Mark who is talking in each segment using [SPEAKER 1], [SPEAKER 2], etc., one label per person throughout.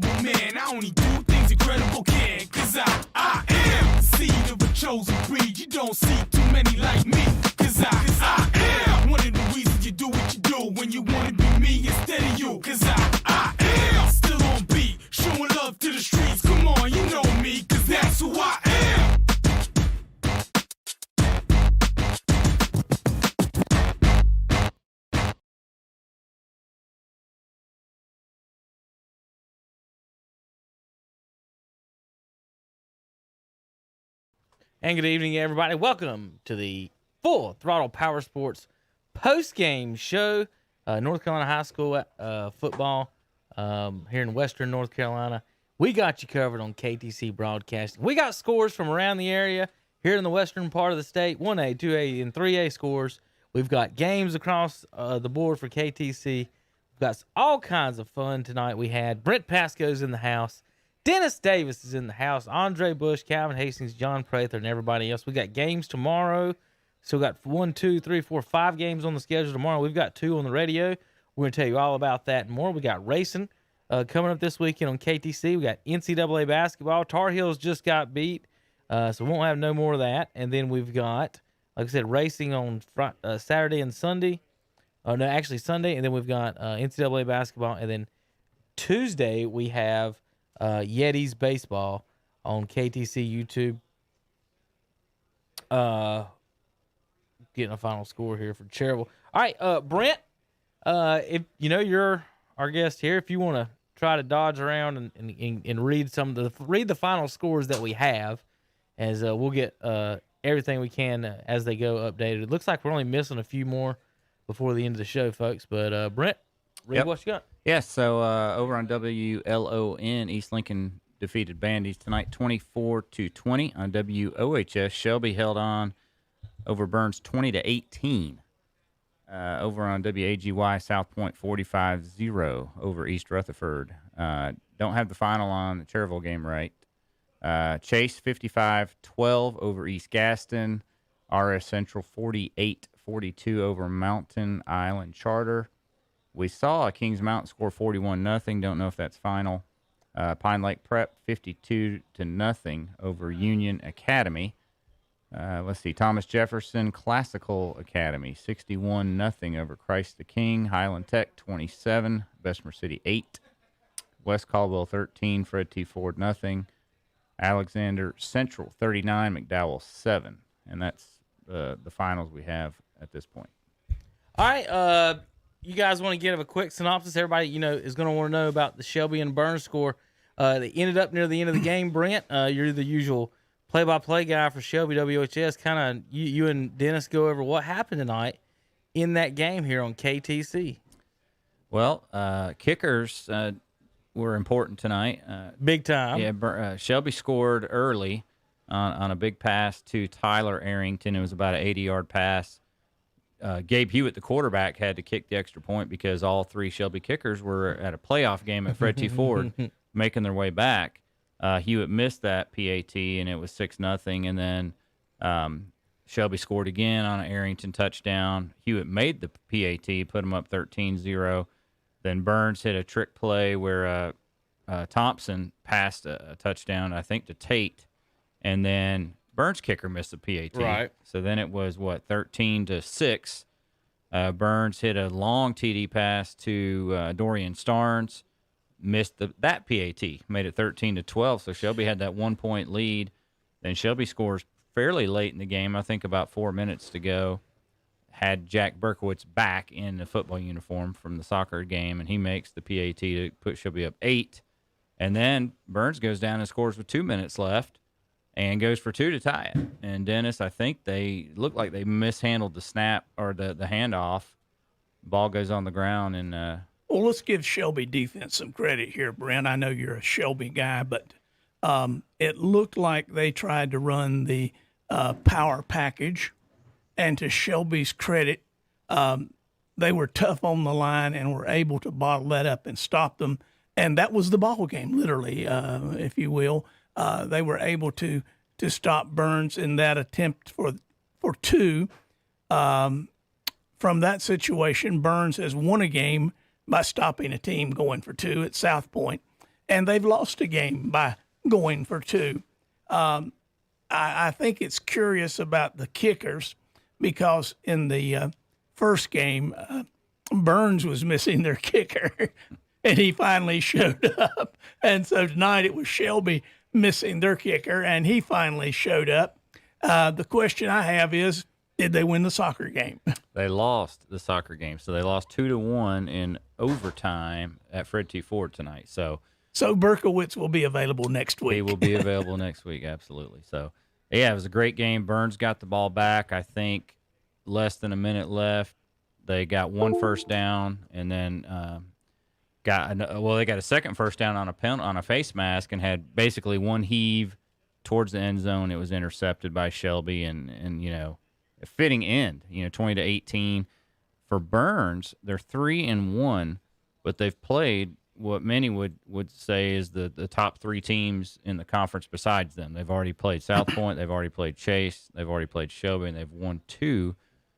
[SPEAKER 1] incredible man. I only do things incredible can. Cause I am the seed of a chosen breed. You don't see too many like me. Cause I am one of the reasons you do what you do. When you wanna be me instead of you. Cause I am still on beat. Showing love to the streets. Come on, you know me. Cause that's who I am.
[SPEAKER 2] And good evening, everybody. Welcome to the Full Throttle Powersports post-game show. North Carolina High School football here in Western North Carolina. We got you covered on KTC Broadcasting. We got scores from around the area here in the western part of the state, 1A, 2A, and 3A scores. We've got games across the board for KTC. We've got all kinds of fun tonight. We had Brent Pascoe's in the house. Dennis Davis is in the house. Andre Bush, Calvin Hastings, John Prather, and everybody else. We got games tomorrow. So we got 5 games on the schedule tomorrow. We've got 2 on the radio. We're going to tell you all about that and more. We got racing coming up this weekend on KTC. We got NCAA basketball. Tar Heels just got beat, so we won't have no more of that. And then we've got, like I said, racing on Saturday and Sunday. Oh, no, actually Sunday. And then we've got NCAA basketball. And then Tuesday we have Yetis baseball on KTC YouTube. Getting a final score here for Cherryville. All right, Brent, if you know you're our guest here, if you want to try to dodge around and read the final scores that we have, as we'll get everything we can as they go updated. It looks like we're only missing a few more before the end of the show, folks. But Brent, read what you got.
[SPEAKER 3] Yes, so over on WLON, East Lincoln defeated Bandies tonight 24-20. On WOHS, Shelby held over Burns 20-18. Over on WAGY, South Point 45-0 over East Rutherford. Don't have the final on the Cherryville game right. Chase 55-12 over East Gaston. RS Central 48-42 over Mountain Island Charter. We saw Kings Mountain score 41-0. Don't know if that's final. Pine Lake Prep 52-0 over Union Academy. Let's see. Thomas Jefferson Classical Academy 61-0 over Christ the King. Highland Tech 27. Bessemer City 8. West Caldwell 13. Fred T. Ford 0. Alexander Central 39. McDowell 7. And that's the finals we have at this point.
[SPEAKER 2] All right. You guys want to give a quick synopsis? Everybody, is going to want to know about the Shelby and Burns score. They ended up near the end of the game. Brent, you're the usual play-by-play guy for Shelby WHS. Kind of you and Dennis go over what happened tonight in that game here on KTC.
[SPEAKER 3] Well, kickers were important tonight.
[SPEAKER 2] Big time.
[SPEAKER 3] Yeah, Shelby scored early on a big pass to Tyler Arrington. It was about an 80-yard pass. Gabe Hewitt, the quarterback, had to kick the extra point because all 3 Shelby kickers were at a playoff game at Fred T. Ford making their way back. Hewitt missed that PAT, and it was 6-0. And then Shelby scored again on an Arrington touchdown. Hewitt made the PAT, put him up 13-0. Then Burns hit a trick play where Thompson passed a touchdown, I think, to Tate. And then Burns' kicker missed the PAT.
[SPEAKER 2] Right.
[SPEAKER 3] So then it was, 13-6. Burns hit a long TD pass to Dorian Starnes. Missed that PAT. Made it 13-12. So Shelby had that 1-point lead. Then Shelby scores fairly late in the game. I think about 4 minutes to go. Had Jack Berkowitz back in the football uniform from the soccer game, and he makes the PAT to put Shelby up 8. And then Burns goes down and scores with 2 minutes left. And goes for 2 to tie it. And Dennis, I think they look like they mishandled the snap or the handoff. Ball goes on the ground. And
[SPEAKER 4] well, let's give Shelby defense some credit here, Brent. I know you're a Shelby guy, but it looked like they tried to run the power package. And to Shelby's credit, they were tough on the line and were able to bottle that up and stop them. And that was the ball game, literally, if you will. They were able to stop Burns in that attempt for 2. From that situation, Burns has won a game by stopping a team going for 2 at South Point. and they've lost a game by going for two. I think it's curious about the kickers because in the first game, Burns was missing their kicker, and he finally showed up. And so tonight it was Shelby missing their kicker, and he finally showed up. The question I have is, did they win the soccer game?
[SPEAKER 3] They lost the soccer game, so they lost 2-1 in overtime at Fred T. Ford tonight. So
[SPEAKER 4] Berkowitz will be available next week.
[SPEAKER 3] he will be available next week, absolutely. So, yeah, it was a great game. Burns got the ball back, I think, less than a minute left. They got one first down, and then they got a second first down on a face mask and had basically one heave towards the end zone. It was intercepted by Shelby, and you know, a fitting end. 20-18 for Burns. They're 3-1, but they've played what many would say is the top three teams in the conference besides them. They've already played South Point, they've already played Chase, they've already played Shelby, and they've won 2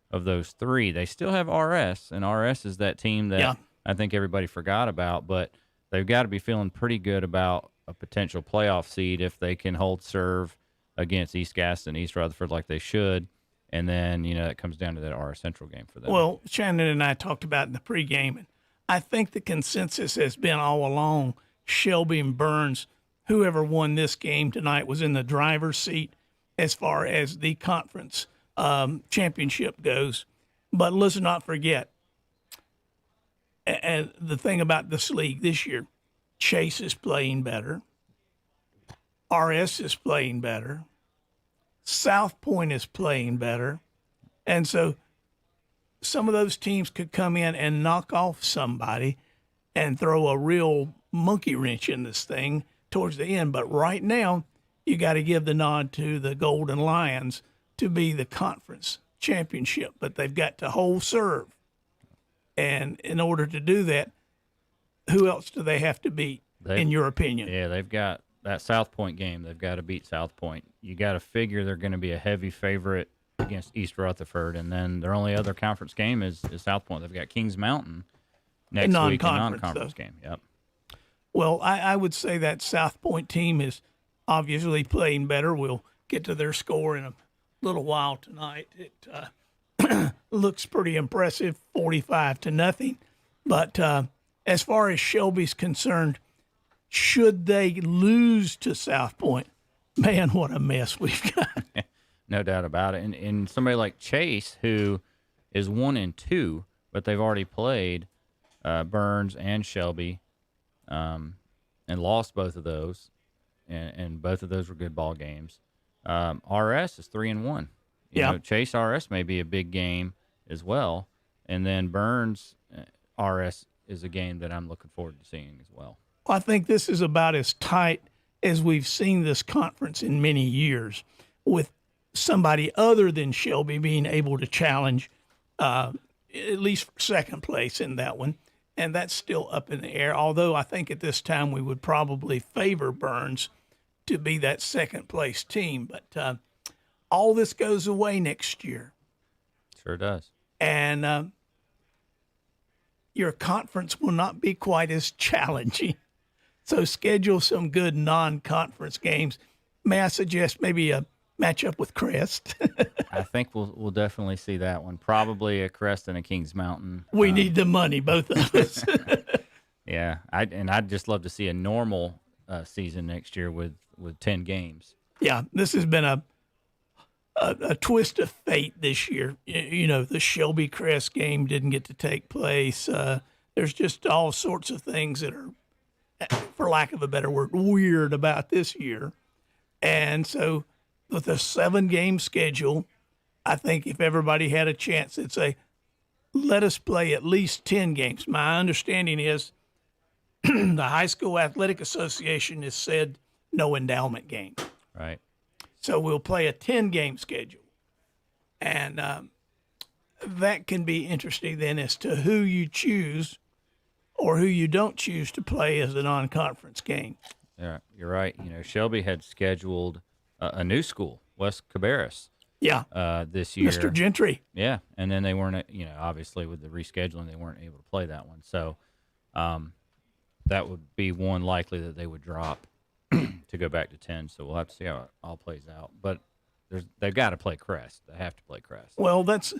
[SPEAKER 3] of those 3. They still have RS, and RS is that team that I think everybody forgot about, but they've got to be feeling pretty good about a potential playoff seed if they can hold serve against East Gaston, East Rutherford like they should. And then, it comes down to that RS Central game for them.
[SPEAKER 4] Well, Shannon and I talked about in the pregame, and I think the consensus has been all along Shelby and Burns, whoever won this game tonight was in the driver's seat as far as the conference championship goes. But let's not forget, and the thing about this league this year, Chase is playing better. RS is playing better. South Point is playing better. And so some of those teams could come in and knock off somebody and throw a real monkey wrench in this thing towards the end. But right now, you got to give the nod to the Golden Lions to be the conference championship. But they've got to hold serve. And in order to do that, who else do they have to beat, in your opinion?
[SPEAKER 3] Yeah, they've got that South Point game. They've got to beat South Point. You got to figure they're going to be a heavy favorite against East Rutherford, and then their only other conference game is South Point. They've got Kings Mountain next week, a non-conference game. Yep.
[SPEAKER 4] Well, I would say that South Point team is obviously playing better. We'll get to their score in a little while tonight. It looks pretty impressive, 45-0. But as far as Shelby's concerned, should they lose to South Point, man, what a mess we've got.
[SPEAKER 3] No doubt about it. And somebody like Chase, who is 1-2, but they've already played Burns and Shelby, and lost both of those, and both of those were good ball games. RS is 3-1. You know, Chase RS may be a big game as well, and then Burns RS is a game that I'm looking forward to seeing as well.
[SPEAKER 4] I think this is about as tight as we've seen this conference in many years, with somebody other than Shelby being able to challenge at least for second place in that one. And that's still up in the air, although I think at this time we would probably favor Burns to be that second place team. But all this goes away next year.
[SPEAKER 3] Sure does.
[SPEAKER 4] And your conference will not be quite as challenging. So schedule some good non-conference games. May I suggest maybe a matchup with Crest?
[SPEAKER 3] I think we'll definitely see that one. Probably a Crest and a Kings Mountain.
[SPEAKER 4] We need the money, both of us.
[SPEAKER 3] Yeah, I'd just love to see a normal season next year with 10 games.
[SPEAKER 4] Yeah, this has been a twist of fate this year. The Shelby Crest game didn't get to take place. There's just all sorts of things that are, for lack of a better word, weird about this year. And so with a 7-game schedule, I think if everybody had a chance, they'd say, let us play at least 10 games. My understanding is the High School Athletic Association has said no endowment game.
[SPEAKER 3] Right.
[SPEAKER 4] So we'll play a 10-game schedule. And that can be interesting then as to who you choose or who you don't choose to play as a non-conference game.
[SPEAKER 3] Yeah, you're right. Shelby had scheduled a new school, West Cabarrus.
[SPEAKER 4] Yeah.
[SPEAKER 3] This year.
[SPEAKER 4] Mr. Gentry.
[SPEAKER 3] Yeah, and then they weren't, obviously with the rescheduling, they weren't able to play that one. So that would be one likely that they would drop to go back to 10. So we'll have to see how it all plays out. But they've got to play Crest. They have to play Crest.
[SPEAKER 4] Well, that's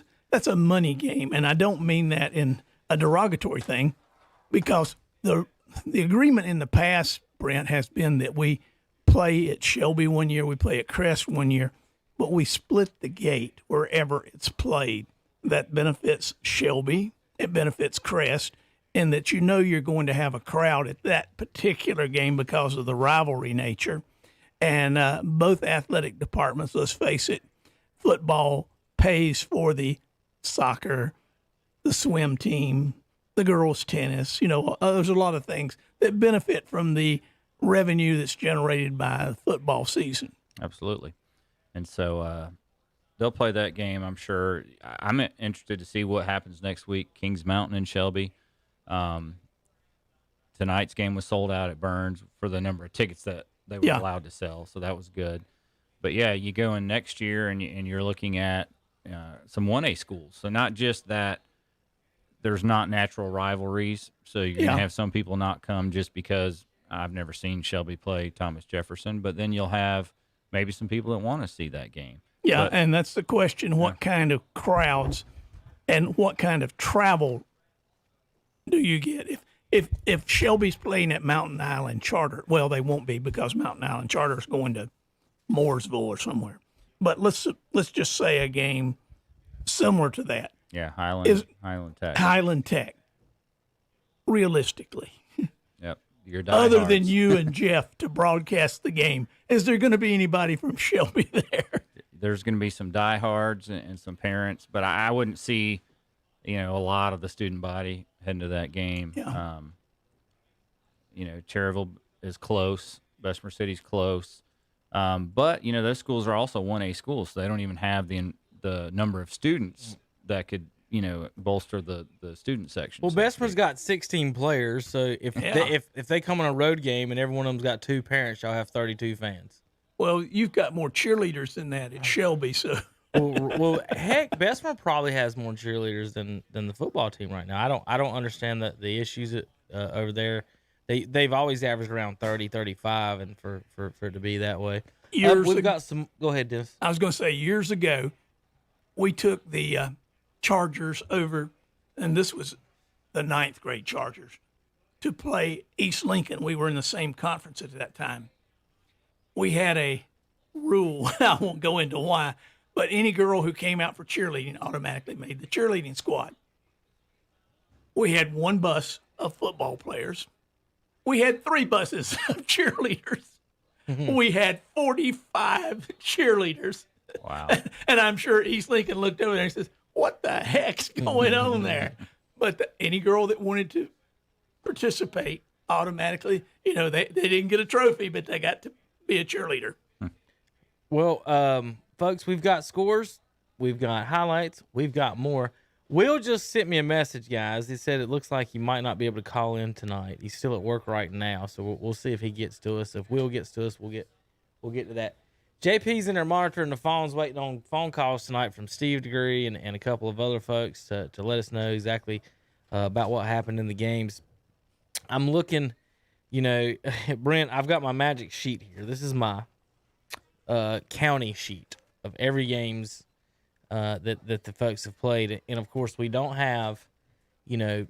[SPEAKER 4] a money game, and I don't mean that in a derogatory thing, because the agreement in the past, Brent, has been that we play at Shelby one year, we play at Crest one year, but we split the gate wherever it's played. That benefits Shelby, it benefits Crest, and that you're going to have a crowd at that particular game because of the rivalry nature. And both athletic departments, let's face it, football pays for the soccer, the swim team, the girls' tennis. There's a lot of things that benefit from the revenue that's generated by the football season.
[SPEAKER 3] Absolutely. And so they'll play that game, I'm sure. I'm interested to see what happens next week. Kings Mountain and Shelby. Tonight's game was sold out at Burns for the number of tickets that they were allowed to sell, so that was good. But, yeah, you go in next year and you're looking at some 1A schools. So not just that there's not natural rivalries, so you're going to have some people not come just because I've never seen Shelby play Thomas Jefferson, but then you'll have maybe some people that want to see that game.
[SPEAKER 4] Yeah,
[SPEAKER 3] but,
[SPEAKER 4] and that's the question, what kind of crowds and what kind of travel do you get? If Shelby's playing at Mountain Island Charter, well, they won't be because Mountain Island Charter is going to Mooresville or somewhere. But let's just say a game similar to that.
[SPEAKER 3] Yeah, Highland Tech.
[SPEAKER 4] Highland Tech. Realistically,
[SPEAKER 3] Yep. Your
[SPEAKER 4] other
[SPEAKER 3] diehards.
[SPEAKER 4] than you and Jeff to broadcast the game, is there going to be anybody from Shelby there?
[SPEAKER 3] There's going to be some diehards and some parents, but I wouldn't see, a lot of the student body heading to that game.
[SPEAKER 4] Yeah.
[SPEAKER 3] Cherryville is close. Bessemer City's close. But, those schools are also 1A schools, so they don't even have the number of students that could, bolster the student section.
[SPEAKER 2] Well, Bessemer's got 16 players, so if they come on a road game and every one of them's got 2 parents, y'all have 32 fans.
[SPEAKER 4] Well, you've got more cheerleaders than that at Shelby, so.
[SPEAKER 2] well, heck, Bessemer probably has more cheerleaders than the football team right now. I don't understand the issues over there. They've always averaged around 30, 35, and for it to be that way. We've got some. Go ahead, Dennis.
[SPEAKER 4] I was going to say, years ago, we took the Chargers over, and this was the 9th grade Chargers, to play East Lincoln. We were in the same conference at that time. We had a rule, I won't go into why, but any girl who came out for cheerleading automatically made the cheerleading squad. We had one bus of football players. We had 3 buses of cheerleaders. We had 45 cheerleaders.
[SPEAKER 3] Wow.
[SPEAKER 4] And I'm sure East Lincoln looked over there and says, what the heck's going on there? But any girl that wanted to participate automatically, they didn't get a trophy, but they got to be a cheerleader.
[SPEAKER 2] Well, folks, we've got scores, we've got highlights, we've got more. Will just sent me a message, guys. He said it looks like he might not be able to call in tonight. He's still at work right now, so we'll see if he gets to us. If Will gets to us, we'll get to that. JP's in there monitoring the phones, waiting on phone calls tonight from Steve Degree and a couple of other folks to let us know exactly about what happened in the games. I'm looking, Brent, I've got my magic sheet here. This is my county sheet of every game's that the folks have played. And, of course, we don't have,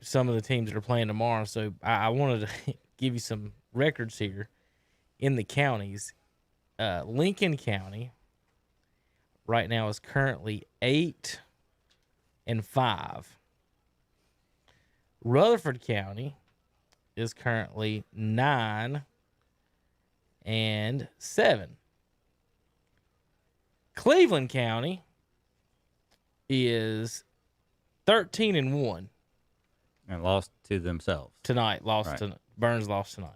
[SPEAKER 2] some of the teams that are playing tomorrow. So I wanted to give you some records here in the counties. Lincoln County right now is currently 8-5. Rutherford County is currently 9-7. Cleveland County is 13-1
[SPEAKER 3] And lost to themselves.
[SPEAKER 2] tonight.
[SPEAKER 3] Right.
[SPEAKER 2] Burns lost tonight.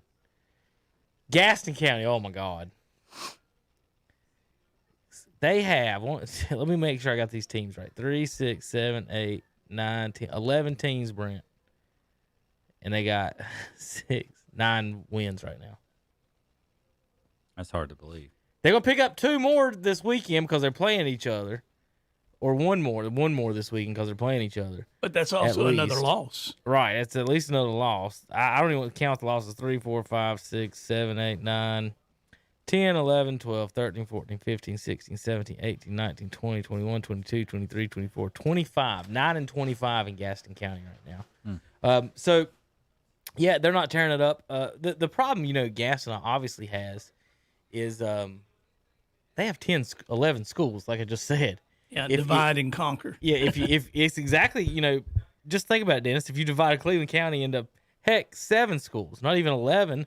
[SPEAKER 2] Gaston County, oh my God. They have, let me make sure I got these teams right. 3, 6, 7, 8, 9, 10, 11 teams, Brent. And they got 9 wins right now.
[SPEAKER 3] That's hard to believe.
[SPEAKER 2] They're going to pick up 2 more this weekend because they're playing each other. or one more this weekend because they're playing each other.
[SPEAKER 4] But that's also another
[SPEAKER 2] least.
[SPEAKER 4] loss.
[SPEAKER 2] Right. It's at least another loss. I don't even count the losses. 3, 4, 5, 6, 7, 8, 9, 10, 11, 12, 13, 14, 15, 16, 17, 18, 19, 20, 21, 22, 23, 24, 25. 9 and 25 in Gaston County right now. So, yeah, they're not tearing it up. The problem, Gaston obviously has is they have 11 schools, like I just said.
[SPEAKER 4] Yeah, divide and conquer.
[SPEAKER 2] Yeah, if it's exactly, just think about it, Dennis. If you divided Cleveland County into, 7 schools, not even 11,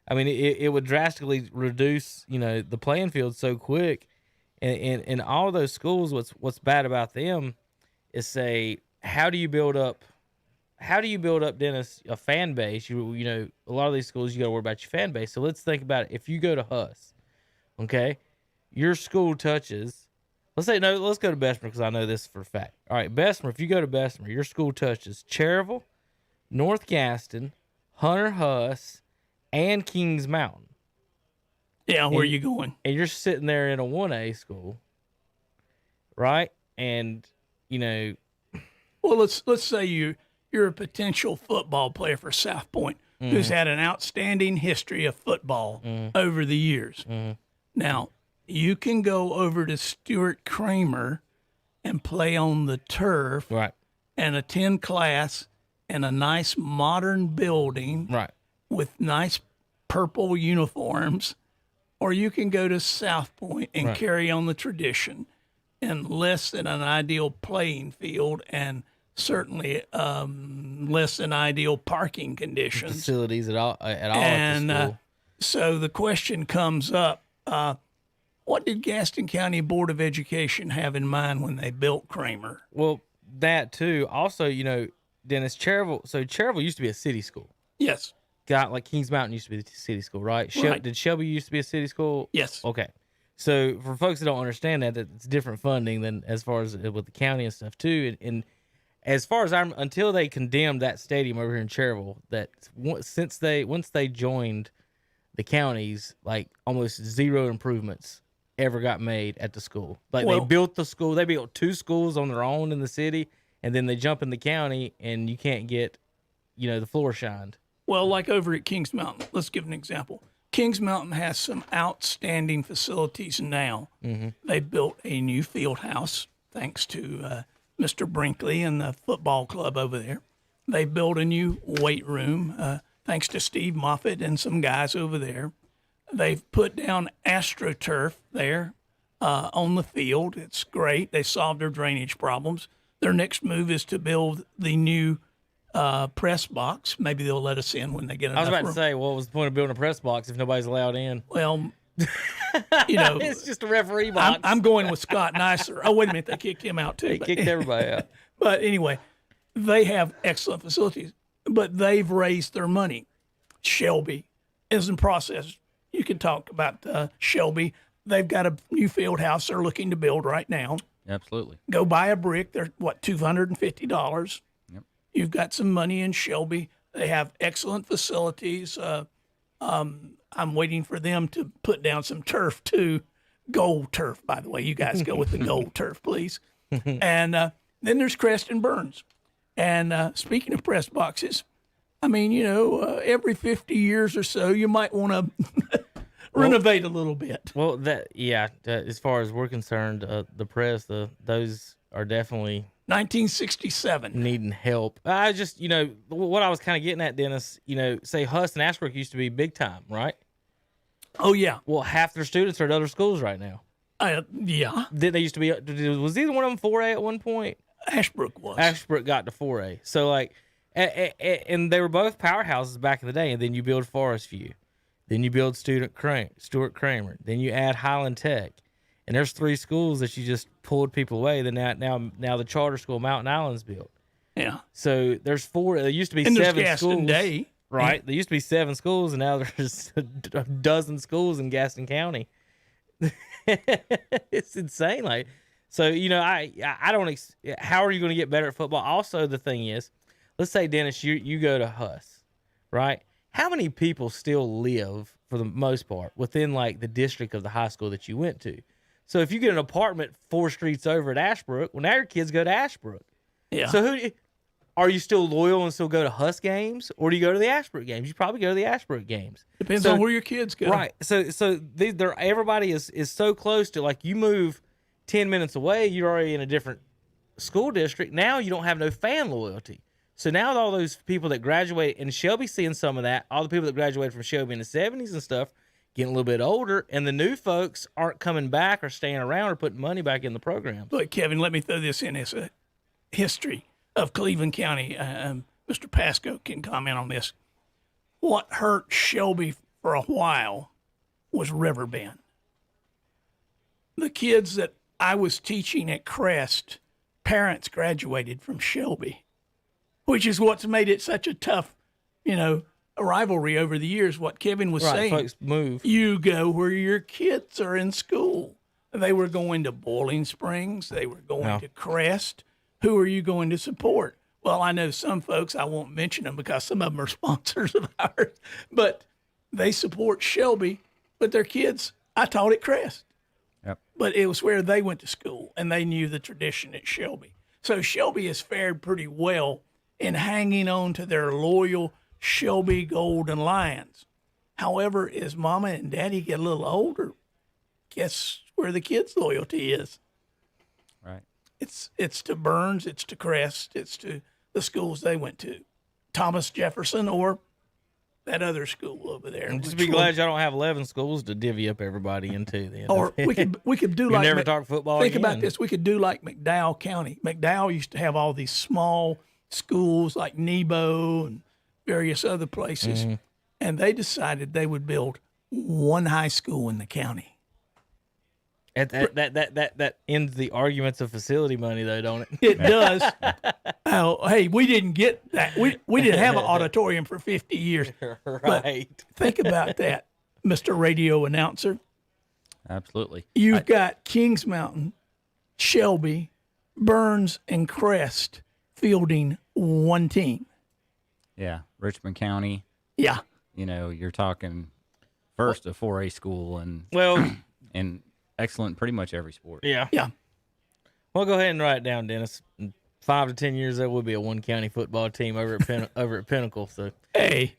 [SPEAKER 2] I mean, it would drastically reduce, the playing field so quick. And all those schools, what's bad about them is, say, how do you build up, Dennis, a fan base? A lot of these schools, you got to worry about your fan base. So let's think about it. If you go to Huss, okay, your school touches, let's go to Bessemer because I know this for a fact. All right, Bessemer, if you go to Bessemer, your school touches Cherryville, North Gaston, Hunter Huss, and Kings Mountain.
[SPEAKER 4] Yeah, where are you going?
[SPEAKER 2] And you're sitting there in a 1A school, right? And,
[SPEAKER 4] Well, let's say you're a potential football player for South Point who's had an outstanding history of football over the years. Now, you can go over to Stuart Kramer and play on the turf
[SPEAKER 2] right,
[SPEAKER 4] and attend class in a nice modern building
[SPEAKER 2] right.
[SPEAKER 4] with nice purple uniforms, or you can go to South Point and
[SPEAKER 2] Right.
[SPEAKER 4] carry on the tradition in less than an ideal playing field and certainly less than ideal parking conditions.
[SPEAKER 2] Facilities at all
[SPEAKER 4] And
[SPEAKER 2] at the school.
[SPEAKER 4] so the question comes up, what did Gaston County Board of Education have in mind when they built Kramer?
[SPEAKER 2] Well, that too. Also, Dennis, Cherryville used to be a city school.
[SPEAKER 4] Yes.
[SPEAKER 2] Got like Kings Mountain used to be the city school, right?
[SPEAKER 4] Right.
[SPEAKER 2] Did Shelby used to be a city school?
[SPEAKER 4] Yes.
[SPEAKER 2] Okay. So for folks that don't understand that it's different funding than as far as with the county and stuff too. And as far as until they condemned that stadium over here in Cherryville, that once they joined the counties, like almost zero improvements ever got made at the school. Like they built the school, they built 2 schools on their own in the city, and then they jump in the county, and you can't get, the floor shined.
[SPEAKER 4] Well, like over at Kings Mountain, let's give an example. Kings Mountain has some outstanding facilities now. Mm-hmm. They built a new field house, thanks to Mr. Brinkley and the football club over there. They built a new weight room, thanks to Steve Moffitt and some guys over there. They've put down AstroTurf there on the field. It's great. They solved their drainage problems. Their next move is to build the new press box. Maybe they'll let us in when they get enough
[SPEAKER 2] I was about
[SPEAKER 4] room.
[SPEAKER 2] to say, what was the point of building a press box if nobody's allowed in?
[SPEAKER 4] Well,
[SPEAKER 2] It's just a referee box.
[SPEAKER 4] I'm going with Scott Nicer. Oh, wait a minute. They kicked him out, too.
[SPEAKER 2] They kicked everybody out.
[SPEAKER 4] But anyway, they have excellent facilities, but they've raised their money. Shelby is in process. You can talk about Shelby. They've got a new field house they're looking to build right now.
[SPEAKER 3] Absolutely.
[SPEAKER 4] Go buy a brick. They're, $250.
[SPEAKER 3] Yep.
[SPEAKER 4] You've got some money in Shelby. They have excellent facilities. I'm waiting for them to put down some turf, too. Gold turf, by the way. You guys go with the gold turf, please. And then there's Creston Burns. And speaking of press boxes, I mean, every 50 years or so, you might want to renovate a little bit.
[SPEAKER 2] Well, as far as we're concerned, the press, those are definitely
[SPEAKER 4] 1967.
[SPEAKER 2] needing help. I just, what I was kind of getting at, Dennis, say Huss and Ashbrook used to be big time, right?
[SPEAKER 4] Oh, yeah.
[SPEAKER 2] Well, half their students are at other schools right now.
[SPEAKER 4] Yeah.
[SPEAKER 2] They used to be, was either one of them 4A at one point?
[SPEAKER 4] Ashbrook was.
[SPEAKER 2] Ashbrook got to 4A. So, like, and they were both powerhouses back in the day. And then you build Forest View. Then you build Stuart Kramer. Then you add Highland Tech. And there's 3 schools that you just pulled people away. Then now the charter school, Mountain Island's built.
[SPEAKER 4] Yeah.
[SPEAKER 2] So there's 4. There used to be
[SPEAKER 4] And there's
[SPEAKER 2] 7
[SPEAKER 4] Gaston
[SPEAKER 2] schools.
[SPEAKER 4] Day.
[SPEAKER 2] Right. There used to be 7 schools, and now there's a dozen schools in Gaston County. It's insane. Like, so, I don't. How are you going to get better at football? Also, the thing is, let's say, Dennis, you go to Huss, right? How many people still live, for the most part, within like the district of the high school that you went to? So if you get an apartment 4 streets over at Ashbrook, well, now your kids go to Ashbrook.
[SPEAKER 4] Yeah.
[SPEAKER 2] So are you still loyal and still go to Husk games, or do you go to the Ashbrook games? You probably go to the Ashbrook games.
[SPEAKER 4] Depends on where your kids go.
[SPEAKER 2] Right. So everybody is so close to, like, you move 10 minutes away, you're already in a different school district. Now you don't have no fan loyalty. So now all those people that graduate, and Shelby's seeing some of that, all the people that graduated from Shelby in the 70s and stuff, getting a little bit older, and the new folks aren't coming back or staying around or putting money back in the program.
[SPEAKER 4] Look, Kevin, let me throw this in as a history of Cleveland County. Mr. Pasco can comment on this. What hurt Shelby for a while was Riverbend. The kids that I was teaching at Crest, parents graduated from Shelby, which is what's made it such a tough, a rivalry over the years. What Kevin was saying.
[SPEAKER 2] Folks move.
[SPEAKER 4] You go where your kids are in school. They were going to Boiling Springs. They were going to Crest. Who are you going to support? Well, I know some folks, I won't mention them because some of them are sponsors of ours, but they support Shelby, but their kids, I taught at Crest.
[SPEAKER 3] Yep.
[SPEAKER 4] But it was where they went to school, and they knew the tradition at Shelby. So Shelby has fared pretty well in hanging on to their loyal Shelby Golden Lions. However, as Mama and Daddy get a little older, guess where the kids' loyalty is?
[SPEAKER 3] Right.
[SPEAKER 4] It's to Burns, it's to Crest, it's to the schools they went to, Thomas Jefferson or that other school over there.
[SPEAKER 2] Just be glad y'all don't have 11 schools to divvy up everybody into. Then.
[SPEAKER 4] Or we could do like
[SPEAKER 2] never talk football.
[SPEAKER 4] Think
[SPEAKER 2] again.
[SPEAKER 4] about this. We could do like McDowell County. McDowell used to have all these small schools like Nebo and various other places, and they decided they would build one high school in the county.
[SPEAKER 2] That ends the arguments of facility money, though, don't it?
[SPEAKER 4] It does. Oh, hey, we didn't get that. We didn't have an auditorium for 50 years.
[SPEAKER 2] Right.
[SPEAKER 4] But think about that, Mr. Radio Announcer.
[SPEAKER 3] Absolutely.
[SPEAKER 4] You've got Kings Mountain, Shelby, Burns, and Crest fielding one team.
[SPEAKER 3] Yeah. Richmond County,
[SPEAKER 4] Yeah.
[SPEAKER 3] you're talking first a 4A school and excellent pretty much every sport.
[SPEAKER 2] Yeah.
[SPEAKER 4] Yeah.
[SPEAKER 2] Well, go ahead and write it down, Dennis. In 5 to 10 years, there will be a one county football team over at Pinnacle. So
[SPEAKER 4] Hey.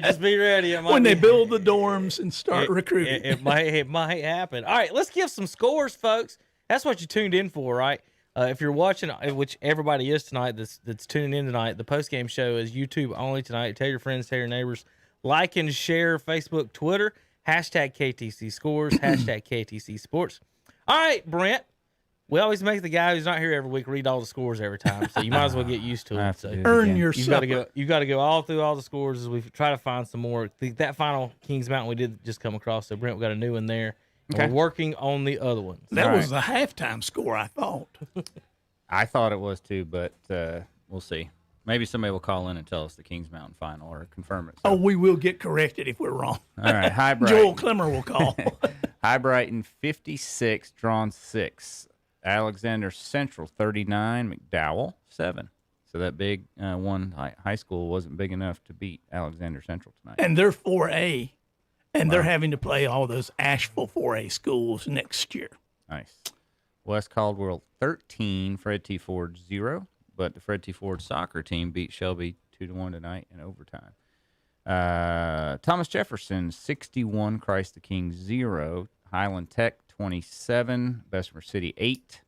[SPEAKER 2] just be ready. It might
[SPEAKER 4] When they
[SPEAKER 2] be-
[SPEAKER 4] build the dorms and start recruiting.
[SPEAKER 2] It might happen. All right, let's give some scores, folks. That's what you tuned in for, right? If you're watching, which everybody is tonight that's tuning in tonight, the postgame show is YouTube only tonight. Tell your friends, tell your neighbors. Like and share Facebook, Twitter, hashtag KTC Scores, hashtag KTC Sports. All right, Brent. We always make the guy who's not here every week read all the scores every time, so you might as well get used to
[SPEAKER 3] I
[SPEAKER 2] it.
[SPEAKER 3] have to
[SPEAKER 2] So
[SPEAKER 3] do it
[SPEAKER 4] Earn
[SPEAKER 3] again.
[SPEAKER 4] your
[SPEAKER 2] you've got
[SPEAKER 4] supper.
[SPEAKER 2] to go all through all the scores as we try to find some more. That final Kings Mountain we did just come across, so Brent, we got a new one there. And
[SPEAKER 3] Okay.
[SPEAKER 2] we're working on the other ones.
[SPEAKER 4] That
[SPEAKER 3] All
[SPEAKER 4] was the halftime score, I thought.
[SPEAKER 3] I thought it was too, but we'll see. Maybe somebody will call in and tell us the Kings Mountain final or confirm it. So.
[SPEAKER 4] Oh, we will get corrected if we're wrong.
[SPEAKER 3] All right. Hi,
[SPEAKER 4] Joel
[SPEAKER 3] Brighton.
[SPEAKER 4] Clemmer will call.
[SPEAKER 3] High Brighton 56, drawn 6. Alexander Central 39, McDowell 7. So that big one high school wasn't big enough to beat Alexander Central tonight.
[SPEAKER 4] And they're 4A, and they're having to play all those Asheville 4A schools next year.
[SPEAKER 3] Nice. West Caldwell 13, Fred T. Ford 0. But the Fred T. Ford soccer team beat Shelby 2-1 tonight in overtime. Thomas Jefferson 61, Christ the King 0. Highland Tech 27, Bessemer City 8.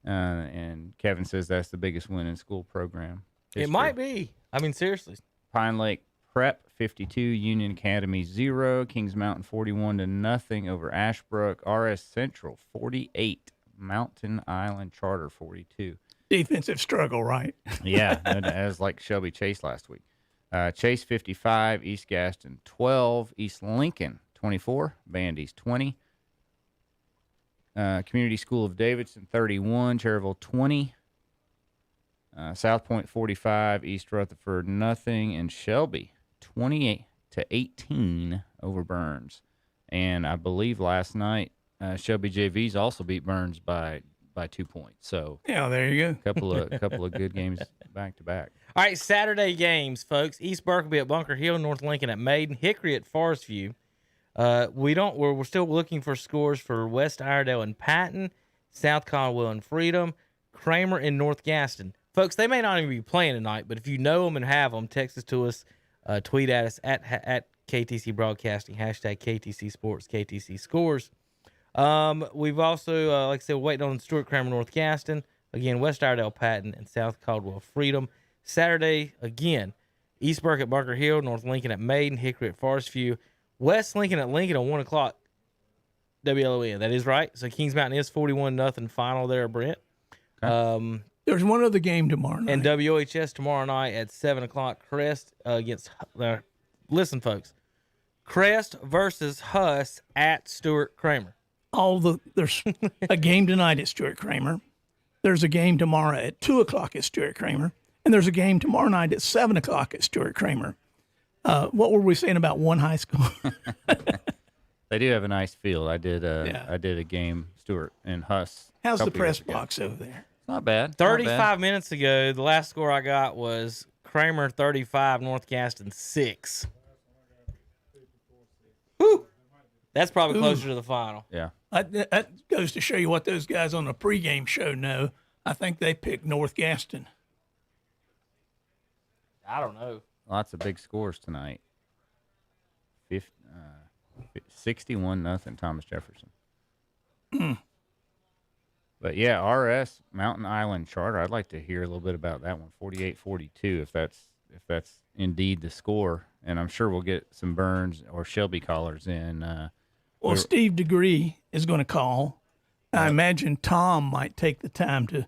[SPEAKER 3] And Kevin says that's the biggest win in school program history.
[SPEAKER 2] It might be. I mean, seriously.
[SPEAKER 3] Pine Lake Prep 52, Union Academy 0. Kings Mountain 41-0 over Ashbrook. RS Central 48, Mountain Island Charter 42.
[SPEAKER 4] Defensive struggle, right?
[SPEAKER 3] Yeah, as like Shelby Chase last week. Chase 55, East Gaston 12, East Lincoln 24, Bandy's 20. Community School of Davidson 31, Cherryville 20. South Point 45, East Rutherford nothing, and Shelby 28-18 over Burns. And I believe last night Shelby JVs also beat Burns by 2 points. So
[SPEAKER 4] Yeah, there you go.
[SPEAKER 3] couple of good games back to back.
[SPEAKER 2] All right, Saturday games, folks. East Burke will be at Bunker Hill, North Lincoln at Maiden, Hickory at Forest View, We're still looking for scores for West Iredale and Patton, South Caldwell and Freedom, Kramer and North Gaston. Folks, they may not even be playing tonight, but if you know them and have them, text us to us, tweet at us at KTC Broadcasting, hashtag KTC Sports, KTC Scores. We've also, like I said, we're waiting on Stuart Kramer, North Gaston. Again, West Iredale, Patton, and South Caldwell, Freedom. Saturday, again, East Burke at Bunker Hill, North Lincoln at Maiden, Hickory at Forest View, West Lincoln at Lincoln at 1 o'clock, WLON. That is right. So Kings Mountain is 41-0 final there, Brent.
[SPEAKER 3] Okay.
[SPEAKER 4] There's one other game tomorrow night.
[SPEAKER 2] And WHS tomorrow night at 7 o'clock, Crest against listen, folks, Crest versus Huss at Stuart Kramer.
[SPEAKER 4] There's a game tonight at Stuart Kramer. There's a game tomorrow at 2 o'clock at Stuart Kramer. And there's a game tomorrow night at 7 o'clock at Stuart Kramer. What were we saying about one high school?
[SPEAKER 3] They do have a nice field. I did a game, Stuart and Huss.
[SPEAKER 4] How's the
[SPEAKER 3] couple
[SPEAKER 4] press
[SPEAKER 3] years ago.
[SPEAKER 4] box over there?
[SPEAKER 3] Not bad.
[SPEAKER 2] 35 minutes ago, the last score I got was Kramer 35, North Gaston 6. Whew. That's probably closer to the final.
[SPEAKER 3] Yeah.
[SPEAKER 4] That goes to show you what those guys on the pregame show know. I think they picked North Gaston.
[SPEAKER 2] I don't know.
[SPEAKER 3] Lots of big scores tonight. 61-0 Thomas Jefferson. But yeah, RS Mountain Island Charter. I'd like to hear a little bit about that one. 48-42, if that's indeed the score. And I'm sure we'll get some Burns or Shelby callers in.
[SPEAKER 4] Well, Steve DeGree is going to call. I imagine Tom might take the time to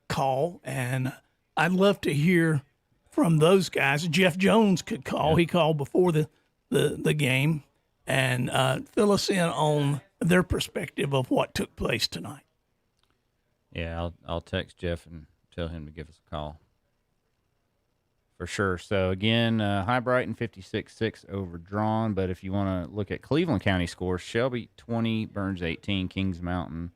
[SPEAKER 4] call, and I'd love to hear from those guys. Jeff Jones could call. Yeah. He called before the game, and fill us in on their perspective of what took place tonight.
[SPEAKER 3] Yeah, I'll text Jeff and tell him to give us a call. For sure. So, again, High Brighton 56-6 overdrawn. But if you want to look at Cleveland County scores, Shelby 20, Burns 18, Kings Mountain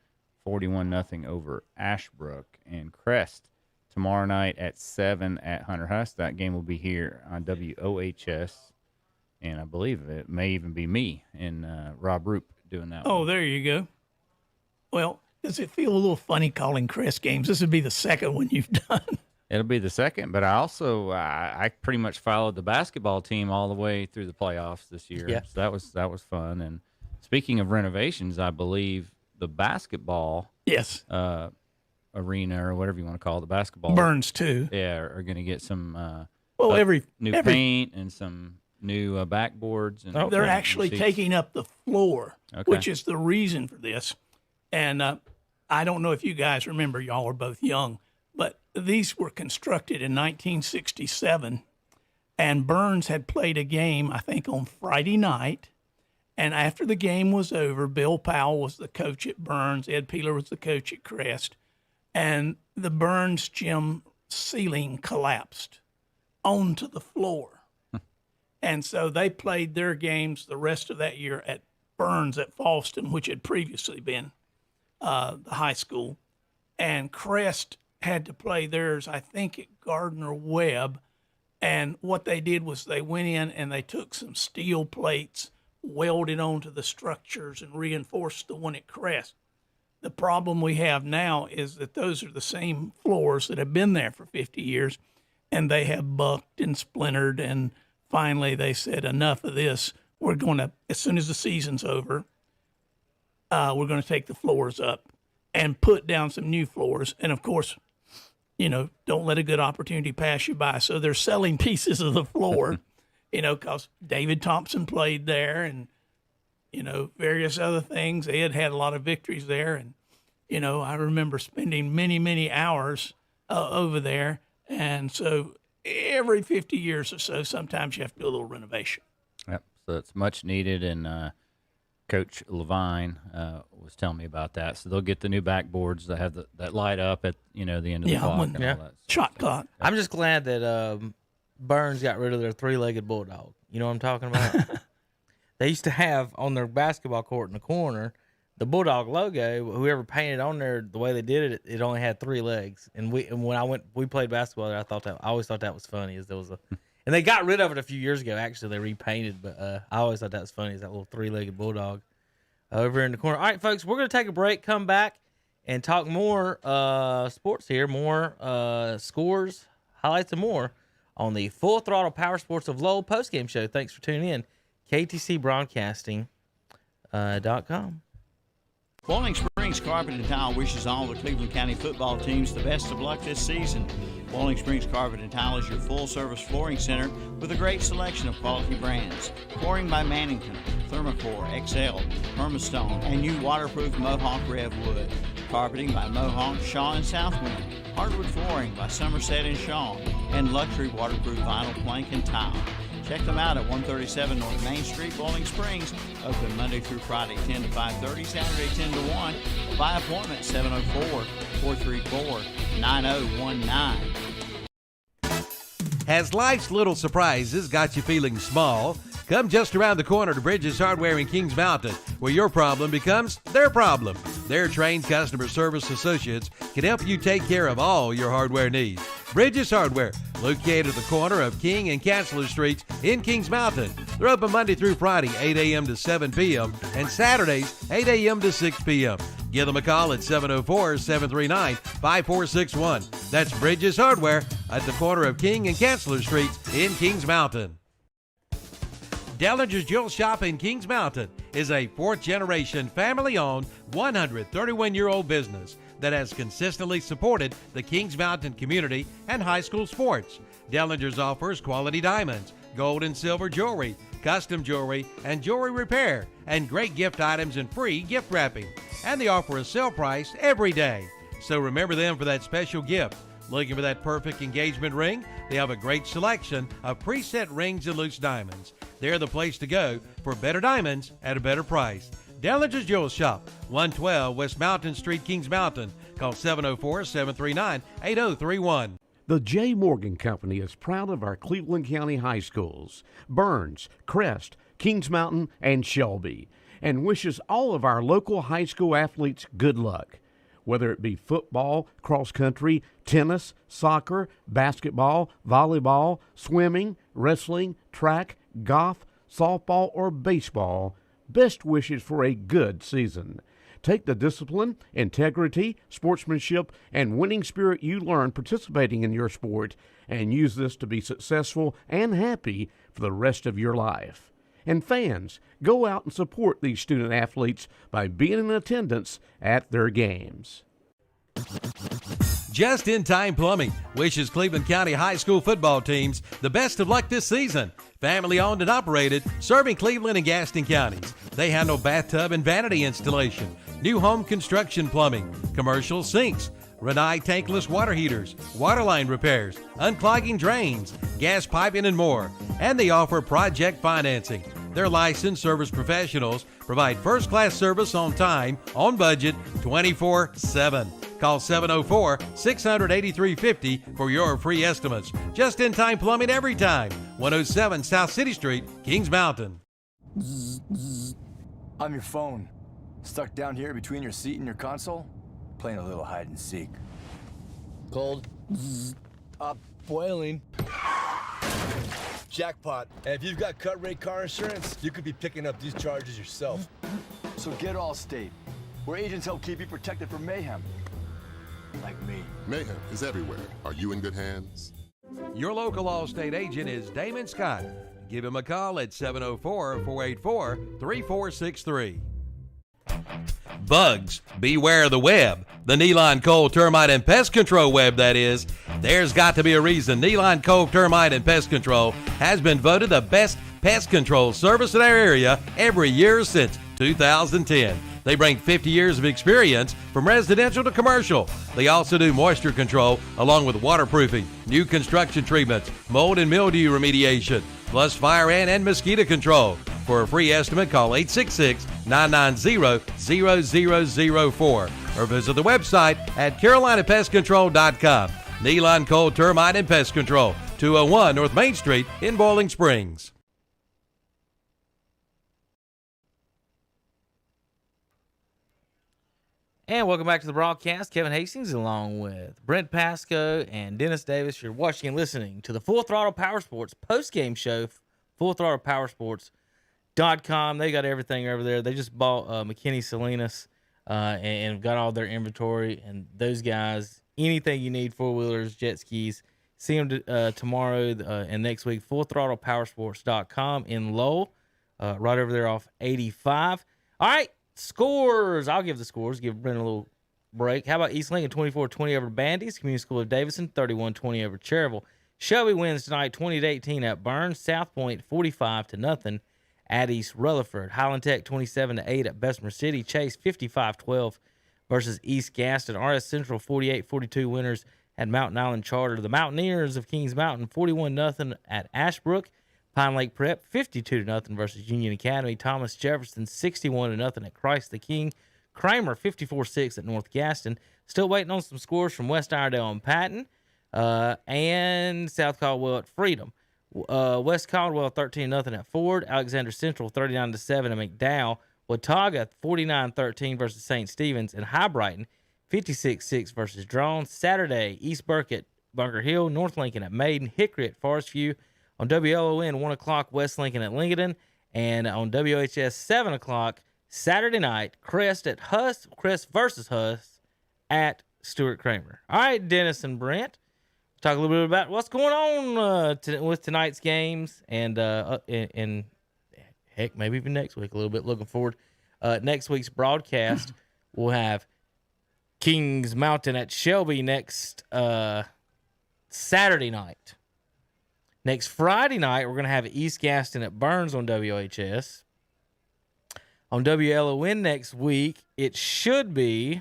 [SPEAKER 3] 41-0 over Ashbrook. And Crest tomorrow night at 7 at Hunter Huss. That game will be here on WOHS. And I believe it may even be me and Rob Roop doing that
[SPEAKER 4] Oh,
[SPEAKER 3] one.
[SPEAKER 4] there you go. Well, does it feel a little funny calling Crest games? This would be the second one you've done.
[SPEAKER 3] It'll be the second, but I also I pretty much followed the basketball team all the way through the playoffs this year.
[SPEAKER 2] Yeah.
[SPEAKER 3] So that was fun. And speaking of renovations, I believe the basketball arena or whatever you want to call it, the basketball
[SPEAKER 4] Burns too.
[SPEAKER 3] Yeah, are going to get some new paint and some new backboards. And
[SPEAKER 4] they're actually taking up the floor,
[SPEAKER 3] Okay.
[SPEAKER 4] which is the reason for this. And I don't know if you guys remember, y'all are both young, but these were constructed in 1967, and Burns had played a game, I think, on Friday night. And after the game was over, Bill Powell was the coach at Burns, Ed Peeler was the coach at Crest, and the Burns gym ceiling collapsed onto the floor. And so they played their games the rest of that year at Burns at Falston, which had previously been the high school. And Crest had to play theirs, I think, at Gardner Webb. And what they did was they went in and they took some steel plates, welded onto the structures, and reinforced the one at Crest. The problem we have now is that those are the same floors that have been there for 50 years, and they have bucked and splintered. And finally they said, enough of this. We're going to, as soon as the season's over, we're going to take the floors up and put down some new floors. And, of course, don't let a good opportunity pass you by. So they're selling pieces of the floor, because David Thompson played there and, various other things. They had a lot of victories there. And, I remember spending many, many hours over there. And so every 50 years or so, sometimes you have to do a little renovation.
[SPEAKER 3] Yep. So it's much needed. And Coach Levine was telling me about that. So they'll get the new backboards that have that light up at the end of the clock and all that.
[SPEAKER 4] Shot clock.
[SPEAKER 2] I'm just glad that Burns got rid of their three-legged bulldog. You know what I'm talking about? They used to have on their basketball court in the corner the bulldog logo. Whoever painted on there, the way they did it, it only had three legs. And when we played basketball there, I always thought that was funny. Is there was And they got rid of it a few years ago. Actually, they repainted, but I always thought that was funny. Is that little 3-legged bulldog over in the corner. All right, folks, we're going to take a break, come back, and talk more sports here, more scores, highlights, and more on the Full Throttle Powersports of Lowell postgame show. Thanks for tuning in. KTCBroadcasting.com.
[SPEAKER 5] Bowling Springs Carpet and Tile wishes all the Cleveland County football teams the best of luck this season. Bowling Springs Carpet and Tile is your full-service flooring center with a great selection of quality brands. Flooring by Mannington, Thermocore, XL, Permastone, and new waterproof Mohawk Rev Wood. Carpeting by Mohawk, Shaw, and Southwind. Hardwood flooring by Somerset and Shaw, and luxury waterproof vinyl plank and tile. Check them out at 137 North Main Street, Bowling Springs. Open Monday through Friday, 10 to 5:30, Saturday, 10 to 1. By appointment, 704-434-9019.
[SPEAKER 6] Has life's little surprises got you feeling small? Come just around the corner to Bridges Hardware in Kings Mountain, where your problem becomes their problem. Their trained customer service associates can help you take care of all your hardware needs. Bridges Hardware, located at the corner of King and Chancellor Streets in Kings Mountain. They're open Monday through Friday, 8 a.m. to 7 p.m., and Saturdays, 8 a.m. to 6 p.m. Give them a call at 704-739-5461. That's Bridges Hardware at the corner of King and Chancellor Streets in Kings Mountain. Dellinger's Jewel Shop in Kings Mountain is a fourth-generation, family-owned, 131-year-old business that has consistently supported the Kings Mountain community and high school sports. Dellinger's offers quality diamonds, gold and silver jewelry, custom jewelry, and jewelry repair, and great gift items and free gift wrapping. And they offer a sale price every day. So remember them for that special gift. Looking for that perfect engagement ring? They have a great selection of preset rings and loose diamonds. They're the place to go for better diamonds at a better price. Dellinger's Jewel Shop, 112 West Mountain Street, Kings Mountain. Call 704-739-8031.
[SPEAKER 7] The J. Morgan Company is proud of our Cleveland County high schools, Burns, Crest, Kings Mountain, and Shelby, and wishes all of our local high school athletes good luck. Whether it be football, cross country, tennis, soccer, basketball, volleyball, swimming, wrestling, track, golf, softball, or baseball, best wishes for a good season. Take the discipline, integrity, sportsmanship, and winning spirit you learn participating in your sport and use this to be successful and happy for the rest of your life. And fans, go out and support these student athletes by being in attendance at their games.
[SPEAKER 6] Just in Time Plumbing wishes Cleveland County high school football teams the best of luck this season. Family owned and operated, serving Cleveland and Gaston counties. They handle bathtub and vanity installation, new home construction plumbing, commercial sinks, Renai tankless water heaters, water line repairs, unclogging drains, gas piping, and more. And they offer project financing. Their licensed service professionals provide first-class service on time, on budget, 24/7. Call 704-600-8350 for your free estimates. Just in time plumbing every time. 107 South City Street, Kings Mountain.
[SPEAKER 8] I'm your phone. Stuck down here between your seat and your console? Playing a little hide and seek.
[SPEAKER 9] Cold. Boiling. Jackpot. And if you've got cut rate car insurance, you could be picking up these charges yourself.
[SPEAKER 8] So get Allstate, where agents help keep you protected from mayhem. Like me.
[SPEAKER 10] Mayhem is everywhere. Are you in good hands?
[SPEAKER 6] Your local Allstate agent is Damon Scott. Give him a call at 704-484-3463. Bugs, beware the web. The Neeline Cove Termite and Pest Control web, that is. There's got to be a reason Neeline Cove Termite and Pest Control has been voted the best pest control service in our area every year since 2010. They bring 50 years of experience from residential to commercial. They also do moisture control along with waterproofing, new construction treatments, mold and mildew remediation, plus fire ant and mosquito control. For a free estimate, call 866-990-0004 or visit the website at carolinapestcontrol.com. Neeline Cove Termite and Pest Control, 201 North Main Street in Bowling Springs.
[SPEAKER 2] And welcome back to the broadcast. Kevin Hastings along with Brent Pasco and Dennis Davis. You're watching and listening to the Full Throttle Powersports post-game show, fullthrottlepowersports.com. They got everything over there. They just bought McKinney Salinas and got all their inventory. And those guys, anything you need, four-wheelers, jet skis, see them tomorrow and next week, fullthrottlepowersports.com in Lowell, right over there off 85. All right. Scores. I'll give the scores. Give Brent a little break. How about East Lincoln 24-20 over Bandy's? Community School of Davison 31-20 over Cherryville. Shelby wins tonight 20-18 at Burns. South Point 45-0 at East Rutherford. Highland Tech 27-8 at Bessemer City. Chase 55-12 versus East Gaston. RS Central 48-42 winners at Mountain Island Charter. The Mountaineers of Kings Mountain 41-0 at Ashbrook. Pine Lake Prep 52-0 versus Union Academy. Thomas Jefferson 61-0 at Christ the King. Kramer 54-6 at North Gaston. Still waiting on some scores from West Iredale and Patton, and South Caldwell at Freedom. West Caldwell 13-0 at Ford. Alexander Central 39-7 at McDowell. Watauga 49-13 versus St. Stephen's, and High Brighton 56-6 versus Drawn. Saturday, East Burke at Bunker Hill. North Lincoln at Maiden. Hickory at Forest View. On WLON, 1 o'clock, West Lincoln at Lincoln. And on WHS, 7 o'clock, Saturday night, Crest versus Huss at Stuart Kramer. All right, Dennis and Brent, talk a little bit about what's going on with tonight's games and heck, maybe even next week a little bit. Looking forward. Next week's broadcast, we'll have Kings Mountain at Shelby next Saturday night. Next Friday night, we're going to have East Gaston at Burns on WHS. On WLON next week, it should be,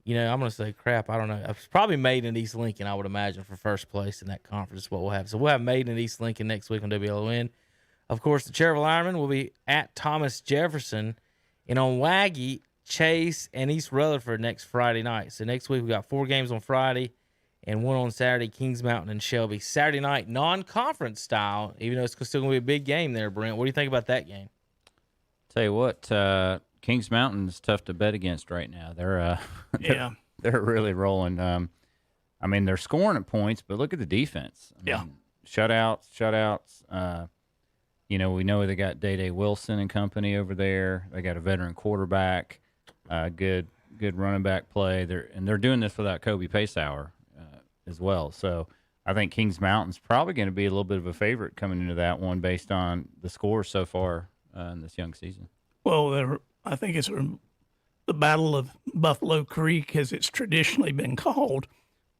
[SPEAKER 2] I'm going to say crap. I don't know. It's probably Maiden at East Lincoln, I would imagine, for first place in that conference is what we'll have. So we'll have Maiden at East Lincoln next week on WLON. Of course, the Cherryville Ironman will be at Thomas Jefferson. And on Waggy, Chase and East Rutherford next Friday night. So next week, we got 4 games on Friday and 1 on Saturday, Kings Mountain and Shelby. Saturday night, non-conference style, even though it's still going to be a big game there, Brent. What do you think about that game?
[SPEAKER 3] Tell you what, Kings Mountain is tough to bet against right now. They're really rolling. They're scoring at points, but look at the defense. Shutouts. We know they got Day Wilson and company over there. They got a veteran quarterback, good running back play. They're doing this without Kobe Pacehour as well. So I think Kings Mountain's probably going to be a little bit of a favorite coming into that one based on the scores so far in this young season.
[SPEAKER 4] Well, I think it's the Battle of Buffalo Creek, as it's traditionally been called.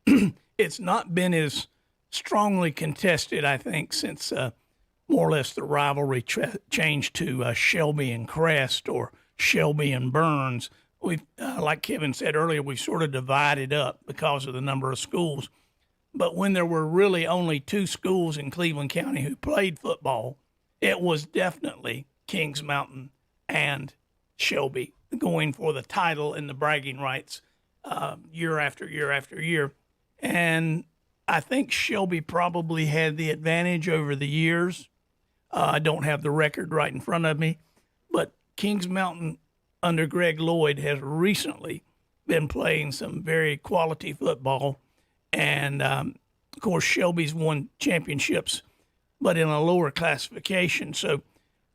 [SPEAKER 4] It's not been as strongly contested, I think, since more or less the rivalry changed to Shelby and Crest or Shelby and Burns. We've, like Kevin said earlier, we sort of divided up because of the number of schools. But when there were really only 2 schools in Cleveland County who played football, it was definitely Kings Mountain and Shelby going for the title and the bragging rights year after year after year. And I think Shelby probably had the advantage over the years. I don't have the record right in front of me, but Kings Mountain under Greg Lloyd has recently been playing some very quality football. And, of course, Shelby's won championships, but in a lower classification. So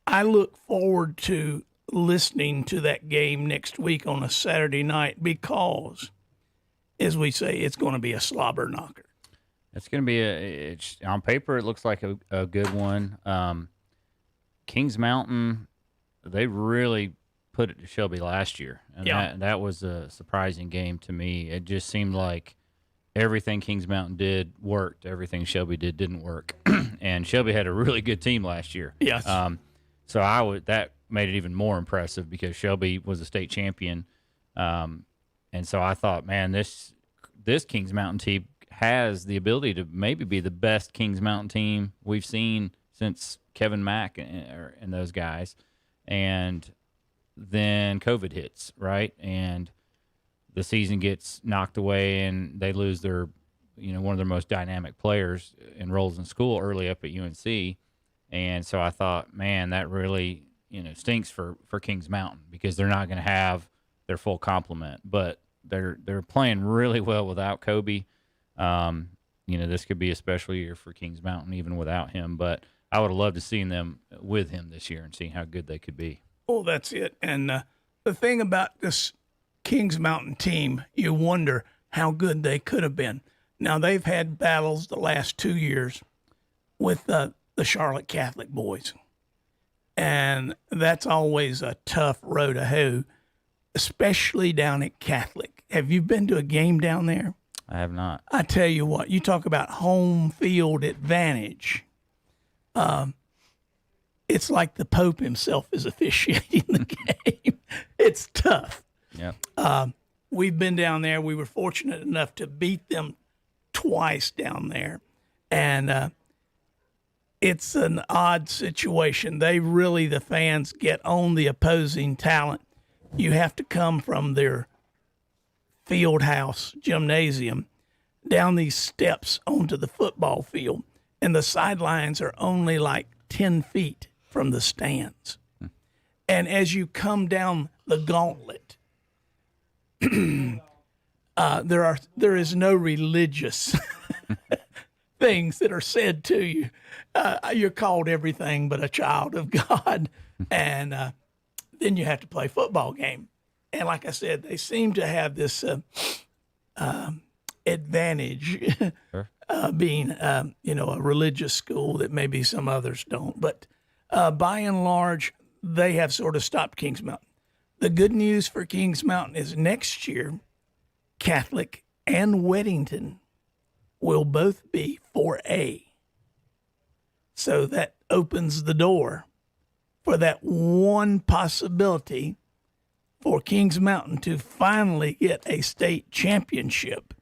[SPEAKER 4] I look forward to listening to that game next week on a Saturday night because, as we say, it's going to be a slobber knocker.
[SPEAKER 3] It's going to be on paper, it looks like a good one. Kings Mountain, they really put it to Shelby last year, and that was a surprising game to me. It just seemed like everything Kings Mountain did worked, everything Shelby didn't work, and Shelby had a really good team last year.
[SPEAKER 4] Yes.
[SPEAKER 3] So that made it even more impressive because Shelby was a state champion, and so I thought, man, this Kings Mountain team has the ability to maybe be the best Kings Mountain team we've seen since Kevin Mack and those guys, and then COVID hits, right? And the season gets knocked away and they lose their, one of their most dynamic players enrolls in school early up at UNC. And so I thought, man, that really, stinks for Kings Mountain because they're not going to have their full complement. But they're playing really well without Kobe. This could be a special year for Kings Mountain even without him. But I would have loved to seen them with him this year and see how good they could be.
[SPEAKER 4] Well, that's it. And the thing about this Kings Mountain team, you wonder how good they could have been. Now, they've had battles the last 2 years with the Charlotte Catholic boys. And that's always a tough row to hoe, especially down at Catholic. Have you been to a game down there?
[SPEAKER 3] I have not.
[SPEAKER 4] I tell you what, you talk about home field advantage. It's like the Pope himself is officiating the game. It's tough.
[SPEAKER 3] Yeah.
[SPEAKER 4] We've been down there. We were fortunate enough to beat them twice down there. And it's an odd situation. The fans get on the opposing talent. You have to come from their field house gymnasium down these steps onto the football field. And the sidelines are only like 10 feet from the stands. And as you come down the gauntlet, there is no religious things that are said to you. You're called everything but a child of God, and then you have to play football game. And like I said, they seem to have this advantage,
[SPEAKER 3] Sure.
[SPEAKER 4] being a religious school that maybe some others don't. But by and large, they have sort of stopped Kings Mountain. The good news for Kings Mountain is next year, Catholic and Weddington will both be 4A. So that opens the door for that one possibility for Kings Mountain to finally get a state championship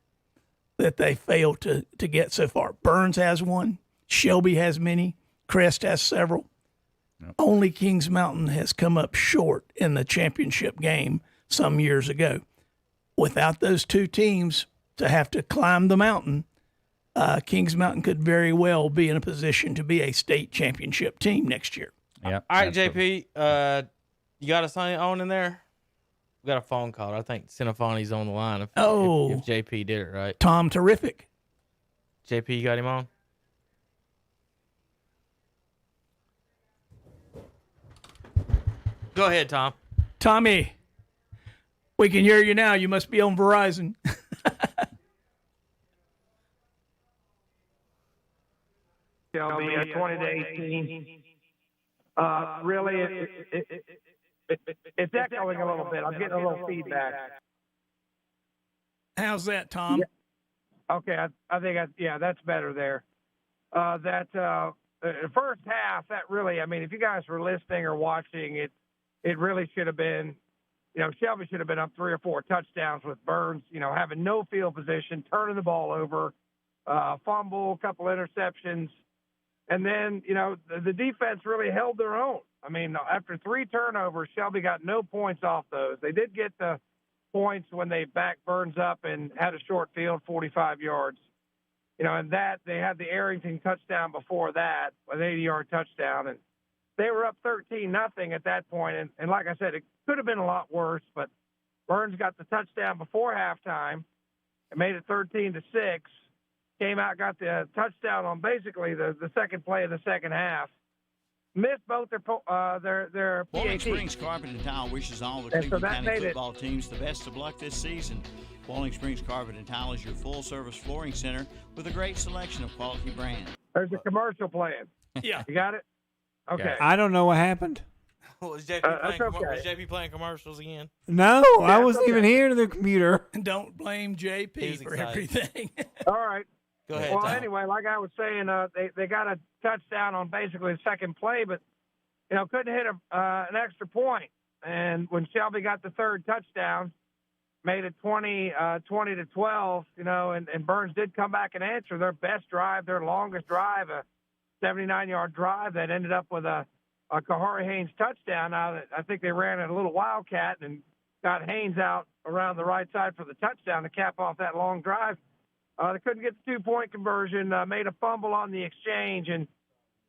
[SPEAKER 4] that they failed to get so far. Burns has one. Shelby has many. Crest has several. Yep. Only Kings Mountain has come up short in the championship game some years ago. Without those two teams to have to climb the mountain, Kings Mountain could very well be in a position to be a state championship team next year.
[SPEAKER 3] Yeah.
[SPEAKER 2] All right, JP, you got us on in there? We got a phone call. I think Cinefoni's on the line. If JP did it right.
[SPEAKER 4] Tom, terrific.
[SPEAKER 2] JP, you got him on? Go ahead, Tom.
[SPEAKER 4] Tommy, we can hear you now. You must be on Verizon.
[SPEAKER 11] Shelby, 20 to 18. Really, it's echoing a little bit. I'm getting a little feedback.
[SPEAKER 4] How's that, Tom?
[SPEAKER 11] Yeah. Okay, I think that's better there. The first half, that really, I mean, if you guys were listening or watching, it really should have been, Shelby should have been up 3 or 4 touchdowns with Burns, having no field position, turning the ball over, fumble, a couple interceptions. And then, the defense really held their own. I mean, after 3 turnovers, Shelby got no points off those. They did get the points when they backed Burns up and had a short field, 45 yards. And that they had the Arrington touchdown before that, an 80-yard touchdown. And they were up 13-0 at that point. And like I said, it could have been a lot worse, but Burns got the touchdown before halftime and made it 13-6. Came out, got the touchdown on basically the second play of the second half. Missed both their
[SPEAKER 5] Bowling
[SPEAKER 11] PATs.
[SPEAKER 5] Springs Carpet and Tile wishes all the Cleveland County football teams the best of luck this season. Bowling Springs Carpet and Tile is your full-service flooring center with a great selection of quality brands.
[SPEAKER 11] There's a commercial playing.
[SPEAKER 4] Yeah.
[SPEAKER 11] You got it? Okay.
[SPEAKER 12] I don't know what happened.
[SPEAKER 2] Was
[SPEAKER 11] was
[SPEAKER 2] JP playing commercials again?
[SPEAKER 12] No, I wasn't even here to the computer.
[SPEAKER 4] Don't blame JP for everything.
[SPEAKER 11] All right.
[SPEAKER 2] Go ahead,
[SPEAKER 11] Well,
[SPEAKER 2] Tom.
[SPEAKER 11] anyway, like I was saying, they got a touchdown on basically the second play, but, couldn't hit an extra point. And when Shelby got the third touchdown, made it 20-12, and Burns did come back and answer their best drive, their longest drive, a 79-yard drive that ended up with a Kahari Haynes touchdown. Now, I think they ran a little wildcat and got Haynes out around the right side for the touchdown to cap off that long drive. They couldn't get the 2-point conversion, made a fumble on the exchange, and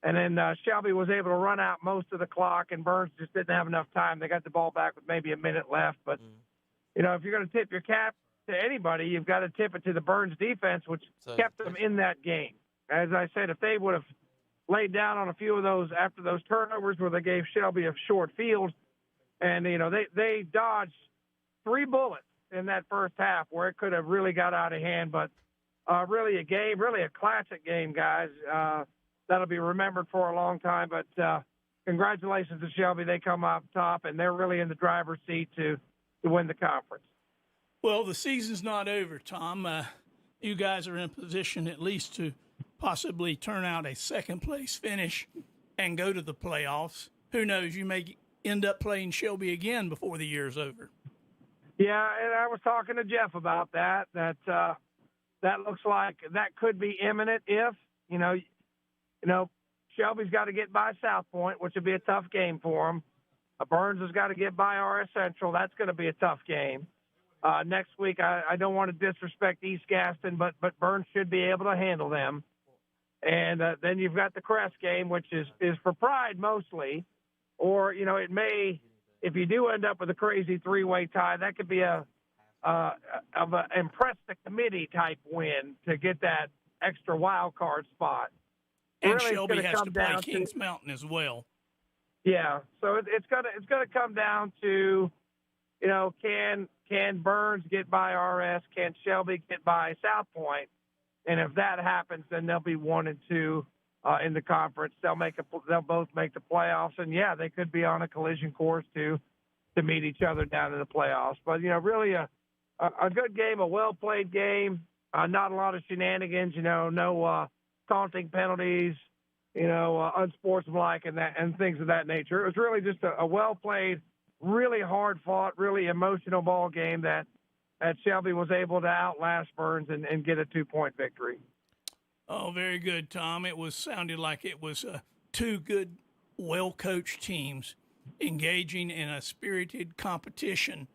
[SPEAKER 11] then Shelby was able to run out most of the clock, and Burns just didn't have enough time. They got the ball back with maybe a minute left, but if you're going to tip your cap to anybody, you've got to tip it to the Burns defense, which kept them in that game. As I said, if they would have laid down on a few of those after those turnovers where they gave Shelby a short field, and, they dodged 3 bullets in that first half where it could have really got out of hand. But really a classic game, guys. That'll be remembered for a long time. But congratulations to Shelby. They come up top, and they're really in the driver's seat to win the conference.
[SPEAKER 4] Well, the season's not over, Tom. You guys are in position at least to possibly turn out a second-place finish and go to the playoffs. Who knows? You may end up playing Shelby again before the year's over.
[SPEAKER 11] Yeah, and I was talking to Jeff about that. That looks like that could be imminent if, Shelby's got to get by South Point, which would be a tough game for them. Burns has got to get by RS Central. That's going to be a tough game. Next week, I don't want to disrespect East Gaston, but Burns should be able to handle them. And then you've got the Crest game, which is for pride mostly. Or, it may, if you do end up with a crazy 3-way tie, that could be a impress the committee type win to get that extra wild card spot.
[SPEAKER 4] And
[SPEAKER 11] really,
[SPEAKER 4] Shelby has to play Kings Mountain as well.
[SPEAKER 11] Yeah, so it's gonna come down to, can Burns get by RS? Can Shelby get by South Point? And if that happens, then they'll be 1 and 2 in the conference. They'll both make the playoffs, and yeah, they could be on a collision course to meet each other down in the playoffs. But really a good game, a well played game. Not a lot of shenanigans. No taunting penalties. Unsportsmanlike and things of that nature. It was really just a well played, really hard fought, really emotional ball game that Shelby was able to outlast Burns and get a 2-point victory.
[SPEAKER 4] Oh, very good, Tom. It sounded like it was 2 good, well-coached teams engaging in a spirited competition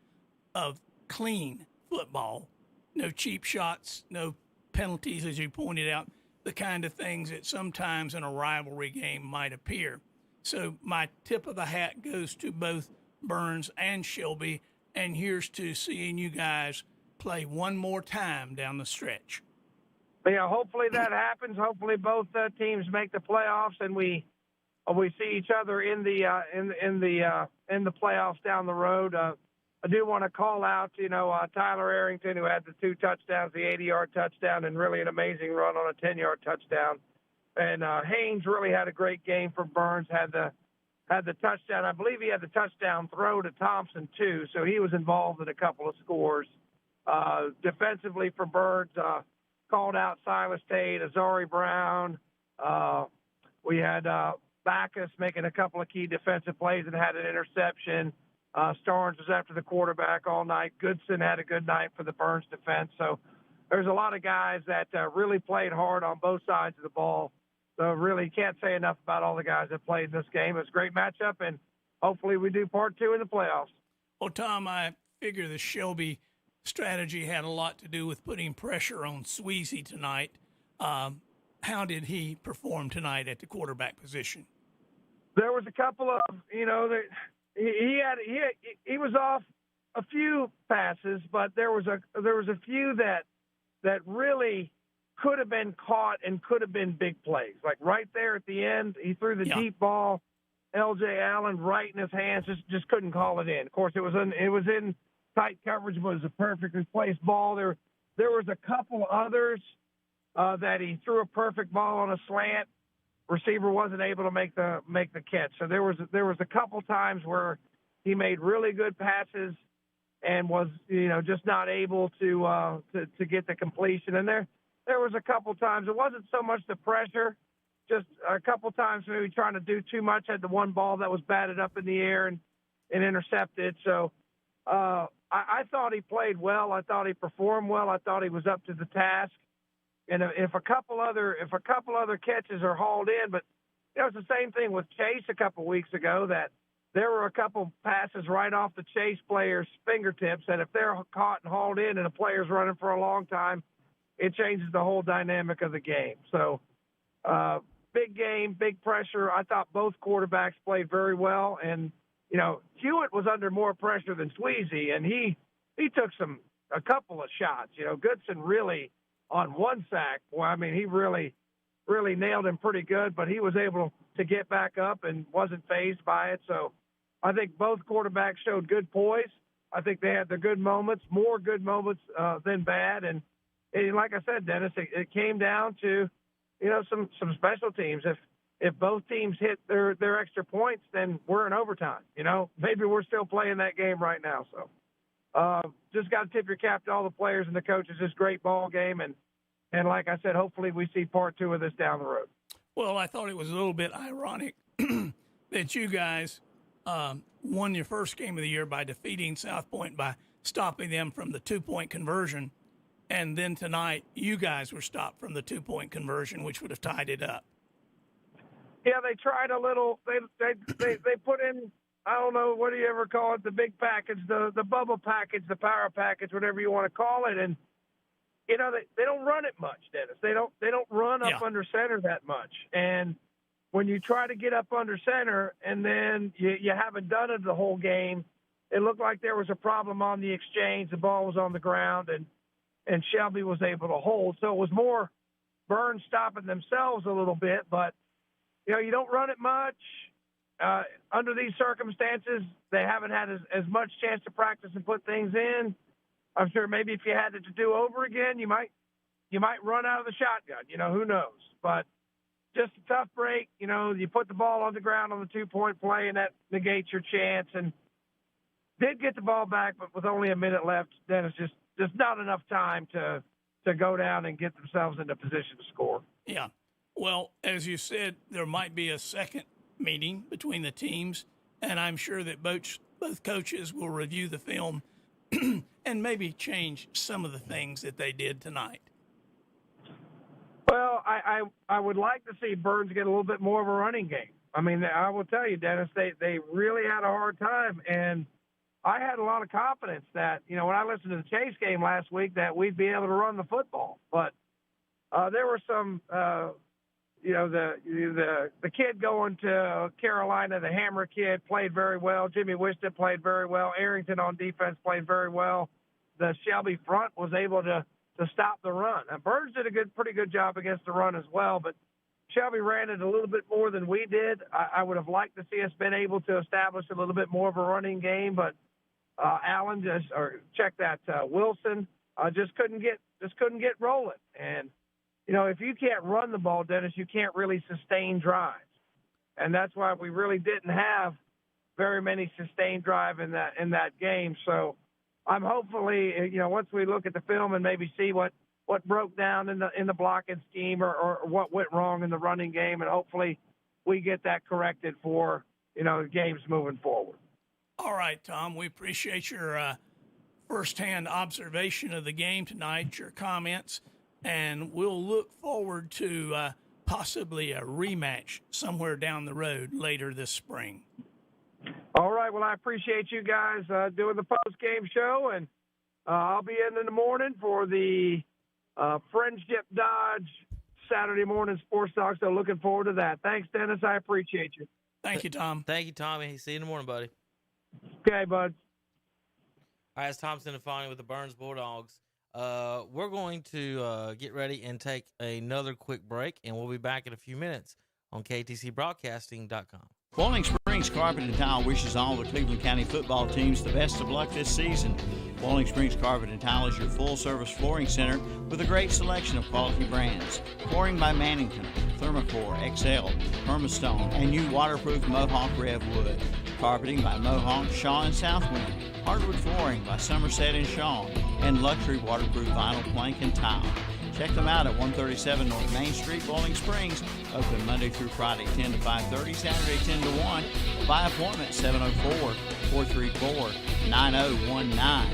[SPEAKER 4] of clean football. No cheap shots, no penalties, as you pointed out, the kind of things that sometimes in a rivalry game might appear. So my tip of the hat goes to both Burns and Shelby, and here's to seeing you guys play one more time down the stretch.
[SPEAKER 11] Yeah, hopefully that happens. Hopefully both teams make the playoffs, and we see each other in the playoffs down the road. I do want to call out, Tyler Arrington, who had the 2 touchdowns, the 80-yard touchdown, and really an amazing run on a 10-yard touchdown. And Haynes really had a great game for Burns. Had the touchdown. I believe he had the touchdown throw to Thompson too, so he was involved in a couple of scores. Defensively for Burns, called out Silas Tate, Azari Brown. We had Backus making a couple of key defensive plays and had an interception. Starnes was after the quarterback all night. Goodson had a good night for the Burns defense. So there's a lot of guys that really played hard on both sides of the ball. So really can't say enough about all the guys that played in this game. It was a great matchup, and hopefully we do part 2 in the playoffs.
[SPEAKER 4] Well, Tom, I figure the Shelby strategy had a lot to do with putting pressure on Sweezy tonight. How did he perform tonight at the quarterback position?
[SPEAKER 11] There was a couple of, he was off a few passes, but there was a few that really could have been caught and could have been big plays. Like right there at the end, he threw the deep ball, L.J. Allen right in his hands, just couldn't call it in. Of course, it was in tight coverage, but it was a perfectly placed ball. There was a couple others that he threw a perfect ball on a slant. Receiver wasn't able to make the catch. So there was a couple times where he made really good passes and was just not able to get the completion. And there was a couple times it wasn't so much the pressure, just a couple times maybe trying to do too much. Had the one ball that was batted up in the air and intercepted. So I thought he played well. I thought he performed well. I thought he was up to the task. And if a couple other catches are hauled in, but it's the same thing with Chase a couple weeks ago, that there were a couple passes right off the Chase player's fingertips that if they're caught and hauled in and a player's running for a long time, it changes the whole dynamic of the game. So big game, big pressure. I thought both quarterbacks played very well, and Hewitt was under more pressure than Sweezy, and he he took a couple of shots. You know, Goodson really on one sack. Well, I mean, he really nailed him pretty good, but he was able to get back up and wasn't fazed by it. So I think both quarterbacks showed good poise. I think they had their good moments, more good moments than bad. And like I said, Dennis, it came down to, you know, some special teams. If both teams hit their extra points, then we're in overtime. You know, maybe we're still playing that game right now. So just got to tip your cap to all the players and the coaches. This great ball game. And like I said, hopefully we see part 2 of this down the road.
[SPEAKER 4] Well, I thought it was a little bit ironic that you guys won your first game of the year by defeating South Point, by stopping them from the 2-point conversion. And then tonight, you guys were stopped from the 2-point conversion, which would have tied it up.
[SPEAKER 11] Yeah, they tried a little. They put in, I don't know, what do you ever call it? The big package, the bubble package, the power package, whatever you want to call it. And you know, they don't run it much, Dennis. They don't run up under center that much. And when you try to get up under center and then you haven't done it the whole game, it looked like there was a problem on the exchange. The ball was on the ground, and Shelby was able to hold. So it was more Burns stopping themselves a little bit. But, you know, you don't run it much. Under these circumstances, they haven't had as much chance to practice and put things in. I'm sure maybe if you had it to do over again, you might run out of the shotgun. You know, who knows? But just a tough break. You know, you put the ball on the ground on the 2-point play, and that negates your chance. And did get the ball back, but with only a minute left, then it's just not enough time to go down and get themselves into position to score.
[SPEAKER 4] Yeah. Well, as you said, there might be a second meeting between the teams, and I'm sure that both coaches will review the film and maybe change some of the things that they did tonight.
[SPEAKER 11] Well, I would like to see Burns get a little bit more of a running game. I mean, I will tell you, Dennis, they really had a hard time, and I had a lot of confidence that, you know, when I listened to the Chase game last week, that we'd be able to run the football. But there were some, you know, the kid going to Carolina, the Hammer kid, played very well. Jimmy Wiston played very well. Arrington on defense played very well. The Shelby front was able to stop the run. Now, Burns did a pretty good job against the run as well, but Shelby ran it a little bit more than we did. I would have liked to see us been able to establish a little bit more of a running game, but Allen Wilson just couldn't get rolling. And you know, if you can't run the ball, Dennis, you can't really sustain drives, and that's why we really didn't have very many sustained drive in that game. So I'm hopefully, you know, once we look at the film and maybe see what broke down in the blocking scheme or what went wrong in the running game, and hopefully we get that corrected for, you know, games moving forward.
[SPEAKER 4] All right, Tom, we appreciate your firsthand observation of the game tonight, your comments, and we'll look forward to possibly a rematch somewhere down the road later this spring.
[SPEAKER 11] All right. Well, I appreciate you guys doing the post-game show, and I'll be in the morning for the Friendship Dodge Saturday morning sports talk, so looking forward to that. Thanks, Dennis. I appreciate you.
[SPEAKER 4] Thank you, Tom.
[SPEAKER 2] Thank you, Tommy. See you in the morning, buddy.
[SPEAKER 11] Okay, bud.
[SPEAKER 2] All right, it's Thompson and Fonny with the Burns Bulldogs. We're going to get ready and take another quick break, and we'll be back in a few minutes on KTCBroadcasting.com.
[SPEAKER 5] Bowling Springs Carpet and Tile wishes all the Cleveland County football teams the best of luck this season. Bowling Springs Carpet and Tile is your full-service flooring center with a great selection of quality brands. Flooring by Mannington, Thermocore, XL, Permastone, and new waterproof Mohawk Rev Wood. Carpeting by Mohawk, Shaw, and Southwind. Hardwood flooring by Somerset and Shaw, and luxury waterproof vinyl plank and tile. Check them out at 137 North Main Street, Bowling Springs. Open Monday through Friday, 10 to 5:30, Saturday, 10 to 1. By appointment, 704-434-9019.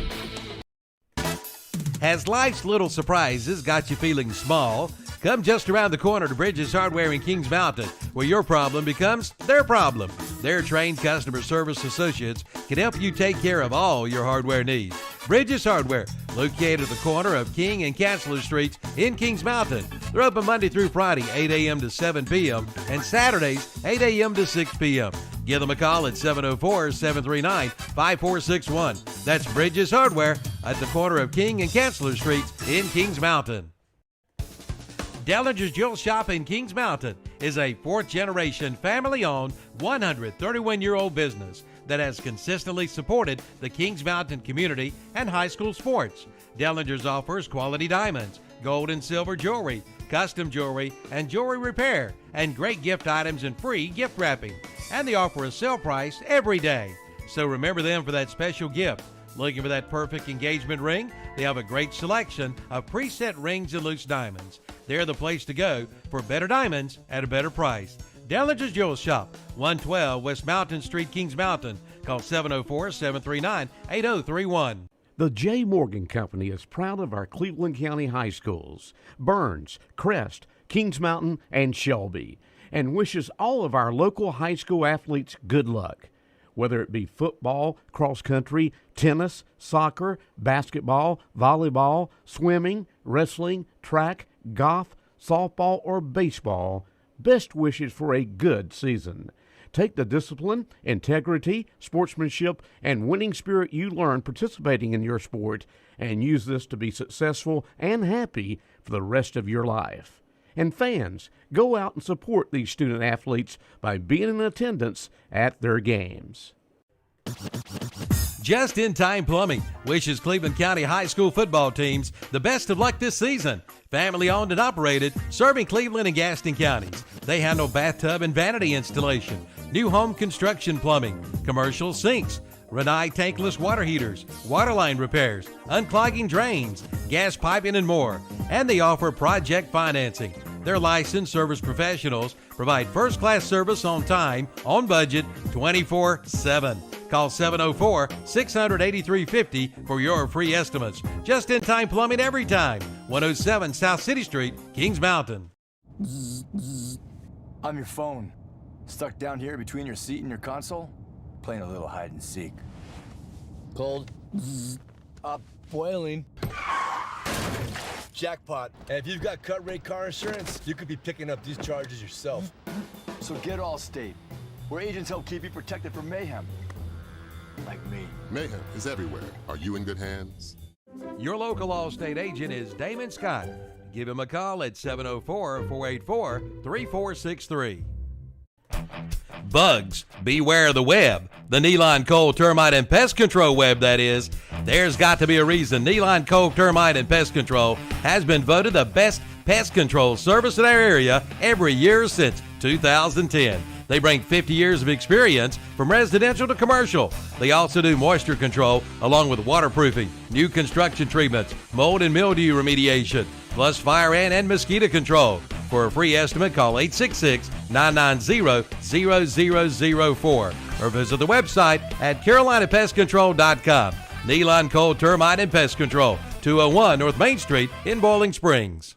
[SPEAKER 6] Has life's little surprises got you feeling small? Come just around the corner to Bridges Hardware in Kings Mountain, where your problem becomes their problem. Their trained customer service associates can help you take care of all your hardware needs. Bridges Hardware, located at the corner of King and Chancellor Streets in Kings Mountain. They're open Monday through Friday, 8 a.m. to 7 p.m., and Saturdays, 8 a.m. to 6 p.m. Give them a call at 704-739-5461. That's Bridges Hardware, at the corner of King and Chancellor Streets in Kings Mountain. Dellinger's Jewel Shop in Kings Mountain is a fourth-generation, family-owned, 131-year-old business that has consistently supported the Kings Mountain community and high school sports. Dellinger's offers quality diamonds, gold and silver jewelry, custom jewelry, and jewelry repair, and great gift items and free gift wrapping. And they offer a sale price every day. So remember them for that special gift. Looking for that perfect engagement ring? They have a great selection of preset rings and loose diamonds. They're the place to go for better diamonds at a better price. Dellinger's Jewel Shop, 112 West Mountain Street, Kings Mountain. Call 704-739-8031.
[SPEAKER 7] The J. Morgan Company is proud of our Cleveland County high schools, Burns, Crest, Kings Mountain, and Shelby, and wishes all of our local high school athletes good luck. Whether it be football, cross country, tennis, soccer, basketball, volleyball, swimming, wrestling, track, golf, softball, or baseball, best wishes for a good season. Take the discipline, integrity, sportsmanship, and winning spirit you learn participating in your sport and use this to be successful and happy for the rest of your life. And fans, go out and support these student athletes by being in attendance at their games.
[SPEAKER 6] Just in Time Plumbing wishes Cleveland County high school football teams the best of luck this season. Family owned and operated, serving Cleveland and Gaston counties. They handle bathtub and vanity installation, new home construction plumbing, commercial sinks, Renai tankless water heaters, waterline repairs, unclogging drains, gas piping, and more. And they offer project financing. Their licensed service professionals provide first-class service on time, on budget, 24/7. Call 704-600-8350 for your free estimates. Just-in-time plumbing every time. 107 South City Street, Kings Mountain.
[SPEAKER 8] I'm your phone. Stuck down here between your seat and your console? Playing a little hide and seek.
[SPEAKER 9] Cold. Boiling. Jackpot. And if you've got cut rate car insurance, you could be picking up these charges yourself.
[SPEAKER 8] So get Allstate, where agents help keep you protected from mayhem. Like me.
[SPEAKER 10] Mayhem is everywhere. Are you in good hands?
[SPEAKER 6] Your local Allstate agent is Damon Scott. Give him a call at 704-484-3463. Bugs, beware the web. The Neeline Coal Termite and Pest Control web, that is. There's got to be a reason Neeline Coal Termite and Pest Control has been voted the best pest control service in our area every year since 2010. They bring 50 years of experience from residential to commercial. They also do moisture control along with waterproofing, new construction treatments, mold and mildew remediation, plus fire ant and mosquito control. For a free estimate, call 866-990-0004 or visit the website at carolinapestcontrol.com. Neeline Coal Termite and Pest Control, 201 North Main Street in Boiling Springs.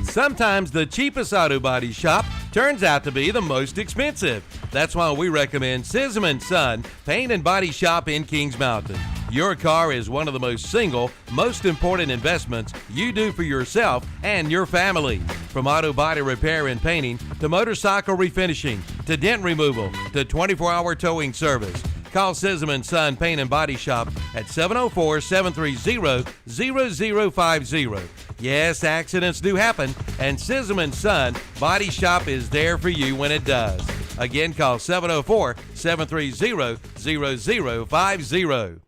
[SPEAKER 6] Sometimes the cheapest auto body shop turns out to be the most expensive. That's why we recommend Sism & Son Paint and Body Shop in Kings Mountain. Your car is one of the most important investments you do for yourself and your family. From auto body repair and painting to motorcycle refinishing to dent removal to 24-hour towing service. Call Sism & Son Paint and Body Shop at 704-730-0050. Yes, accidents do happen, and Sism & Son Body Shop is there for you when it does. Again, call 704-730-0050.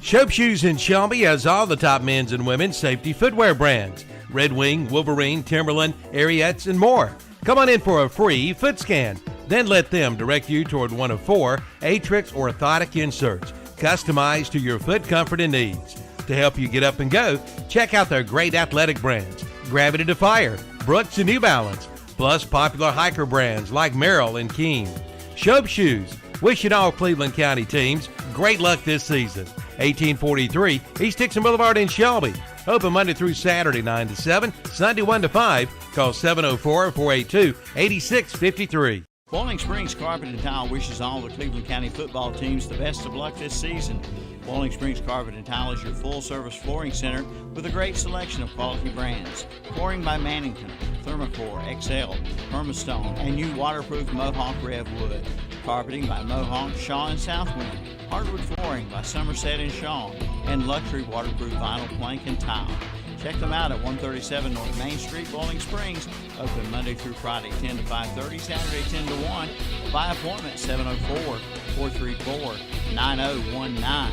[SPEAKER 6] Shope Shoes in Shelby has all the top men's and women's safety footwear brands. Red Wing, Wolverine, Timberland, Ariettes, and more. Come on in for a free foot scan. Then let them direct you toward one of 4 Atrix orthotic inserts, customized to your foot comfort and needs. To help you get up and go, check out their great athletic brands, Gravity Defier, Brooks, and New Balance, plus popular hiker brands like Merrill and Keen. Shope Shoes, wishing all Cleveland County teams great luck this season. 1843 East Dixon Boulevard in Shelby. Open Monday through Saturday, 9 to 7, Sunday 1 to 5. Call 704-482-8653.
[SPEAKER 5] Bowling Springs Carpet and Tile wishes all the Cleveland County football teams the best of luck this season. Bowling Springs Carpet and Tile is your full-service flooring center with a great selection of quality brands. Flooring by Mannington, Thermocore, XL, Permastone, and new waterproof Mohawk Rev Wood. Carpeting by Mohawk, Shaw, and Southwind. Hardwood Flooring by Somerset and Shaw. And Luxury Waterproof Vinyl Plank and Tile. Check them out at 137 North Main Street, Bowling Springs. Open Monday through Friday, 10 to 5:30, Saturday, 10 to 1. By appointment, 704-434-9019.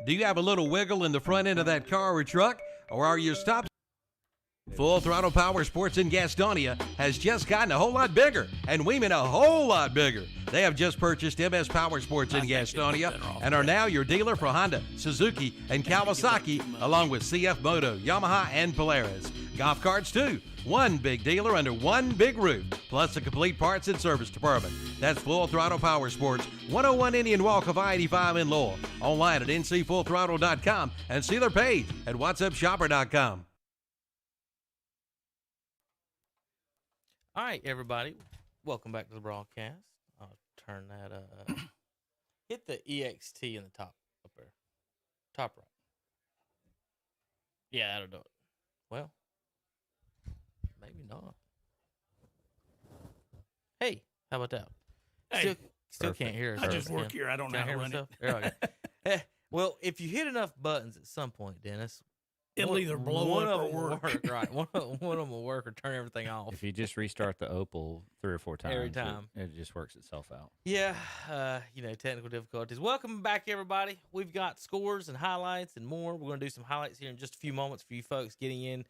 [SPEAKER 6] Do you have a little wiggle in the front end of that car or truck? Or are your stops? Full Throttle Powersports in Gastonia has just gotten a whole lot bigger, and we mean a whole lot bigger. They have just purchased MS Powersports in Gastonia and are now your dealer for Honda, Suzuki, and Kawasaki, along with CF Moto, Yamaha, and Polaris. Golf carts, too. One big dealer under one big roof, plus a complete parts and service department. That's Full Throttle Powersports, 101 Indian Walk of I-85 in Lowell. Online at ncfullthrottle.com and see their page at whatsupshopper.com.
[SPEAKER 2] All right, everybody. Welcome back to the broadcast. I'll turn that hit the EXT in the top up there. Top right. Yeah, that'll do it. Well, maybe not. Hey, how about that?
[SPEAKER 4] Hey.
[SPEAKER 2] Still can't hear us.
[SPEAKER 4] I just work here. I don't know how to run it.
[SPEAKER 2] There we go. Well, if you hit enough buttons at some point, Dennis,
[SPEAKER 4] it'll either blow up or work.
[SPEAKER 2] Right. One of them will work or turn everything off.
[SPEAKER 3] If you just restart the Opal 3 or 4 times,
[SPEAKER 2] every time,
[SPEAKER 3] it just works itself out.
[SPEAKER 2] Yeah, technical difficulties. Welcome back, everybody. We've got scores and highlights and more. We're going to do some highlights here in just a few moments for you folks getting in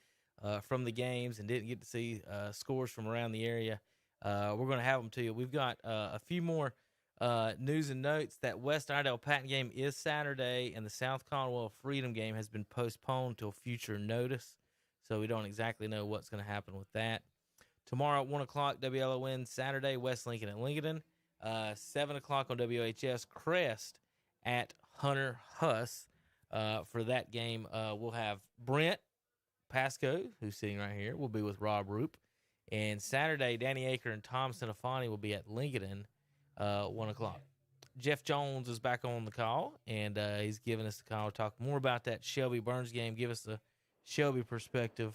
[SPEAKER 2] from the games and didn't get to see scores from around the area. We're going to have them to you. We've got a few more news and notes. That West Iredell-Patton game is Saturday, and the South Conwell Freedom game has been postponed till future notice, so we don't exactly know what's going to happen with that. Tomorrow at 1 o'clock, WLON Saturday, West Lincoln at Lincoln. 7 o'clock on WHS, Crest at Hunter Huss. For that game, we'll have Brent Pasco, who's sitting right here, will be with Rob Roop. And Saturday, Danny Aker and Tom Sinafani will be at Lincoln 1 o'clock. Jeff Jones is back on the call, and he's giving us the call to talk more about that Shelby Burns game. Give us the Shelby perspective.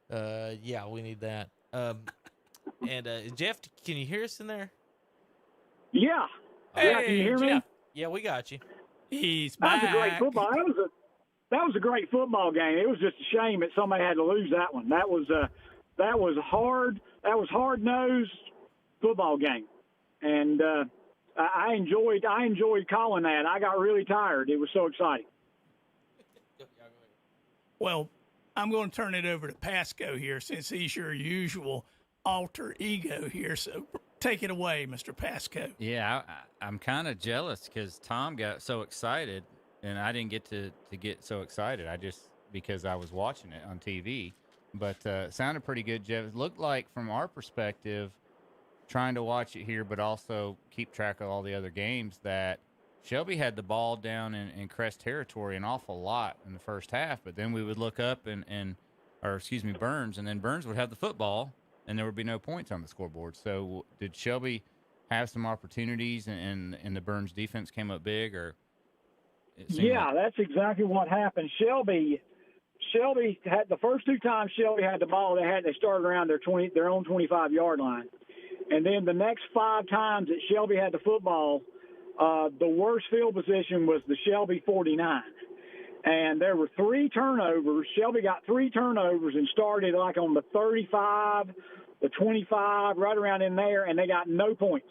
[SPEAKER 2] Yeah, we need that. And Jeff, can you hear us in there?
[SPEAKER 13] Yeah.
[SPEAKER 2] Hey,
[SPEAKER 13] yeah, can you hear me?
[SPEAKER 2] Jeff. Yeah, we got you.
[SPEAKER 4] He's
[SPEAKER 13] back.
[SPEAKER 4] back.
[SPEAKER 13] That was a great football. That was a great football game. It was just a shame that somebody had to lose that one. That was hard. That was hard-nosed football game. And I enjoyed calling that. I got really tired. It was so exciting.
[SPEAKER 4] Well, I'm going to turn it over to Pasco here since he's your usual alter ego here. So take it away, Mr. Pasco.
[SPEAKER 3] Yeah, I'm kind of jealous because Tom got so excited, and I didn't get to get so excited. Because I was watching it on TV. But it sounded pretty good, Jeff. It looked like, from our perspective, trying to watch it here, but also keep track of all the other games, that Shelby had the ball down in Crest territory an awful lot in the first half, but then we would look up Burns, and then Burns would have the football, and there would be no points on the scoreboard. So did Shelby have some opportunities, and the Burns defense came up big, or?
[SPEAKER 13] Yeah, that's exactly what happened. Shelby had the first 2 times Shelby had the ball. They started around their own 25-yard line. And then the next 5 times that Shelby had the football, the worst field position was the Shelby 49. And there were 3 turnovers. Shelby got 3 turnovers and started like on the 35, the 25, right around in there, and they got no points.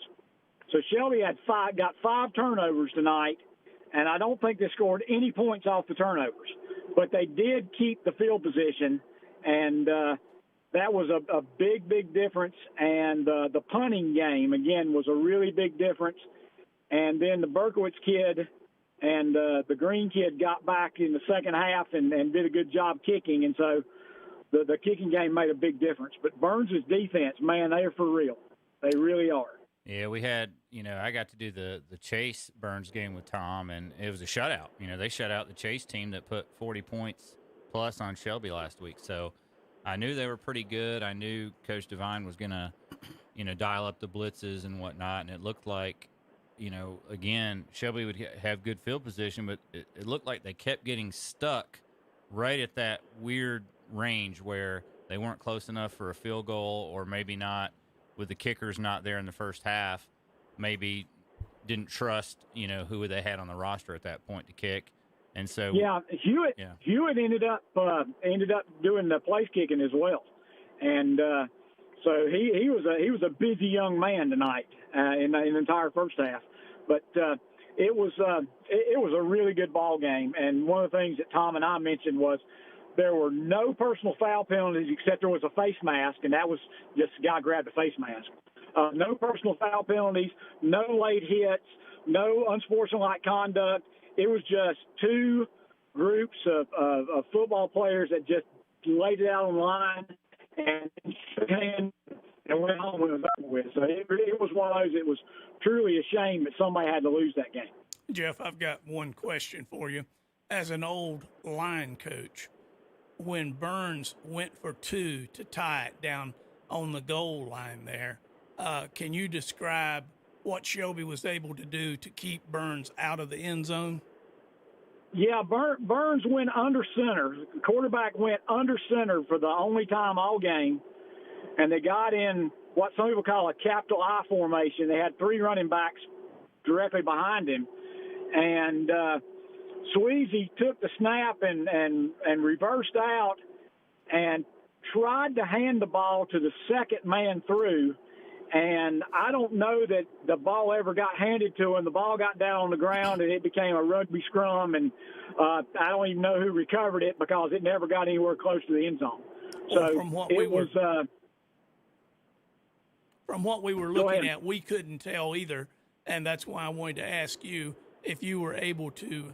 [SPEAKER 13] So Shelby got 5 turnovers tonight, and I don't think they scored any points off the turnovers. But they did keep the field position, and that was a big, big difference. And the punting game, again, was a really big difference. And then the Berkowitz kid and the Green kid got back in the second half and did a good job kicking. And so the kicking game made a big difference. But Burns' defense, man, they are for real. They really are.
[SPEAKER 3] Yeah, we had, I got to do the Chase Burns game with Tom, and it was a shutout. They shut out the Chase team that put 40 points plus on Shelby last week. So I knew they were pretty good. I knew Coach Devine was going to, dial up the blitzes and whatnot. And it looked like, again, Shelby would have good field position, but it looked like they kept getting stuck right at that weird range where they weren't close enough for a field goal, or maybe not with the kickers not there in the first half, maybe didn't trust, who they had on the roster at that point to kick. And so
[SPEAKER 13] Hewitt ended up doing the place kicking as well. And so he was a busy young man tonight in the entire first half. But it was a really good ball game. And one of the things that Tom and I mentioned was there were no personal foul penalties except there was a face mask, and that was just the guy grabbed a face mask. No personal foul penalties, no late hits, no unsportsmanlike conduct. It was just two groups of football players that just laid it out on the line and shook hands and went home when it was over with. So it was one of those. It was truly a shame that somebody had to lose that game.
[SPEAKER 4] Jeff, I've got one question for you. As an old line coach, when Burns went for two to tie it down on the goal line there, can you describe what Shelby was able to do to keep Burns out of the end zone?
[SPEAKER 13] Yeah, Burns went under center. The quarterback went under center for the only time all game, and they got in what some people call a capital I formation. They had three running backs directly behind him, and Sweezy took the snap and reversed out and tried to hand the ball to the second man through. And I don't know that the ball ever got handed to him. The ball got down on the ground, and it became a rugby scrum. And I don't even know who recovered it because it never got anywhere close to the end zone. So
[SPEAKER 4] from what we were looking at, we couldn't tell either. And that's why I wanted to ask you if you were able to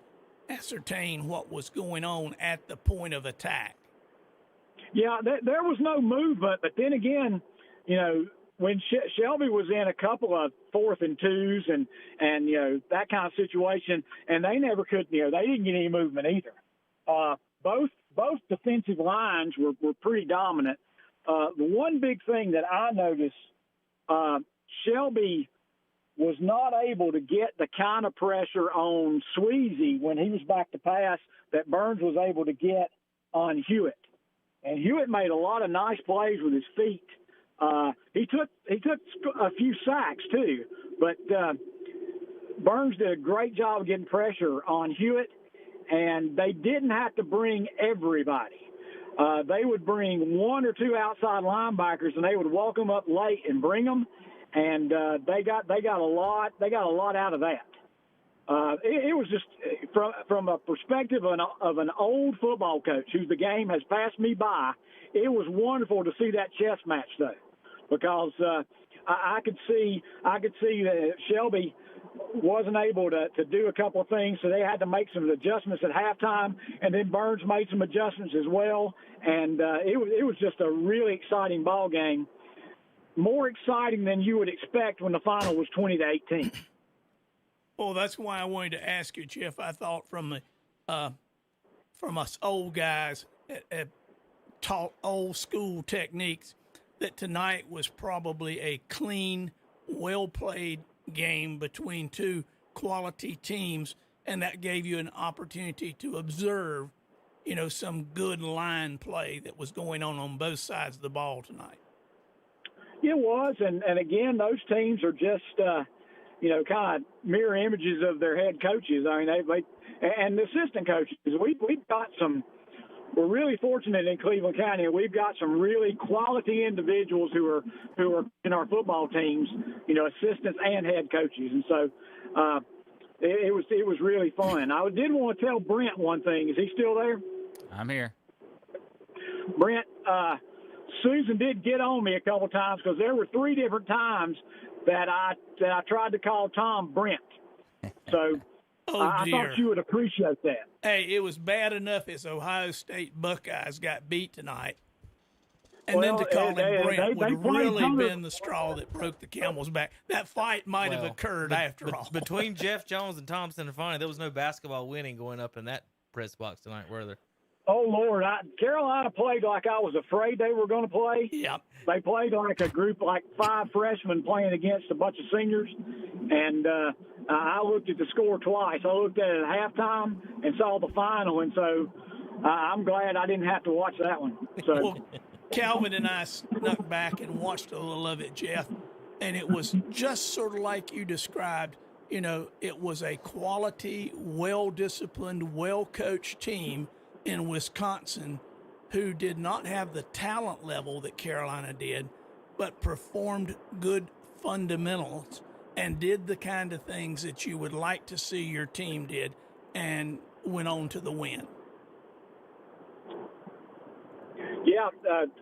[SPEAKER 4] ascertain what was going on at the point of attack.
[SPEAKER 13] Yeah, there was no movement. But then again, when Shelby was in a couple of 4th and 2s and that kind of situation, and they never could, they didn't get any movement either. Both defensive lines were pretty dominant. The one big thing that I noticed, Shelby was not able to get the kind of pressure on Sweezy when he was back to pass that Burns was able to get on Hewitt. And Hewitt made a lot of nice plays with his feet. He took a few sacks too, but Burns did a great job of getting pressure on Hewitt, and they didn't have to bring everybody. They would bring one or two outside linebackers, and they would walk them up late and bring them, and they got a lot out of that. It was just from a perspective of an old football coach who the game has passed me by. It was wonderful to see that chess match though, because I could see that Shelby wasn't able to do a couple of things, so they had to make some adjustments at halftime, and then Burns made some adjustments as well, and it was just a really exciting ball game, more exciting than you would expect when the final was 20-18.
[SPEAKER 4] Well, that's why I wanted to ask you, Jeff. I thought from us old guys that taught old school techniques that tonight was probably a clean, well-played game between two quality teams, and that gave you an opportunity to observe, some good line play that was going on both sides of the ball tonight.
[SPEAKER 13] It was, and again, those teams are just kind of mirror images of their head coaches. I mean, they and the assistant coaches. We've got some. We're really fortunate in Cleveland County. We've got some really quality individuals who are in our football teams. Assistants and head coaches, and so it was really fun. I did want to tell Brent one thing. Is he still there?
[SPEAKER 3] I'm here.
[SPEAKER 13] Brent, Susan did get on me a couple times because there were 3 different times that I tried to call Tom Brent. So I thought you would appreciate that.
[SPEAKER 4] Hey, it was bad enough as Ohio State Buckeyes got beat tonight. And then to call him Brent would have really been the straw that broke the camel's back. That fight might have occurred after all.
[SPEAKER 2] Between Jeff Jones and Tom Centofanti, there was no basketball winning going up in that press box tonight, were there?
[SPEAKER 13] Oh, Lord. Carolina played like I was afraid they were going to play.
[SPEAKER 4] Yep.
[SPEAKER 13] They played like a group, like 5 freshmen playing against a bunch of seniors. And I looked at the score twice. I looked at it at halftime and saw the final. And so I'm glad I didn't have to watch that one. So
[SPEAKER 4] Calvin and I snuck back and watched a little of it, Jeff, and it was just sort of like you described. You know, it was a quality, well-disciplined, well-coached team in Wisconsin who did not have the talent level that Carolina did, but performed good fundamentals and did the kind of things that you would like to see your team did and went on to the win.
[SPEAKER 13] Yeah,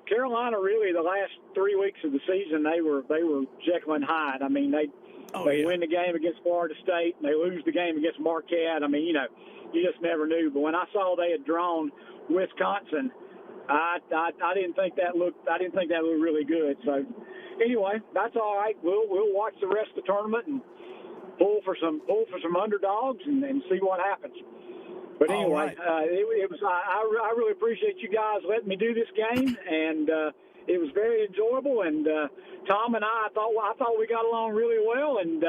[SPEAKER 13] Carolina really the last 3 weeks of the season they were Jekyll and Hyde. I mean they win the game against Florida State and they lose the game against Marquette. I mean, you know, you just never knew. But when I saw they had drawn Wisconsin, I didn't think that looked really good. So anyway, that's all right. We'll watch the rest of the tournament and pull for some underdogs and see what happens. But anyway, it was. I really appreciate you guys letting me do this game, and it was very enjoyable. And Tom and I thought we got along really well, and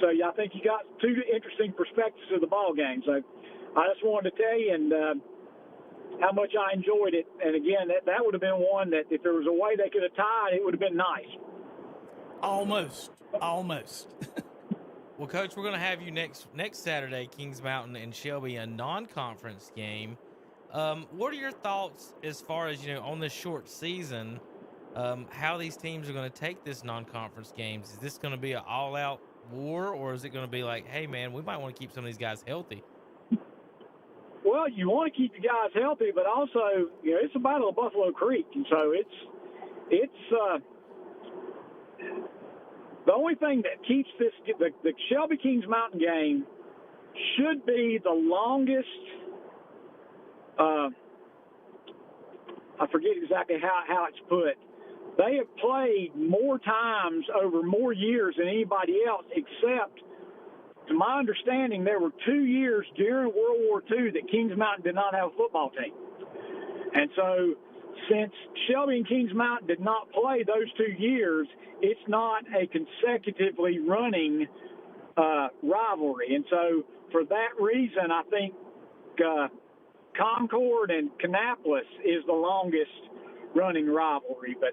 [SPEAKER 13] so yeah, I think you got two interesting perspectives of the ball game. So I just wanted to tell you and how much I enjoyed it. And again, that would have been one that if there was a way they could have tied, it would have been nice.
[SPEAKER 4] Almost.
[SPEAKER 2] Well, Coach, we're going to have you next Saturday, Kings Mountain and Shelby, a non-conference game. What are your thoughts as far as, you know, on this short season, how these teams are going to take this non-conference games? Is this going to be an all-out war, or is it going to be like, hey, man, we might want to keep some of these guys healthy?
[SPEAKER 13] Well, you want to keep the guys healthy, but also, you know, it's a battle of Buffalo Creek, and so it's the only thing that keeps the Shelby Kings Mountain game should be the longest. I forget exactly how it's put. They have played more times over more years than anybody else, except, to my understanding, there were 2 years during World War II that Kings Mountain did not have a football team. And so since Shelby and Kings Mountain did not play those 2 years, it's not a consecutively running rivalry. And so for that reason, I think Concord and Kannapolis is the longest running rivalry. But,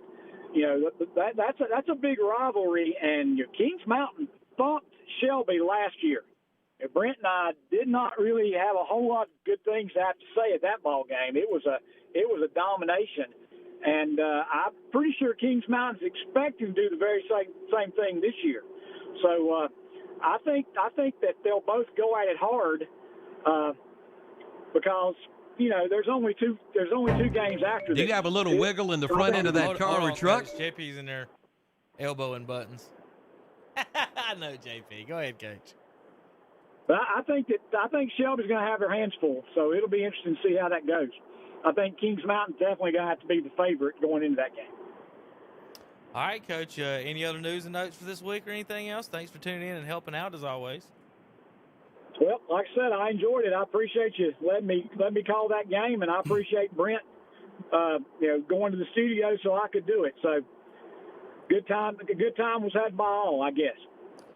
[SPEAKER 13] you know, that's a big rivalry. And Kings Mountain thumped Shelby last year. Brent and I did not really have a whole lot of good things to have to say at that ball game. It was a domination, and I'm pretty sure Kings Mountain's expecting to do the very same thing this year. So I think that they'll both go at it hard because you know there's only two games after.
[SPEAKER 6] Do you have a little wiggle in the front end of that car or truck?
[SPEAKER 2] Coach, JP's in there elbowing buttons. I know, JP. Go ahead, Coach.
[SPEAKER 13] But I think Shelby's going to have their hands full, so it'll be interesting to see how that goes. I think Kings Mountain definitely going to have to be the favorite going into that game.
[SPEAKER 2] All right, Coach. Any other news and notes for this week or anything else? Thanks for tuning in and helping out as always.
[SPEAKER 13] Well, like I said, I enjoyed it. I appreciate you letting me call that game, and I appreciate Brent, going to the studio so I could do it. So good time was had by all, I guess.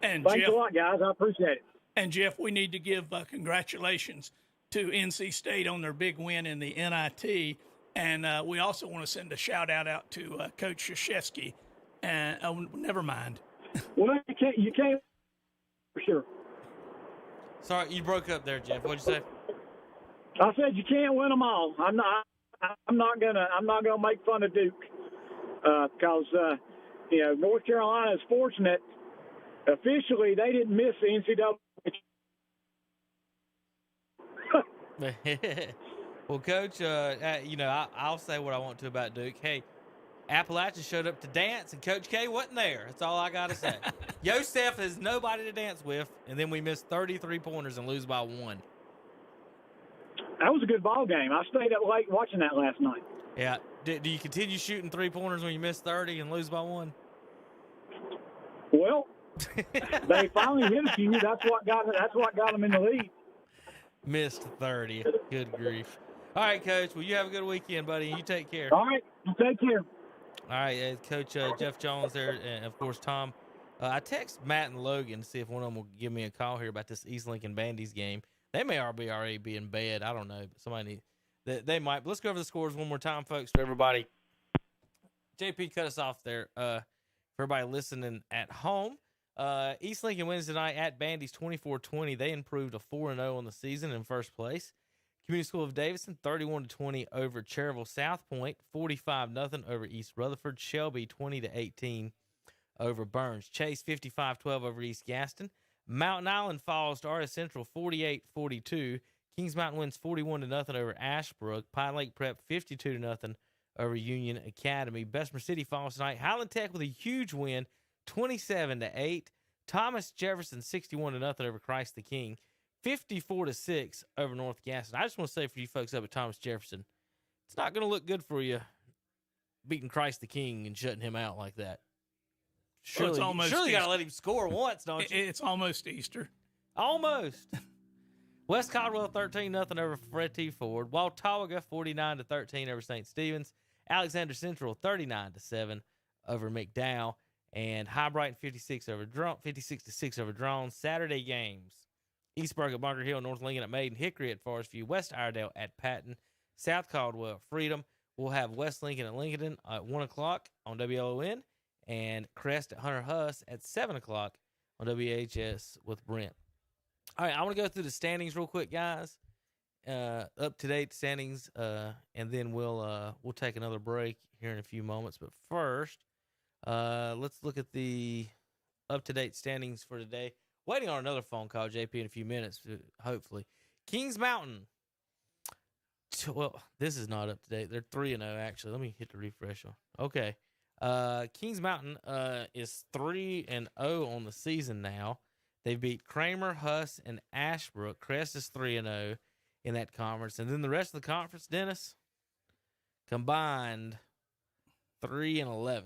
[SPEAKER 4] And
[SPEAKER 13] thanks
[SPEAKER 4] Jeff,
[SPEAKER 13] a lot, guys. I appreciate it.
[SPEAKER 4] And Jeff, we need to give congratulations to NC State on their big win in the NIT, and we also want to send a shout out to Coach Krzyzewski. Never mind.
[SPEAKER 13] Well, you can't for sure.
[SPEAKER 2] Sorry, you broke up there, Jeff. What'd you say?
[SPEAKER 13] I said you can't win them all. I'm not gonna make fun of Duke because North Carolina is fortunate. Officially, they didn't miss the NCAA.
[SPEAKER 2] Well, Coach, I'll say what I want to about Duke. Hey, Appalachia showed up to dance, and Coach K wasn't there. That's all I got to say. Yosef has nobody to dance with, and then we missed 33 pointers and lose by 1.
[SPEAKER 13] That was a good ball game. I stayed up late watching that last night.
[SPEAKER 2] Yeah. Do you continue shooting 3-pointers when you miss 30 and lose by 1?
[SPEAKER 13] Well, they finally hit a few. That's what got them in the lead.
[SPEAKER 2] Missed 30. Good grief. All right, Coach. Well, you have a good weekend, buddy. You take care.
[SPEAKER 13] All right. You take care.
[SPEAKER 2] All right, Coach Jeff Jones there, and, of course, Tom. I text Matt and Logan to see if one of them will give me a call here about this East Lincoln Bandies game. They may already be in bed. I don't know. But somebody they might. But let's go over the scores one more time, folks, for everybody JP cut us off there. For everybody listening at home, East Lincoln wins tonight at Bandy's 24-20. They improved to 4-0 on the season in first place. Community School of Davidson 31-20 over Cherryville. South Point 45-0 over East Rutherford. Shelby 20-18 over Burns. Chase 55-12 over East Gaston. Mountain Island falls to RS Central 48-42. Kings Mountain wins 41-0 over Ashbrook. Pine Lake Prep 52-0 over Union Academy. Bessemer City falls tonight. Highland Tech with a huge win, 27-8. Thomas Jefferson 61-0 over Christ the King. 54-6 over North Gaston. I just want to say for you folks up at Thomas Jefferson, it's not going to look good for you beating Christ the King and shutting him out like that. Surely, you got to let him score once, don't you?
[SPEAKER 4] It's almost Easter.
[SPEAKER 2] Almost. West Caldwell 13-0 over Fred T. Ford. Watauga 49-13 over St. Stephen's. Alexander Central 39-7 over McDowell. And High Brighton 56-6 over Drones. Saturday games: Eastburg at Bunker Hill, North Lincoln at Maiden, Hickory at Forest View, West Iredale at Patton, South Caldwell at Freedom. We'll have West Lincoln at Lincoln at 1 o'clock on WLON, and Crest at Hunter Huss at 7 o'clock on WHS with Brent. All right, I want to go through the standings real quick, guys. Up-to-date standings, and then we'll take another break here in a few moments. But first, let's look at the up-to-date standings for today. Waiting on another phone call, JP, in a few minutes, hopefully. Kings Mountain. Well, this is not up-to-date. They're 3-0, actually. Let me hit the refresh on. Okay. Kings Mountain is 3-0 on the season now. They beat Kramer, Huss, and Ashbrook. Crest is 3-0 in that conference. And then the rest of the conference, Dennis, combined 3-11.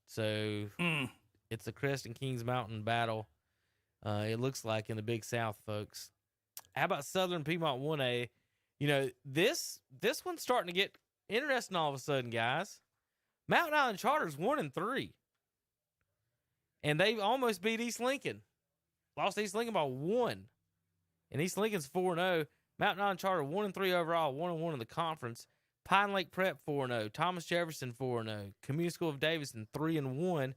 [SPEAKER 2] So it's the Crest and Kings Mountain battle, it looks like, in the Big South, folks. How about Southern Piedmont 1A? You know, this one's starting to get interesting all of a sudden, guys. Mountain Island Charter's 1-3. And they almost beat East Lincoln. Lost East Lincoln by 1. And East Lincoln's 4-0. Mountain Island Charter 1-3 overall, 1-1 in the conference. Pine Lake Prep 4-0. Thomas Jefferson 4-0. Community School of Davidson 3-1. And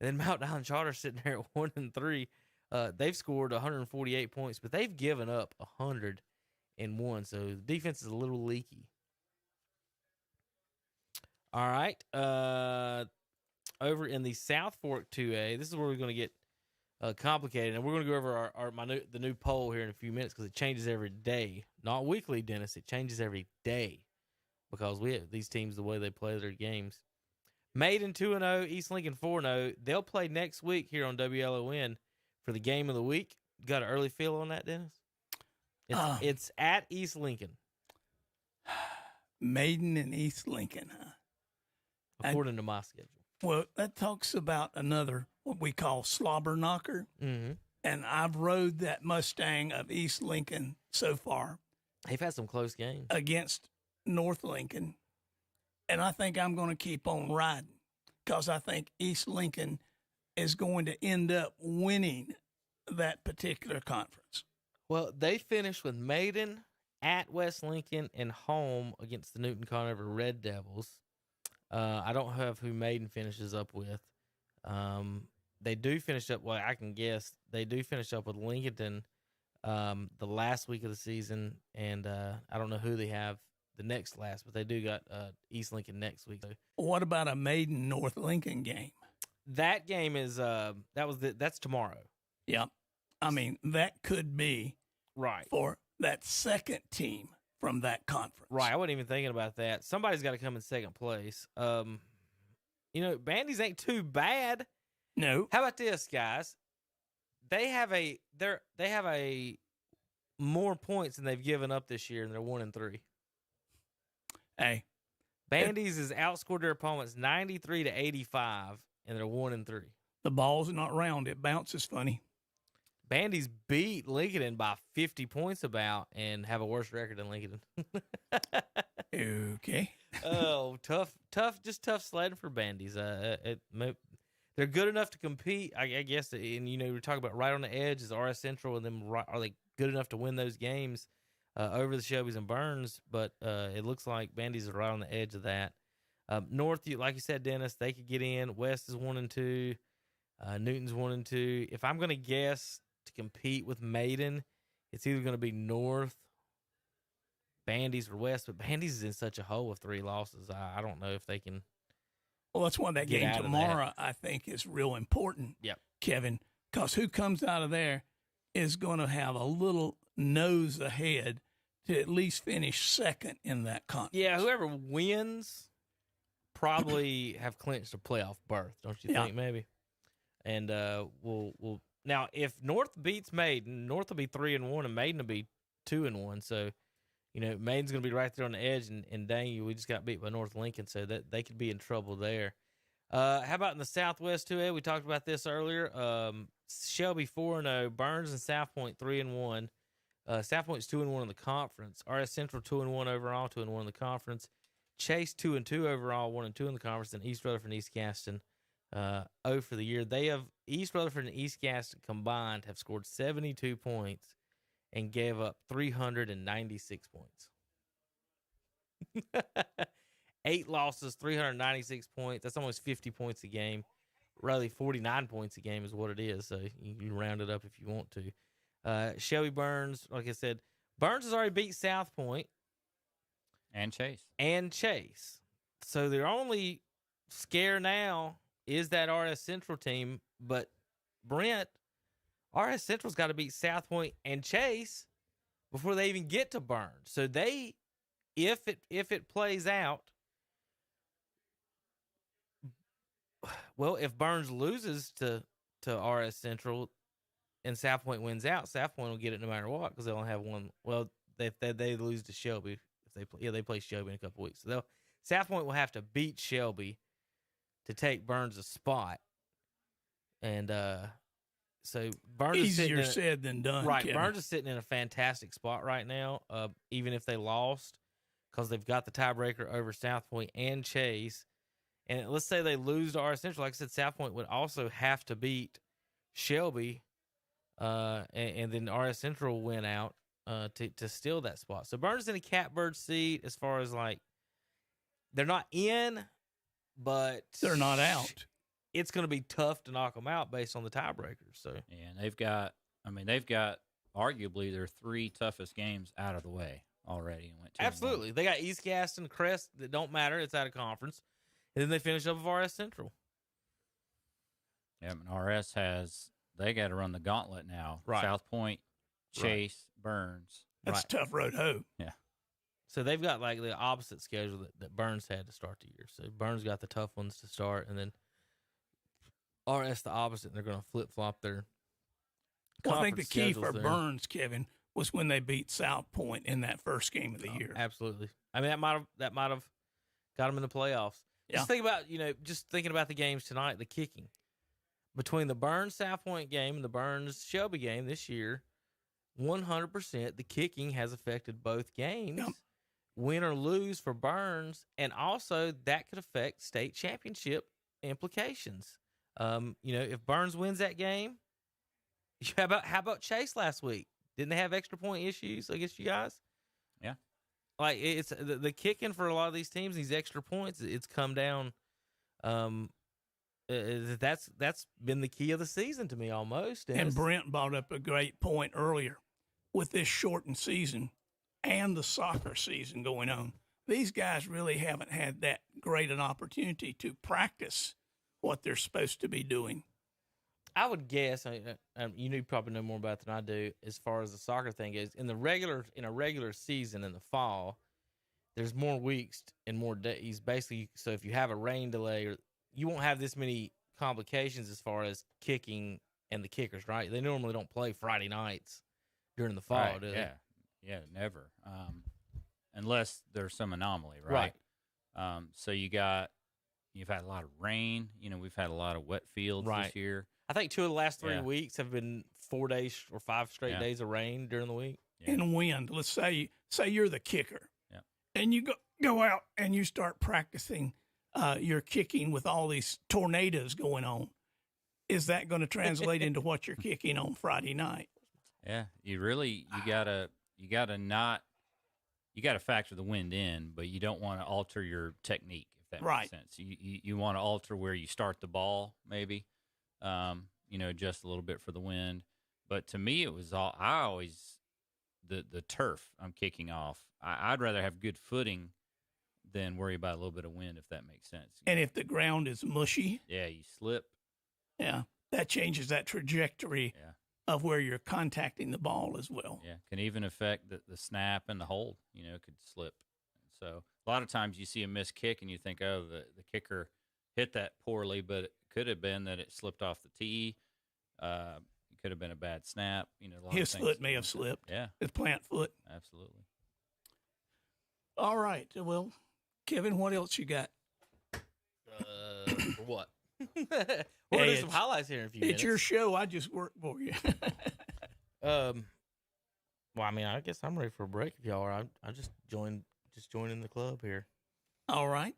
[SPEAKER 2] then Mountain Island Charter sitting there at 1-3. They've scored 148 points, but they've given up 101. So the defense is a little leaky. All right. Over in the South Fork 2A, this is where we're going to get complicated, and we're going to go over the new poll here in a few minutes because it changes every day. Not weekly, Dennis. It changes every day because we have these teams the way they play their games. Maiden 2-0, East Lincoln 4-0. They'll play next week here on WLON for the game of the week. Got an early feel on that, Dennis? It's at East Lincoln.
[SPEAKER 4] Maiden and East Lincoln, huh?
[SPEAKER 2] According to my schedule.
[SPEAKER 4] Well, that talks about another, what we call slobber knocker.
[SPEAKER 2] Mm-hmm.
[SPEAKER 4] And I've rode that Mustang of East Lincoln so far.
[SPEAKER 2] They've had some close games.
[SPEAKER 4] Against North Lincoln. And I think I'm going to keep on riding because I think East Lincoln is going to end up winning that particular conference.
[SPEAKER 2] Well, they finished with Maiden at West Lincoln and home against the Newton Conover Red Devils. I don't have who Maiden finishes up with. They do finish up, well, I can guess, they do finish up with Lincoln the last week of the season, and I don't know who they have the next last, but they do got East Lincoln next week.
[SPEAKER 4] What about a Maiden North Lincoln game?
[SPEAKER 2] That game is that's tomorrow.
[SPEAKER 4] Yeah. I mean, that could be
[SPEAKER 2] right
[SPEAKER 4] for that second team from that conference.
[SPEAKER 2] Right. I wasn't even thinking about that. Somebody's got to come in second place. Bandy's ain't too bad.
[SPEAKER 4] No.
[SPEAKER 2] How about this, guys? They have a more points than they've given up this year, and they're 1-3.
[SPEAKER 4] Hey,
[SPEAKER 2] Bandy's has outscored their opponents 93-85, and they're 1-3.
[SPEAKER 4] The ball's not round; it bounces funny.
[SPEAKER 2] Bandy's beat Lincoln by 50 points and have a worse record than Lincoln.
[SPEAKER 4] Okay.
[SPEAKER 2] Oh, tough sledding for Bandy's. They're good enough to compete, I guess. And we're talking about right on the edge is RS Central, and them. Are they good enough to win those games over the Shelbys and Burns? But it looks like Bandy's are right on the edge of that. North, like you said, Dennis, they could get in. West is 1-2. Newton's 1-2. If I'm going to guess to compete with Maiden, it's either going to be North, Bandy's, or West. But Bandy's is in such a hole with 3 losses. I don't know if they can.
[SPEAKER 4] Well, that's why that
[SPEAKER 2] get
[SPEAKER 4] game
[SPEAKER 2] out of
[SPEAKER 4] tomorrow, I think, is real important,
[SPEAKER 2] Yep.
[SPEAKER 4] Kevin, because who comes out of there is going to have a little nose ahead to at least finish second in that conference.
[SPEAKER 2] Yeah, whoever wins probably have clinched a playoff berth, don't you think? Maybe. And we'll now if North beats Maiden, North will be 3-1, and Maiden will be 2-1. So, Maiden's going to be right there on the edge, and dang you, we just got beat by North Lincoln, so that they could be in trouble there. How about in the Southwest 2A? We talked about this earlier. Shelby 4-0, Burns and South Point 3-1. South Point's 2-1 in the conference. RS Central 2-1 overall, 2-1 in the conference. Chase 2-2 overall, 1-2 in the conference. And East Rutherford and East Gaston 0 for the year. They have East Rutherford and East Gaston combined have scored 72 points and gave up 396 points. 8 losses, 396 points. That's almost 50 points a game. Really, 49 points a game is what it is. So you can round it up if you want to. Shelby Burns, like I said, Burns has already beat South Point.
[SPEAKER 3] And
[SPEAKER 2] Chase. So their only scare now is that RS Central team. But Brent, RS Central's got to beat South Point and Chase before they even get to Burns. So they, if it plays out, well, if Burns loses to RS Central and South Point wins out, South Point will get it no matter what because they only have one. Well, they lose to Shelby if they play. Yeah, they play Shelby in a couple weeks. So South Point will have to beat Shelby to take Burns' spot, and so Burns
[SPEAKER 4] easier said than done.
[SPEAKER 2] Right,
[SPEAKER 4] Kevin.
[SPEAKER 2] Burns is sitting in a fantastic spot right now. Even if they lost, because they've got the tiebreaker over South Point and Chase. And let's say they lose to RS Central. Like I said, South Point would also have to beat Shelby, and then RS Central win out to steal that spot. So Burns is in a catbird seat as far as they're not in, but
[SPEAKER 4] they're not out.
[SPEAKER 2] It's going to be tough to knock them out based on the tiebreakers. So
[SPEAKER 3] and they've got arguably their 3 toughest games out of the way already. And went 2-1.
[SPEAKER 2] Absolutely, they got East Gaston, Crest that don't matter. It's out of conference. And then they finish up with RS Central.
[SPEAKER 3] Yeah, and RS they got to run the gauntlet now.
[SPEAKER 2] Right.
[SPEAKER 3] South Point, Chase, Burns.
[SPEAKER 4] That's a tough road hoe.
[SPEAKER 3] Yeah.
[SPEAKER 2] So they've got the opposite schedule that Burns had to start the year. So Burns got the tough ones to start, and then RS the opposite, and they're going to flip-flop their
[SPEAKER 4] Well, I think the key for
[SPEAKER 2] there.
[SPEAKER 4] Burns, Kevin, was when they beat South Point in that first game of the year.
[SPEAKER 2] Absolutely. I mean, that might have got them in the playoffs.
[SPEAKER 4] Yeah.
[SPEAKER 2] Just think about, just thinking about the games tonight, the kicking. Between the Burns South Point game and the Burns Shelby game this year, 100% the kicking has affected both games.
[SPEAKER 4] Yep.
[SPEAKER 2] Win or lose for Burns, and also that could affect state championship implications. If Burns wins that game, how about Chase last week? Didn't they have extra point issues against you guys?
[SPEAKER 3] Yeah.
[SPEAKER 2] It's the kicking for a lot of these teams, these extra points, it's come down. That's been the key of the season to me almost.
[SPEAKER 4] And Brent brought up a great point earlier. With this shortened season and the soccer season going on, these guys really haven't had that great an opportunity to practice what they're supposed to be doing.
[SPEAKER 2] I would guess, you probably know more about it than I do, as far as the soccer thing goes. In a regular season in the fall, there's more weeks and more days. Basically, so if you have a rain delay, you won't have this many complications as far as kicking and the kickers, right? They normally don't play Friday nights during the fall, do they?
[SPEAKER 3] Yeah, never. Unless there's some anomaly, right? So you've had a lot of rain. We've had a lot of wet fields this year.
[SPEAKER 2] I think 2 of the last 3 weeks have been 4 days or 5 straight days of rain during the week.
[SPEAKER 3] Yeah.
[SPEAKER 4] And wind. Let's say you're the kicker,
[SPEAKER 3] yeah,
[SPEAKER 4] and you go out and you start practicing your kicking with all these tornadoes going on. Is that going to translate into what you're kicking on Friday night?
[SPEAKER 3] Yeah, you gotta factor the wind in, but you don't want to alter your technique that
[SPEAKER 4] Right.
[SPEAKER 3] makes sense. You want to alter where you start the ball, maybe, adjust a little bit for the wind. But to me, it was the turf I'm kicking off. I'd rather have good footing than worry about a little bit of wind, if that makes sense.
[SPEAKER 4] And if the ground is mushy,
[SPEAKER 3] yeah, you slip.
[SPEAKER 4] Yeah, that changes that trajectory of where you're contacting the ball as well.
[SPEAKER 3] Yeah, can even affect the snap and the hold. Could slip. So a lot of times you see a missed kick and you think, oh, the kicker hit that poorly, but it could have been that it slipped off the tee. It could have been a bad snap.
[SPEAKER 4] His foot may have slipped.
[SPEAKER 3] Yeah,
[SPEAKER 4] his plant foot.
[SPEAKER 3] Absolutely.
[SPEAKER 4] All right. Well, Kevin, what else you got?
[SPEAKER 2] For what? We're going to do some highlights here in a few minutes.
[SPEAKER 4] It's your show. I just work for you.
[SPEAKER 2] Well, I guess I'm ready for a break if y'all are. I just joining the club here.
[SPEAKER 4] All right.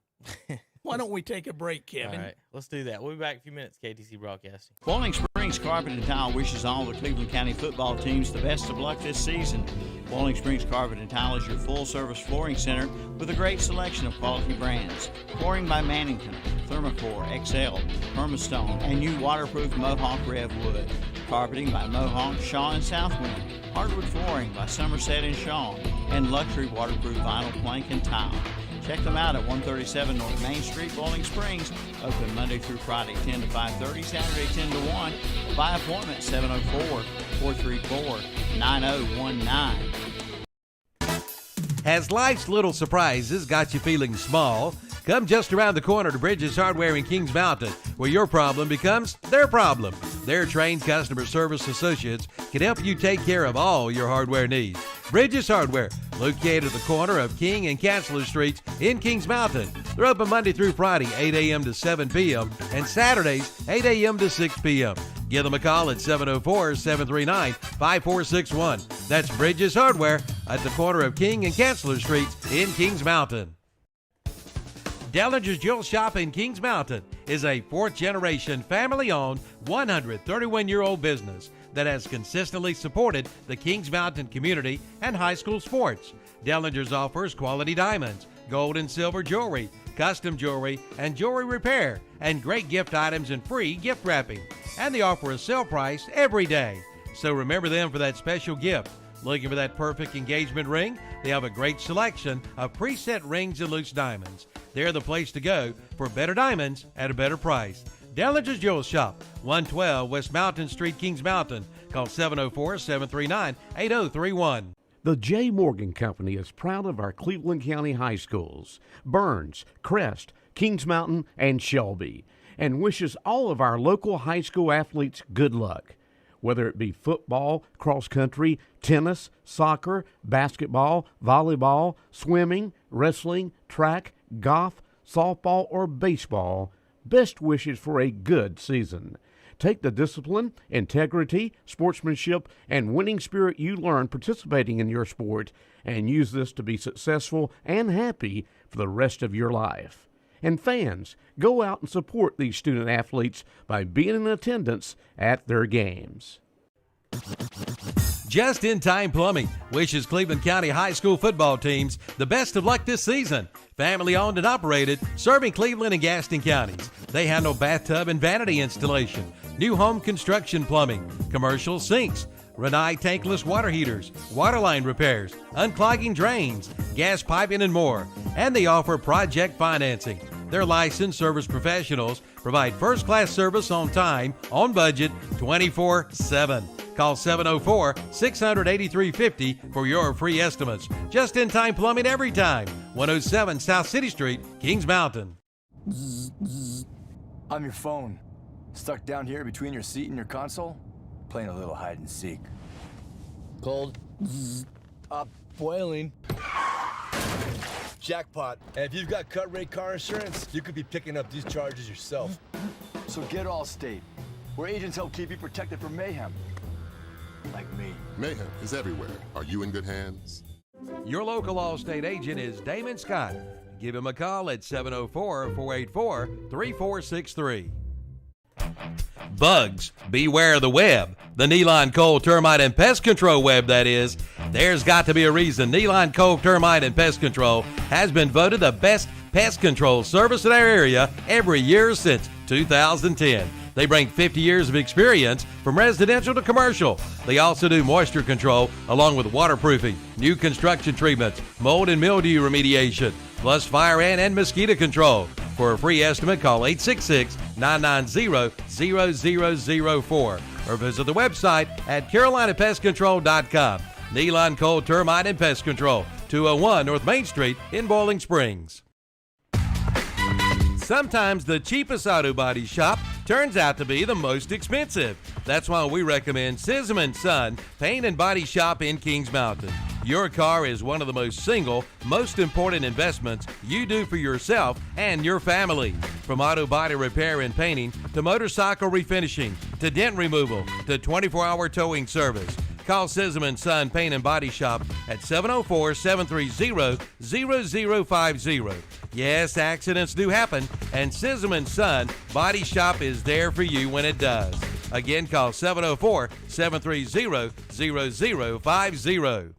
[SPEAKER 4] Why don't we take a break, Kevin?
[SPEAKER 2] All right, let's do that. We'll be back in a few minutes. KTC Broadcasting.
[SPEAKER 5] Bowling Springs Carpet and Tile wishes all the Cleveland County football teams the best of luck this season. Bowling Springs Carpet and Tile is your full-service flooring center with a great selection of quality brands. Flooring by Mannington, Thermocore, XL, Permastone, and new waterproof Mohawk Rev Wood. Carpeting by Mohawk, Shaw, and Southwind. Hardwood flooring by Somerset and Shaw, and luxury waterproof vinyl plank and tile. Check them out at 137 North Main Street, Bowling Springs. Open Monday through Friday, 10 to 5:30, Saturday, 10 to 1. By appointment, 704-434-9019.
[SPEAKER 6] Has life's little surprises got you feeling small? Come just around the corner to Bridges Hardware in Kings Mountain, where your problem becomes their problem. Their trained customer service associates can help you take care of all your hardware needs. Bridges Hardware, located at the corner of King and Chancellor Streets in Kings Mountain. They're open Monday through Friday, 8 a.m. to 7 p.m., and Saturdays, 8 a.m. to 6 p.m. Give them a call at 704-739-5461. That's Bridges Hardware at the corner of King and Chancellor Streets in Kings Mountain. Dellinger's Jewel Shop in Kings Mountain is a fourth-generation, family-owned, 131-year-old business that has consistently supported the Kings Mountain community and high school sports. Dellinger's offers quality diamonds, gold and silver jewelry, custom jewelry, and jewelry repair, and great gift items and free gift wrapping. And they offer a sale price every day. So remember them for that special gift. Looking for that perfect engagement ring? They have a great selection of preset rings and loose diamonds. They're the place to go for better diamonds at a better price. Dellinger's Jewel Shop, 112 West Mountain Street, Kings Mountain. Call 704-739-8031.
[SPEAKER 7] The J. Morgan Company is proud of our Cleveland County high schools, Burns, Crest, Kings Mountain, and Shelby, and wishes all of our local high school athletes good luck. Whether it be football, cross country, tennis, soccer, basketball, volleyball, swimming, wrestling, track, golf, softball, or baseball, best wishes for a good season. Take the discipline, integrity, sportsmanship, and winning spirit you learn participating in your sport and use this to be successful and happy for the rest of your life. And fans, go out and support these student athletes by being in attendance at their games.
[SPEAKER 6] Just in Time Plumbing wishes Cleveland County high school football teams the best of luck this season. Family owned and operated, serving Cleveland and Gaston counties. They handle bathtub and vanity installation, new home construction plumbing, commercial sinks, Renai tankless water heaters, water line repairs, unclogging drains, gas piping, and more. And they offer project financing. Their licensed service professionals provide first-class service on time, on budget, 24/7. Call 704-600-8350 for your free estimates. Just in time plumbing every time. 107 South City Street, Kings Mountain.
[SPEAKER 8] I'm your phone. Stuck down here between your seat and your console? Playing a little hide and seek.
[SPEAKER 9] Cold. Boiling. Jackpot. And if you've got cut rate car insurance, you could be picking up these charges yourself.
[SPEAKER 8] So get Allstate, where agents help keep you protected from mayhem. Like me.
[SPEAKER 10] Mayhem is everywhere. Are you in good hands?
[SPEAKER 6] Your local Allstate agent is Damon Scott. Give him a call at 704-484-3463. Bugs, beware the web. The Neeline Coal Termite and Pest Control web, that is. There's got to be a reason Neeline Coal Termite and Pest Control has been voted the best Pest Control service in our area every year since 2010. They bring 50 years of experience from residential to commercial. They also do moisture control along with waterproofing, new construction treatments, mold and mildew remediation, plus fire and mosquito control. For a free estimate, call 866-990-0004 or visit the website at carolinapestcontrol.com. Nealon Cole Termite and Pest Control, 201 North Main Street in Boiling Springs. Sometimes the cheapest auto body shop turns out to be the most expensive. That's why we recommend Sism & Son Paint and Body Shop in Kings Mountain. Your car is one of the most important investments you do for yourself and your family. From auto body repair and painting to motorcycle refinishing to dent removal to 24-hour towing service. Call Sism & Son Paint and Body Shop at 704-730-0050. Yes, accidents do happen, and Sism & Son Body Shop is there for you when it does. Again, call 704-730-0050.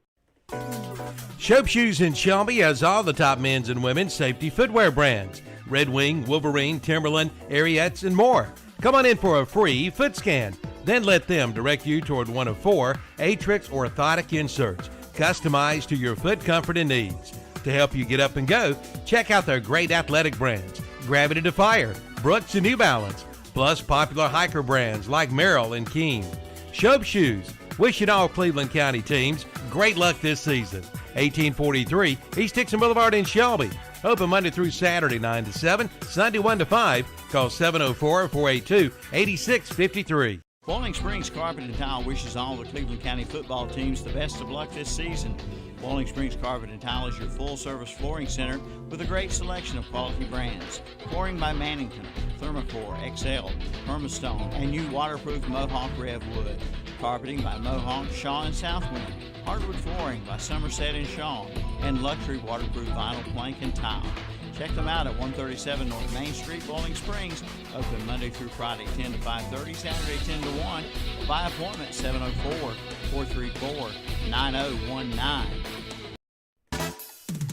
[SPEAKER 6] Shope Shoes in Shelby has all the top men's and women's safety footwear brands. Red Wing, Wolverine, Timberland, Ariettes, and more. Come on in for a free foot scan. Then let them direct you toward one of 4 Atrix orthotic inserts, customized to your foot comfort and needs. To help you get up and go, check out their great athletic brands, Gravity Defier, Brooks, and New Balance, plus popular hiker brands like Merrill and King. Shope Shoes, wishing all Cleveland County teams great luck this season. 1843 East Dixon Boulevard in Shelby. Open Monday through Saturday, 9 to 7, Sunday 1 to 5. Call 704-482-8653.
[SPEAKER 5] Bowling Springs Carpet and Tile wishes all the Cleveland County football teams the best of luck this season. Bowling Springs Carpet and Tile is your full-service flooring center with a great selection of quality brands. Flooring by Mannington, Thermocore, XL, Permastone, and new waterproof Mohawk Rev Wood. Carpeting by Mohawk, Shaw, and Southwind. Hardwood flooring by Somerset and Shaw, and luxury waterproof vinyl plank and tile. Check them out at 137 North Main Street, Bowling Springs. Open Monday through Friday, 10 to 5:30, Saturday, 10 to 1. By appointment, 704-434-9019.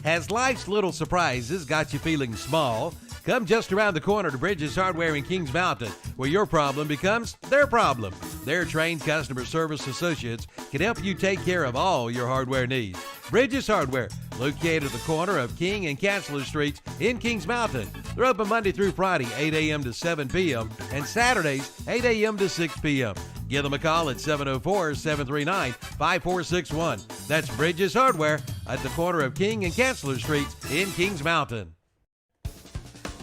[SPEAKER 6] Has life's little surprises got you feeling small? Come just around the corner to Bridges Hardware in Kings Mountain, where your problem becomes their problem. Their trained customer service associates can help you take care of all your hardware needs. Bridges Hardware, located at the corner of King and Chancellor Streets in Kings Mountain. They're open Monday through Friday, 8 a.m. to 7 p.m., and Saturdays, 8 a.m. to 6 p.m. Give them a call at 704-739-5461. That's Bridges Hardware at the corner of King and Chancellor Streets in Kings Mountain.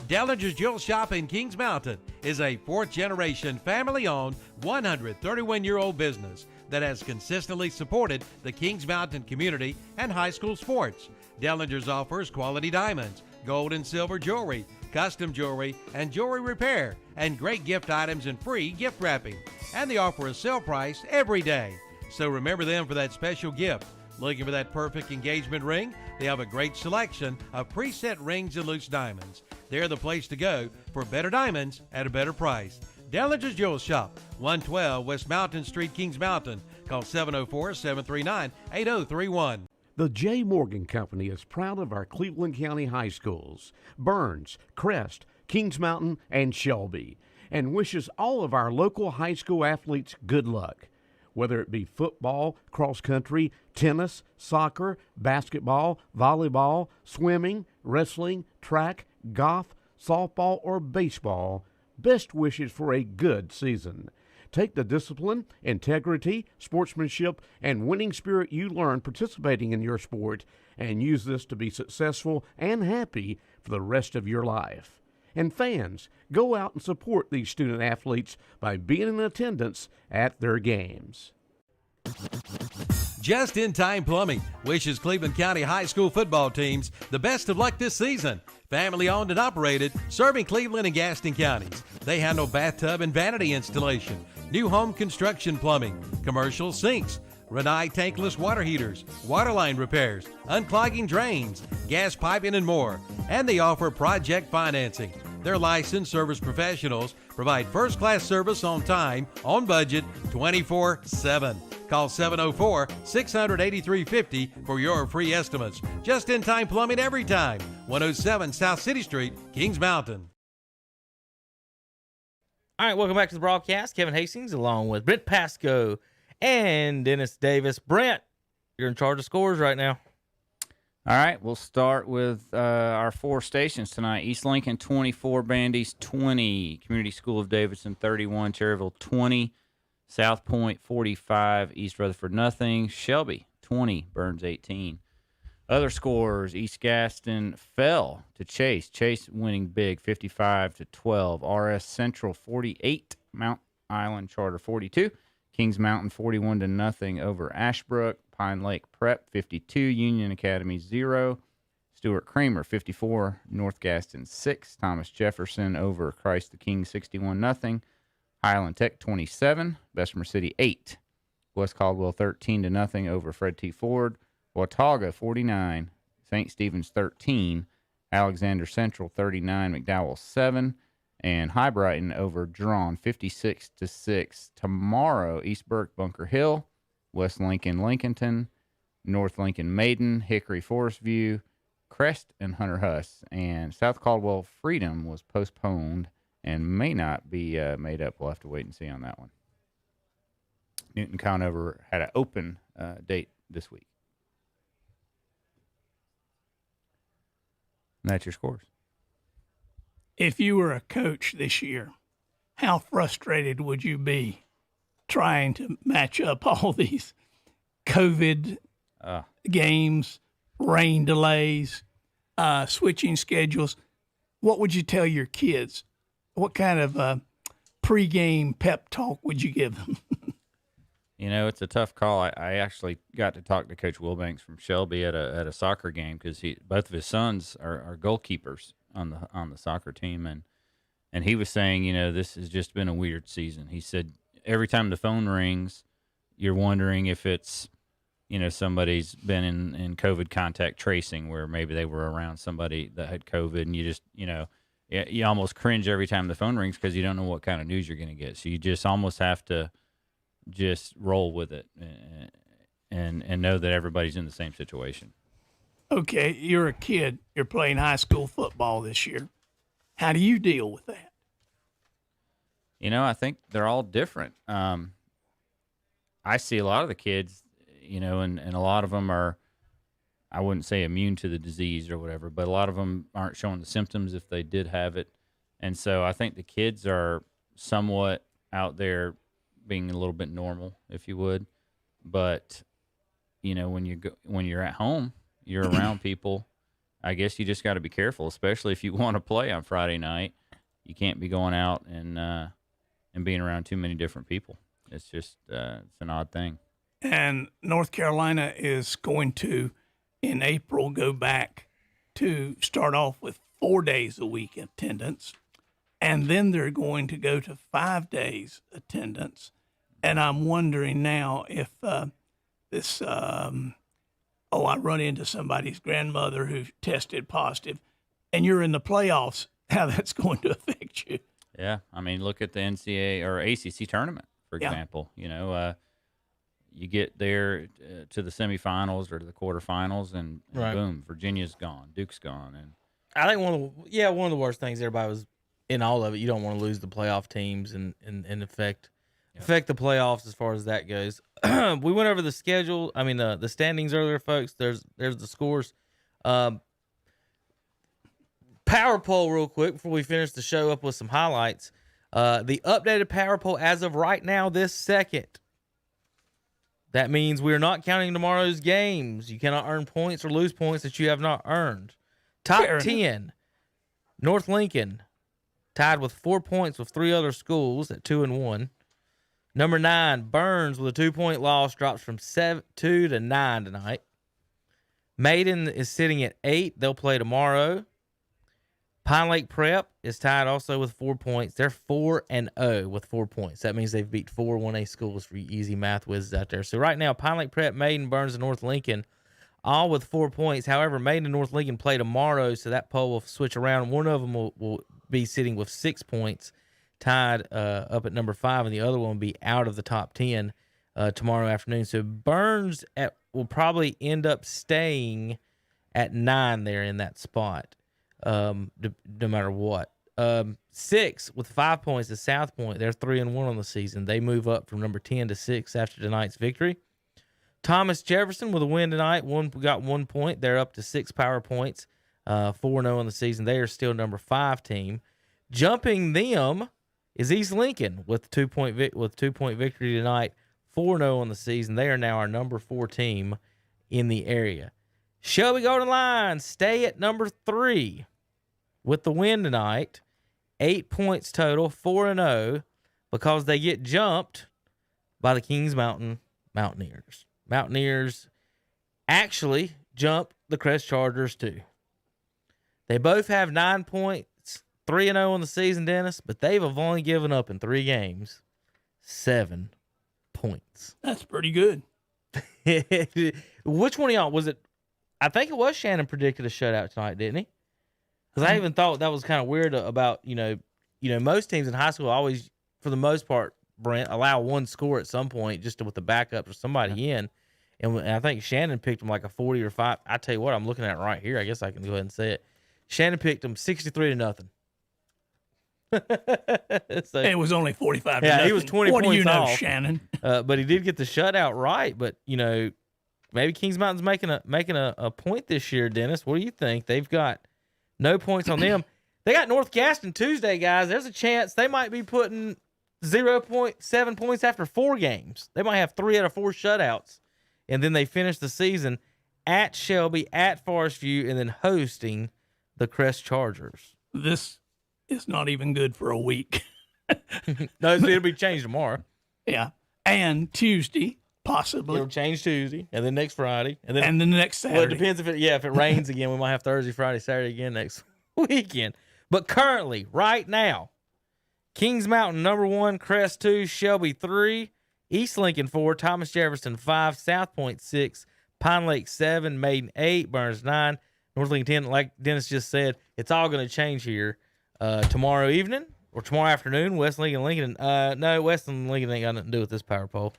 [SPEAKER 6] Dellinger's Jewel Shop in Kings Mountain is a 4th-generation, family-owned, 131-year-old business that has consistently supported the Kings Mountain community and high school sports. Dellinger's offers quality diamonds, gold and silver jewelry, custom jewelry, and jewelry repair, and great gift items and free gift wrapping. And they offer a sale price every day. So remember them for that special gift. Looking for that perfect engagement ring? They have a great selection of preset rings and loose diamonds. They're the place to go for better diamonds at a better price. Dellinger's Jewel Shop, 112 West Mountain Street, Kings Mountain. Call 704-739-8031.
[SPEAKER 7] The J. Morgan Company is proud of our Cleveland County high schools, Burns, Crest, Kings Mountain, and Shelby, and wishes all of our local high school athletes good luck. Whether it be football, cross country, tennis, soccer, basketball, volleyball, swimming, wrestling, track, golf, softball, or baseball, best wishes for a good season. Take the discipline, integrity, sportsmanship, and winning spirit you learn participating in your sport and use this to be successful and happy for the rest of your life. And fans, go out and support these student athletes by being in attendance at their games.
[SPEAKER 6] Just in Time Plumbing wishes Cleveland County high school football teams the best of luck this season. Family owned and operated, serving Cleveland and Gaston counties. They handle bathtub and vanity installation, new home construction plumbing, commercial sinks, Renai tankless water heaters, waterline repairs, unclogging drains, gas piping, and more. And they offer project financing. Their licensed service professionals provide first-class service on time, on budget, 24/7. Call 704-600-8350 for your free estimates. Just-in-time plumbing every time. 107 South City Street, Kings Mountain.
[SPEAKER 2] All right, welcome back to the broadcast. Kevin Hastings along with Brent Pasco and Dennis Davis. Brent, you're in charge of scores right now.
[SPEAKER 3] All right, we'll start with our 4 stations tonight. East Lincoln 24, Bandy's 20, Community School of Davidson 31, Cherryville 20, South Point 45, East Rutherford nothing, Shelby 20, Burns 18. Other scores, East Gaston fell to Chase. Chase winning big, 55-12. RS Central 48, Mount Island Charter 42. Kings Mountain 41-0 over Ashbrook. Pine Lake Prep 52, Union Academy 0. Stuart Kramer 54, North Gaston 6. Thomas Jefferson over Christ the King 61-0. Highland Tech 27, Bessemer City 8. West Caldwell 13-0 over Fred T. Ford. Watauga 49, St. Stephen's 13, Alexander Central 39, McDowell 7, and High Brighton over Drawn 56-6. Tomorrow, East Burke Bunker Hill, West Lincoln Lincolnton, North Lincoln Maiden, Hickory Forest View, Crest and Hunter Huss, and South Caldwell Freedom was postponed and may not be made up. We'll have to wait and see on that one. Newton Conover had an open date this week. And that's your scores.
[SPEAKER 4] If you were a coach this year, how frustrated would you be trying to match up all these COVID games, rain delays, switching schedules? What would you tell your kids? What kind of pregame pep talk would you give them?
[SPEAKER 3] You know, it's a tough call. I actually got to talk to Coach Wilbanks from Shelby at a soccer game because both of his sons are goalkeepers on the soccer team, and he was saying, you know, this has just been a weird season. He said every time the phone rings, you're wondering if it's, you know, somebody's been in COVID contact tracing where maybe they were around somebody that had COVID, and you just, you know, you almost cringe every time the phone rings because you don't know what kind of news you're going to get. So you just almost have to just roll with it and know that everybody's in the same situation.
[SPEAKER 4] Okay, you're a kid. You're playing high school football this year. How do you deal with that?
[SPEAKER 3] You know, I think they're all different. I see a lot of the kids, you know, and a lot of them are, I wouldn't say immune to the disease or whatever, but a lot of them aren't showing the symptoms if they did have it. And so I think the kids are somewhat out there being a little bit normal, if you would. But, you know, when you're at home, you're around people, I guess you just got to be careful, especially if you want to play on Friday night. You can't be going out and being around too many different people. It's just it's an odd thing.
[SPEAKER 4] And North Carolina is going to, in April, go back to start off with 4 days a week attendance, and then they're going to go to 5 days attendance. And I'm wondering now if I run into somebody's grandmother who tested positive, and you're in the playoffs, how that's going to affect you.
[SPEAKER 3] Yeah, I mean, look at the NCAA or ACC tournament, for example. You know, you get there to the semifinals or to the quarterfinals, and boom, Virginia's gone, Duke's gone, and
[SPEAKER 2] I think one of the worst things everybody was in all of it. You don't want to lose the playoff teams and affect the playoffs as far as that goes. We went over the schedule. I mean the standings earlier, folks. There's the scores. Power poll real quick before we finish the show up with some highlights. The updated power poll as of right now, this second. That means we're not counting tomorrow's games. You cannot earn points or lose points that you have not earned. Top 10, North Lincoln, tied with 4 points with 3 other schools at 2-1. Number 9, Burns with a 2-point loss, drops from 2 to 9 tonight. Maiden is sitting at 8. They'll play tomorrow. Pine Lake Prep is tied also with 4 points. They're 4-0 with 4 points. That means they've beat 4 1A schools for you easy math whizzes out there. So right now, Pine Lake Prep, Maiden, Burns, and North Lincoln, all with 4 points. However, Maiden and North Lincoln play tomorrow, so that poll will switch around. One of them will be sitting with 6 points, tied up at number 5, and the other one will be out of the top 10. tomorrow afternoon. So Burns will probably end up staying at 9 there in that spot, no matter what. 6 with 5 points is South Point. They're 3-1 on the season. They move up from number 10 to 6 after tonight's victory. Thomas Jefferson with a win tonight. Got 1 point. They're up to 6 power points. 4-0 on the season. They are still number 5 team. Jumping them is East Lincoln with 2-point victory tonight. 4-0 on the season. They are now our number 4 team in the area. Shelby Golden Lions stay at number 3 with the win tonight. 8 points total, 4-0, because they get jumped by the Kings Mountain Mountaineers. Mountaineers actually jump the Crest Chargers too. They both have 9 points, 3-0 on the season, Dennis, but they've only given up in 3 games 7 points.
[SPEAKER 4] That's pretty good.
[SPEAKER 2] Which one of y'all was it? I think it was Shannon predicted a shutout tonight, didn't he? Because I even thought that was kind of weird about, most teams in high school always, for the most part, Brent, allow one score at some point just with the backup or somebody in. And I think Shannon picked them like a 40 or 5. I tell you what, I'm looking at it right here. I guess I can go ahead and say it. Shannon picked them 63-0. So,
[SPEAKER 4] it was only 45
[SPEAKER 2] yeah,
[SPEAKER 4] to
[SPEAKER 2] he was 20
[SPEAKER 4] what
[SPEAKER 2] points
[SPEAKER 4] do you know,
[SPEAKER 2] off.
[SPEAKER 4] Shannon?
[SPEAKER 2] But he did get the shutout right. But, maybe Kings Mountain's making a point this year, Dennis. What do you think? They've got no points on them. They got North Gaston Tuesday, guys. There's a chance they might be putting 0.7 points after 4 games. They might have 3 out of 4 shutouts. And then they finish the season at Shelby, at Forest View, and then hosting the Crest Chargers.
[SPEAKER 4] This is not even good for a week.
[SPEAKER 2] No, so it'll be changed tomorrow.
[SPEAKER 4] Yeah. And Tuesday, possibly.
[SPEAKER 2] It'll change Tuesday, and then next Friday. And then
[SPEAKER 4] the next Saturday.
[SPEAKER 2] Well, it depends if it rains again. We might have Thursday, Friday, Saturday again next weekend. But currently, right now, Kings Mountain number 1, Crest 2, Shelby 3, East Lincoln 4, Thomas Jefferson 5, South Point 6, Pine Lake 7, Maiden 8, Burns 9, North Lincoln 10. Like Dennis just said, it's all going to change here tomorrow evening or tomorrow afternoon. West Lincoln. No, West Lincoln ain't got nothing to do with this power pole.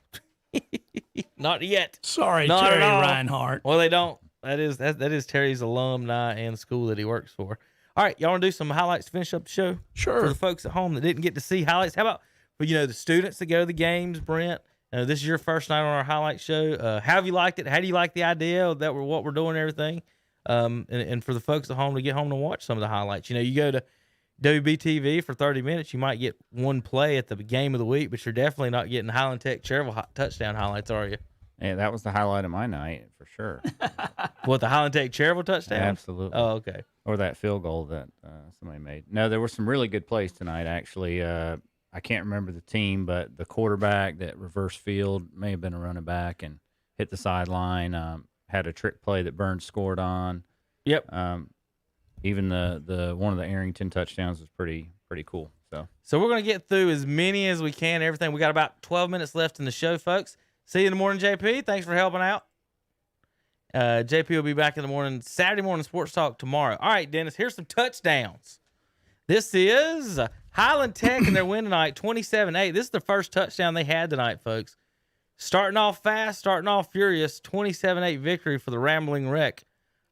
[SPEAKER 2] Not yet.
[SPEAKER 4] Sorry,
[SPEAKER 2] Not
[SPEAKER 4] Terry
[SPEAKER 2] at all.
[SPEAKER 4] Reinhardt.
[SPEAKER 2] Well, they don't. That is Terry's alumni and school that he works for. All right, y'all want to do some highlights to finish up the show?
[SPEAKER 4] Sure.
[SPEAKER 2] For the folks at home that didn't get to see highlights, how about for the students that go to the games, Brent? This is your first night on our highlight show. How have you liked it? How do you like the idea that what we're doing and everything? And for the folks at home to get home to watch some of the highlights. You go to WBTV for 30 minutes, you might get one play at the game of the week, but you're definitely not getting Highland Tech Cherville touchdown highlights, are you?
[SPEAKER 3] Yeah, that was the highlight of my night for sure.
[SPEAKER 2] What, the Highland Tech Cherville touchdown?
[SPEAKER 3] Absolutely.
[SPEAKER 2] Oh, okay.
[SPEAKER 3] Or that field goal that somebody made. No, there were some really good plays tonight, actually. I can't remember the team, but the quarterback that reverse field, may have been a running back, and hit the sideline, had a trick play that Burns scored on.
[SPEAKER 2] Yep.
[SPEAKER 3] Even the one of the Arrington touchdowns was pretty cool.
[SPEAKER 2] So we're going to get through as many as we can, everything. We got about 12 minutes left in the show, folks. See you in the morning, JP. Thanks for helping out. JP will be back in the morning, Saturday morning sports talk tomorrow. All right, Dennis, here's some touchdowns. This is Highland Tech and their win tonight, 27-8. This is the first touchdown they had tonight, folks. Starting off fast, starting off furious, 27-8 victory for the Rambling Wreck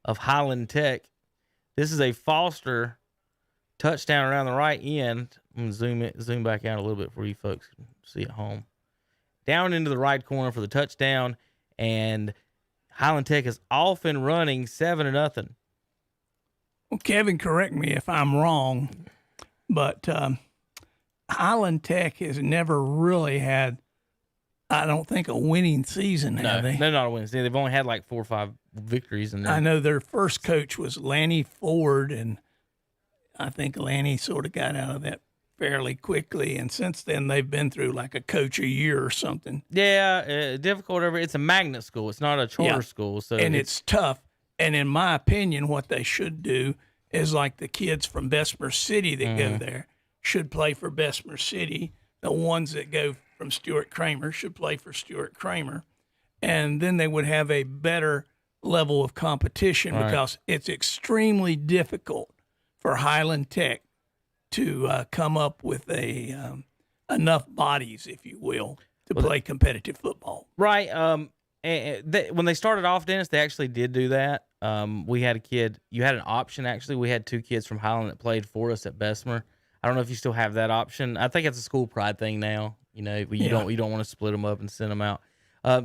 [SPEAKER 2] of Highland Tech. This is a Foster touchdown around the right end. I'm going to zoom back out a little bit for you folks can see at home. Down into the right corner for the touchdown, and Highland Tech is off and running 7-0.
[SPEAKER 4] Well, Kevin, correct me if I'm wrong, but Highland Tech has never really had, I don't think, a winning season, have they?
[SPEAKER 2] They're not a winning season. They've only had like 4 or 5 victories.
[SPEAKER 4] I know their first coach was Lanny Ford, and I think Lanny sort of got out of that fairly quickly, and since then they've been through like a coach a year or something.
[SPEAKER 2] Yeah, difficult. It's a magnet school. It's not a charter school, so
[SPEAKER 4] and it's tough. And in my opinion, what they should do is like the kids from Bessemer City that go there should play for Bessemer City. The ones that go from Stuart Kramer should play for Stuart Kramer, and then they would have a better level of competition because it's extremely difficult for Highland Tech to come up with enough bodies, if you will, to play competitive football.
[SPEAKER 2] Right. When they started off, Dennis, they actually did do that. We had a kid. You had an option, actually. We had 2 kids from Highland that played for us at Bessemer. I don't know if you still have that option. I think it's a school pride thing now. You don't want to split them up and send them out.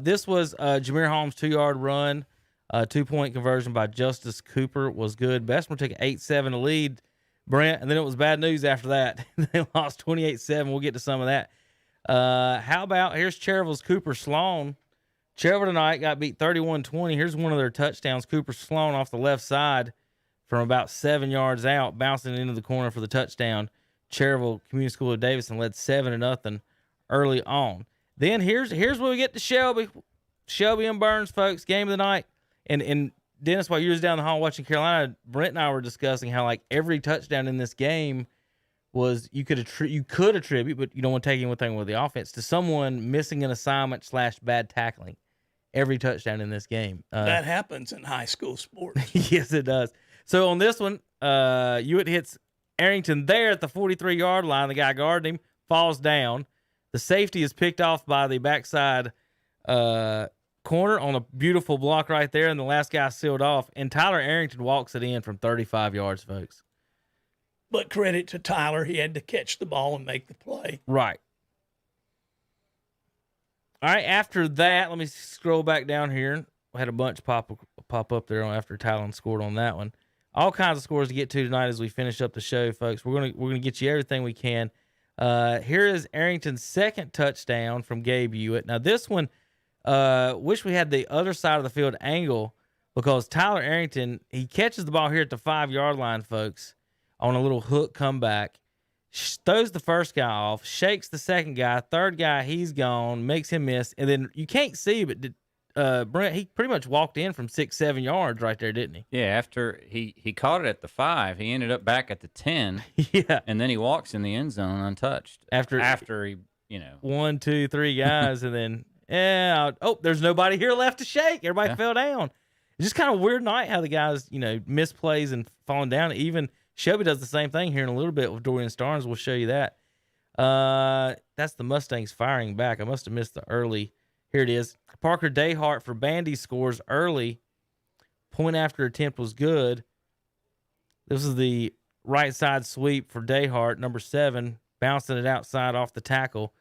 [SPEAKER 2] This was Jameer Holmes' 2-yard run. 2-point conversion by Justice Cooper was good. Bessemer took 8-7 to lead, Brent, and then it was bad news after that. They lost 28-7. We'll get to some of that. How about here's Cherville's Cooper Sloan. Cherville tonight got beat 31-20. Here's one of their touchdowns. Cooper Sloan off the left side from about 7 yards out, bouncing into the corner for the touchdown. Cherville Community School of Davidson led 7-0 early on. Then here's where we get to Shelby. Shelby and Burns, folks, game of the night. And Dennis, while you was down the hall watching Carolina, Brent and I were discussing how like every touchdown in this game was you could attribute, but you don't want to take anything with the offense, to someone missing an assignment / bad tackling. Every touchdown in this game.
[SPEAKER 4] That happens in high school sports.
[SPEAKER 2] Yes, it does. So on this one, Hewitt hits Arrington there at the 43-yard line. The guy guarding him falls down. The safety is picked off by the backside corner on a beautiful block right there, and the last guy sealed off. And Tyler Arrington walks it in from 35 yards, folks.
[SPEAKER 4] But credit to Tyler. He had to catch the ball and make the play.
[SPEAKER 2] Right. All right, after that, let me scroll back down here. We had a bunch pop up there after Tylen scored on that one. All kinds of scores to get to tonight as we finish up the show, folks. We're gonna get you everything we can. Here is Arrington's second touchdown from Gabe Hewitt. Now this one, wish we had the other side of the field angle, because Tyler Arrington, he catches the ball here at the 5-yard line, folks, on a little hook comeback. Throws the first guy off, shakes the second guy, third guy, he's gone, makes him miss, and then you can't see, but Brent, he pretty much walked in from 6-7 yards right there, didn't he?
[SPEAKER 3] Yeah, after he caught it at the 5, he ended up back at the 10.
[SPEAKER 2] Yeah.
[SPEAKER 3] And then he walks in the end zone untouched. After he,
[SPEAKER 2] 1, 2, 3 guys, and then, there's nobody here left to shake. Everybody fell down. It's just kind of a weird night how the guys, miss plays and falling down. Even Shelby does the same thing here in a little bit with Dorian Starnes. We'll show you that. That's the Mustangs firing back. I must have missed the early. Here it is. Parker Dayhart for Bandy scores early. Point after attempt was good. This is the right side sweep for Dayhart, number 7, bouncing it outside off the tackle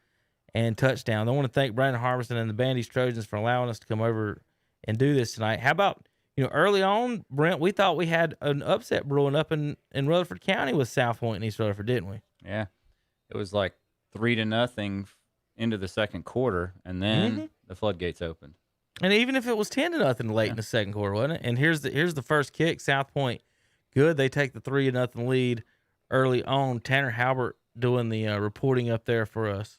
[SPEAKER 2] and touchdown. I want to thank Brandon Harbison and the Bandy's Trojans for allowing us to come over and do this tonight. How about, early on, Brent, we thought we had an upset brewing up in Rutherford County with South Point and East Rutherford, didn't we?
[SPEAKER 3] Yeah. It was like 3-0 into the second quarter, and then the floodgates opened.
[SPEAKER 2] And even if it was 10-0 late in the second quarter, wasn't it? And here's the first kick. South Point, good. They take the 3-0 lead early on. Tanner Halbert doing the reporting up there for us.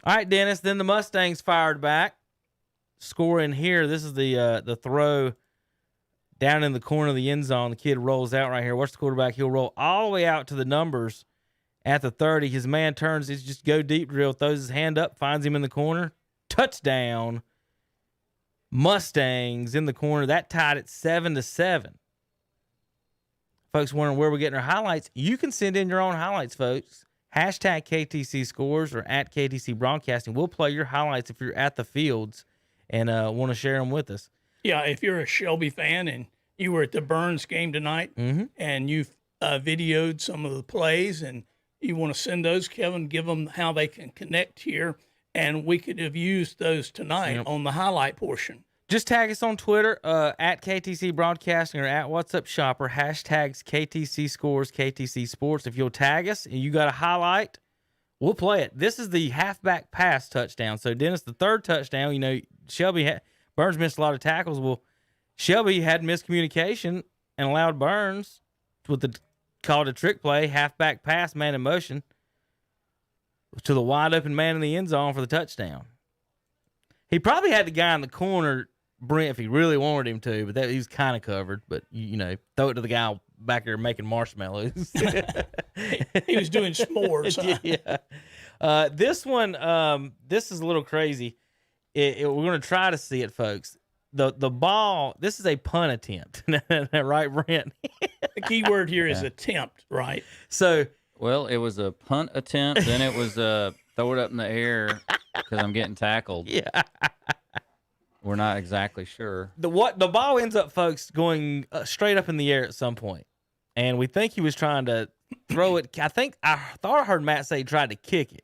[SPEAKER 2] All right, Dennis. Then the Mustangs fired back, scoring here. This is the throw down in the corner of the end zone. The kid rolls out right here. Watch the quarterback. He'll roll all the way out to the numbers at the 30. His man turns. He's just go deep drill. Throws his hand up. Finds him in the corner. Touchdown. Mustangs in the corner. That tied it 7-7. Folks wondering where we're getting our highlights. You can send in your own highlights, folks. Hashtag KTC Scores or at KTC Broadcasting. We'll play your highlights if you're at the fields and want to share them with us.
[SPEAKER 4] Yeah, if you're a Shelby fan and you were at the Burns game tonight and you've videoed some of the plays and you want to send those, Kevin, give them how they can connect here, and we could have used those tonight on the highlight portion.
[SPEAKER 2] Just tag us on Twitter at KTC Broadcasting or at What's Up Shopper. Hashtags KTC Scores, KTC Sports. If you'll tag us and you got a highlight, we'll play it. This is the halfback pass touchdown. So, Dennis, the third touchdown, Burns missed a lot of tackles. Well, Shelby had miscommunication and allowed Burns with the called a trick play, halfback pass, man in motion to the wide open man in the end zone for the touchdown. He probably had the guy in the corner, Brent, if he really wanted him to, but he was kind of covered. But, throw it to the guy back there making marshmallows.
[SPEAKER 4] He was doing s'mores. Huh?
[SPEAKER 2] Yeah. This one, this is a little crazy. We're going to try to see it, folks. The ball, this is a punt attempt. Right, Brent?
[SPEAKER 4] The key word here is attempt, right?
[SPEAKER 2] So,
[SPEAKER 3] well, it was a punt attempt, then it was throw it up in the air, because I'm getting tackled.
[SPEAKER 2] Yeah.
[SPEAKER 3] We're not exactly sure.
[SPEAKER 2] The ball ends up, folks, going straight up in the air at some point, and we think he was trying to throw it. I thought I heard Matt say he tried to kick it,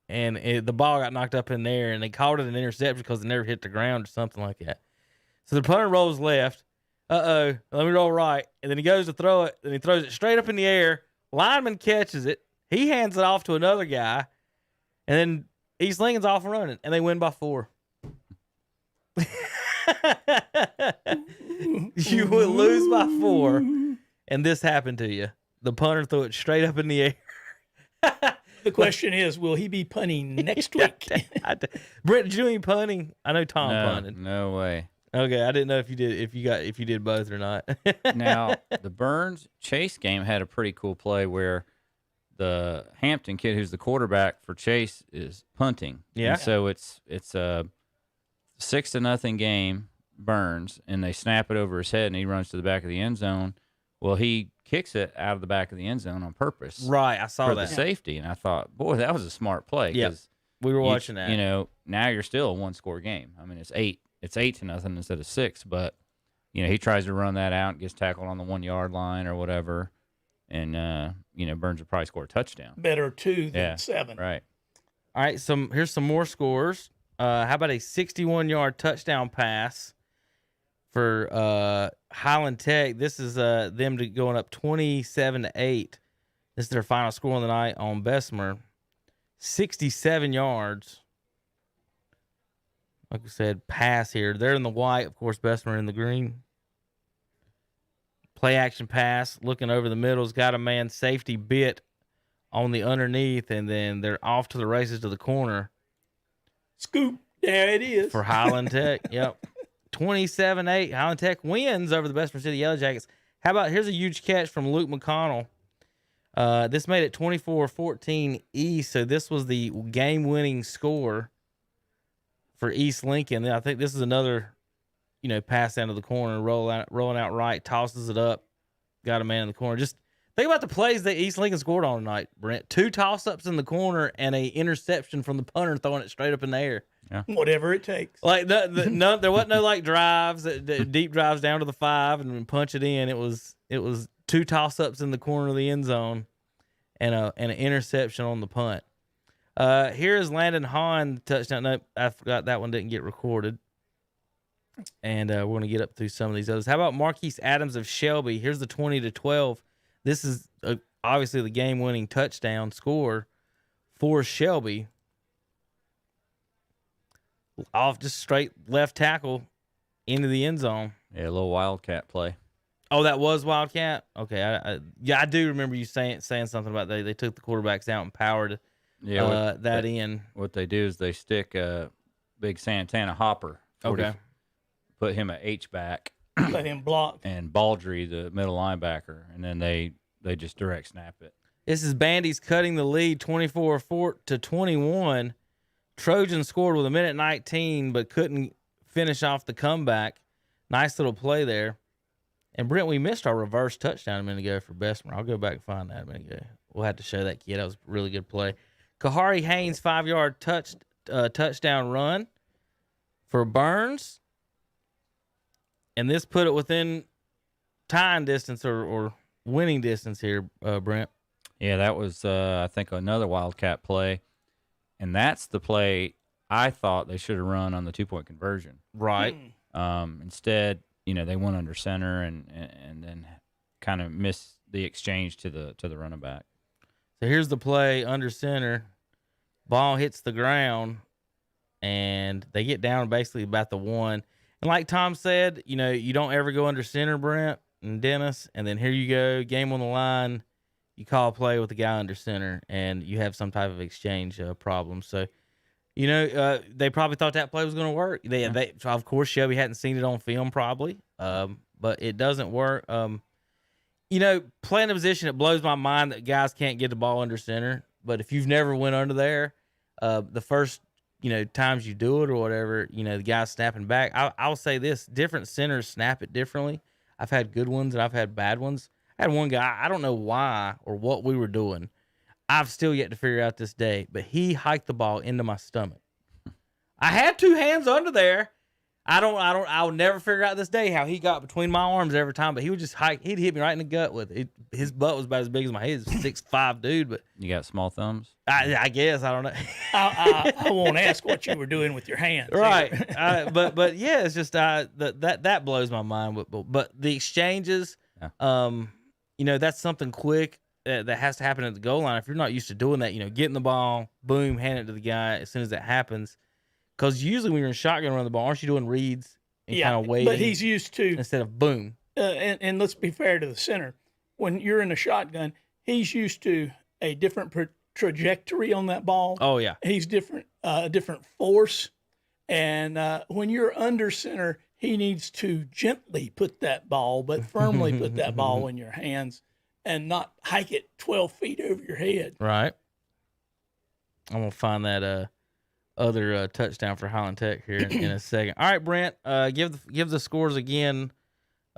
[SPEAKER 2] and the ball got knocked up in there, and they called it an interception because it never hit the ground or something like that. So the punter rolls left. Let me roll right, and then he goes to throw it, and he throws it straight up in the air. Lineman catches it. He hands it off to another guy, and then East Lincoln's off running, and they win by 4. You would lose by 4, and this happened to you. The punter threw it straight up in the air.
[SPEAKER 4] The question is, will he be punting next week?
[SPEAKER 2] Brent, did you do any punting? I know Tom punted.
[SPEAKER 3] No way.
[SPEAKER 2] Okay, I didn't know if you did both or not.
[SPEAKER 3] Now, the Burns Chase game had a pretty cool play where the Hampton kid, who's the quarterback for Chase, is punting.
[SPEAKER 2] Yeah.
[SPEAKER 3] And so it's a 6-0 game, Burns, and they snap it over his head, and he runs to the back of the end zone. Well, he kicks it out of the back of the end zone on purpose.
[SPEAKER 2] Right, I saw
[SPEAKER 3] for
[SPEAKER 2] that.
[SPEAKER 3] the safety, and I thought, boy, that was a smart play.
[SPEAKER 2] Yeah, we were watching that.
[SPEAKER 3] You know, now you're still a 1-score game. I mean, it's 8-0 instead of 6, but you know, he tries to run that out and gets tackled on the 1-yard line or whatever, and you know, Burns would probably score a touchdown.
[SPEAKER 4] Better 2 than 7.
[SPEAKER 3] Right.
[SPEAKER 2] All right, here's some more scores. How about a 61-yard touchdown pass for Highland Tech? This is them going up 27-8. This is their final score on the night on Bessemer. 67 yards. Like I said, pass here. They're in the white. Of course, Bessemer in the green. Play action pass. Looking over the middle's got a man safety bit on the underneath, and then they're off to the races to the corner.
[SPEAKER 4] Scoop. There it is.
[SPEAKER 2] For Highland Tech. Yep. 27-8. Highland Tech wins over the Bessemer City Yellow Jackets. How about, here's a huge catch from Luke McConnell. This made it 24-14 East, so this was the game-winning score for East Lincoln. I think this is another, pass down to the corner, rolling out right, tosses it up, got a man in the corner. Just think about the plays that East Lincoln scored on tonight, Brent. 2 toss-ups in the corner and a interception from the punter throwing it straight up in the air.
[SPEAKER 3] Yeah.
[SPEAKER 4] Whatever it takes.
[SPEAKER 2] Like there wasn't no drives, deep drives down to the 5 and then punch it in. It was 2 toss-ups in the corner of the end zone and an interception on the punt. Here is Landon Hahn touchdown. No, I forgot that one didn't get recorded. And we're going to get up through some of these others. How about Marquise Adams of Shelby? Here's the 20-12. This is obviously the game-winning touchdown score for Shelby. Off just straight left tackle into the end zone.
[SPEAKER 3] Yeah, a little wildcat play.
[SPEAKER 2] Oh, that was wildcat? Okay, I do remember you saying something about they took the quarterbacks out and powered that in.
[SPEAKER 3] What they do is they stick a big Santana hopper.
[SPEAKER 2] Okay.
[SPEAKER 3] Put him at H-back.
[SPEAKER 4] Let him block.
[SPEAKER 3] And Baldry, the middle linebacker, and then they just direct snap it.
[SPEAKER 2] This is Bandy's cutting the lead 24-21. Trojans scored with 1:19, but couldn't finish off the comeback. Nice little play there. And Brent, we missed our reverse touchdown a minute ago for Bessemer. I'll go back and find that a minute ago. We'll have to show that kid. That was a really good play. Kahari Haynes 5-yard touchdown run for Burns. And this put it within tying distance or winning distance here, Brent.
[SPEAKER 3] Yeah, that was, I think, another Wildcat play. And that's the play I thought they should have run on the 2-point conversion.
[SPEAKER 2] Right.
[SPEAKER 3] Instead, they went under center and then kind of missed the exchange to the running back.
[SPEAKER 2] So here's the play under center. Ball hits the ground, and they get down basically about the 1. And like Tom said, you don't ever go under center, Brent and Dennis, and then here you go, game on the line. You call a play with the guy under center, and you have some type of exchange problem. So, they probably thought that play was going to work. They, of course, Shelby hadn't seen it on film probably, but it doesn't work. Playing a position, it blows my mind that guys can't get the ball under center. But if you've never went under there, the first, times you do it or whatever, the guy's snapping back. I'll say this, different centers snap it differently. I've had good ones and I've had bad ones. I had one guy, I don't know why or what we were doing. I've still yet to figure out this day, but he hiked the ball into my stomach. I had two hands under there. I'll never figure out this day how he got between my arms every time, but he would just he'd hit me right in the gut with it. His butt was about as big as my head. He's a 6'5" dude, but
[SPEAKER 3] You got small thumbs?
[SPEAKER 2] I guess, I don't know.
[SPEAKER 4] I won't ask what you were doing with your hands.
[SPEAKER 2] Right. But yeah, it's just that blows my mind. But the exchanges, that's something quick that has to happen at the goal line. If you're not used to doing that, getting the ball, boom, hand it to the guy as soon as that happens. Because usually when you're in shotgun around the ball, aren't you doing reads and kind of waiting?
[SPEAKER 4] But he's used to
[SPEAKER 2] instead of boom.
[SPEAKER 4] And let's be fair to the center. When you're in a shotgun, he's used to a different trajectory on that ball.
[SPEAKER 2] Oh yeah,
[SPEAKER 4] he's different force. And when you're under center, he needs to gently put that ball, but firmly put that ball in your hands, and not hike it 12 feet over your head.
[SPEAKER 2] Right. I'm gonna find that other touchdown for Highland Tech here in a second. All right, Brent, give the scores again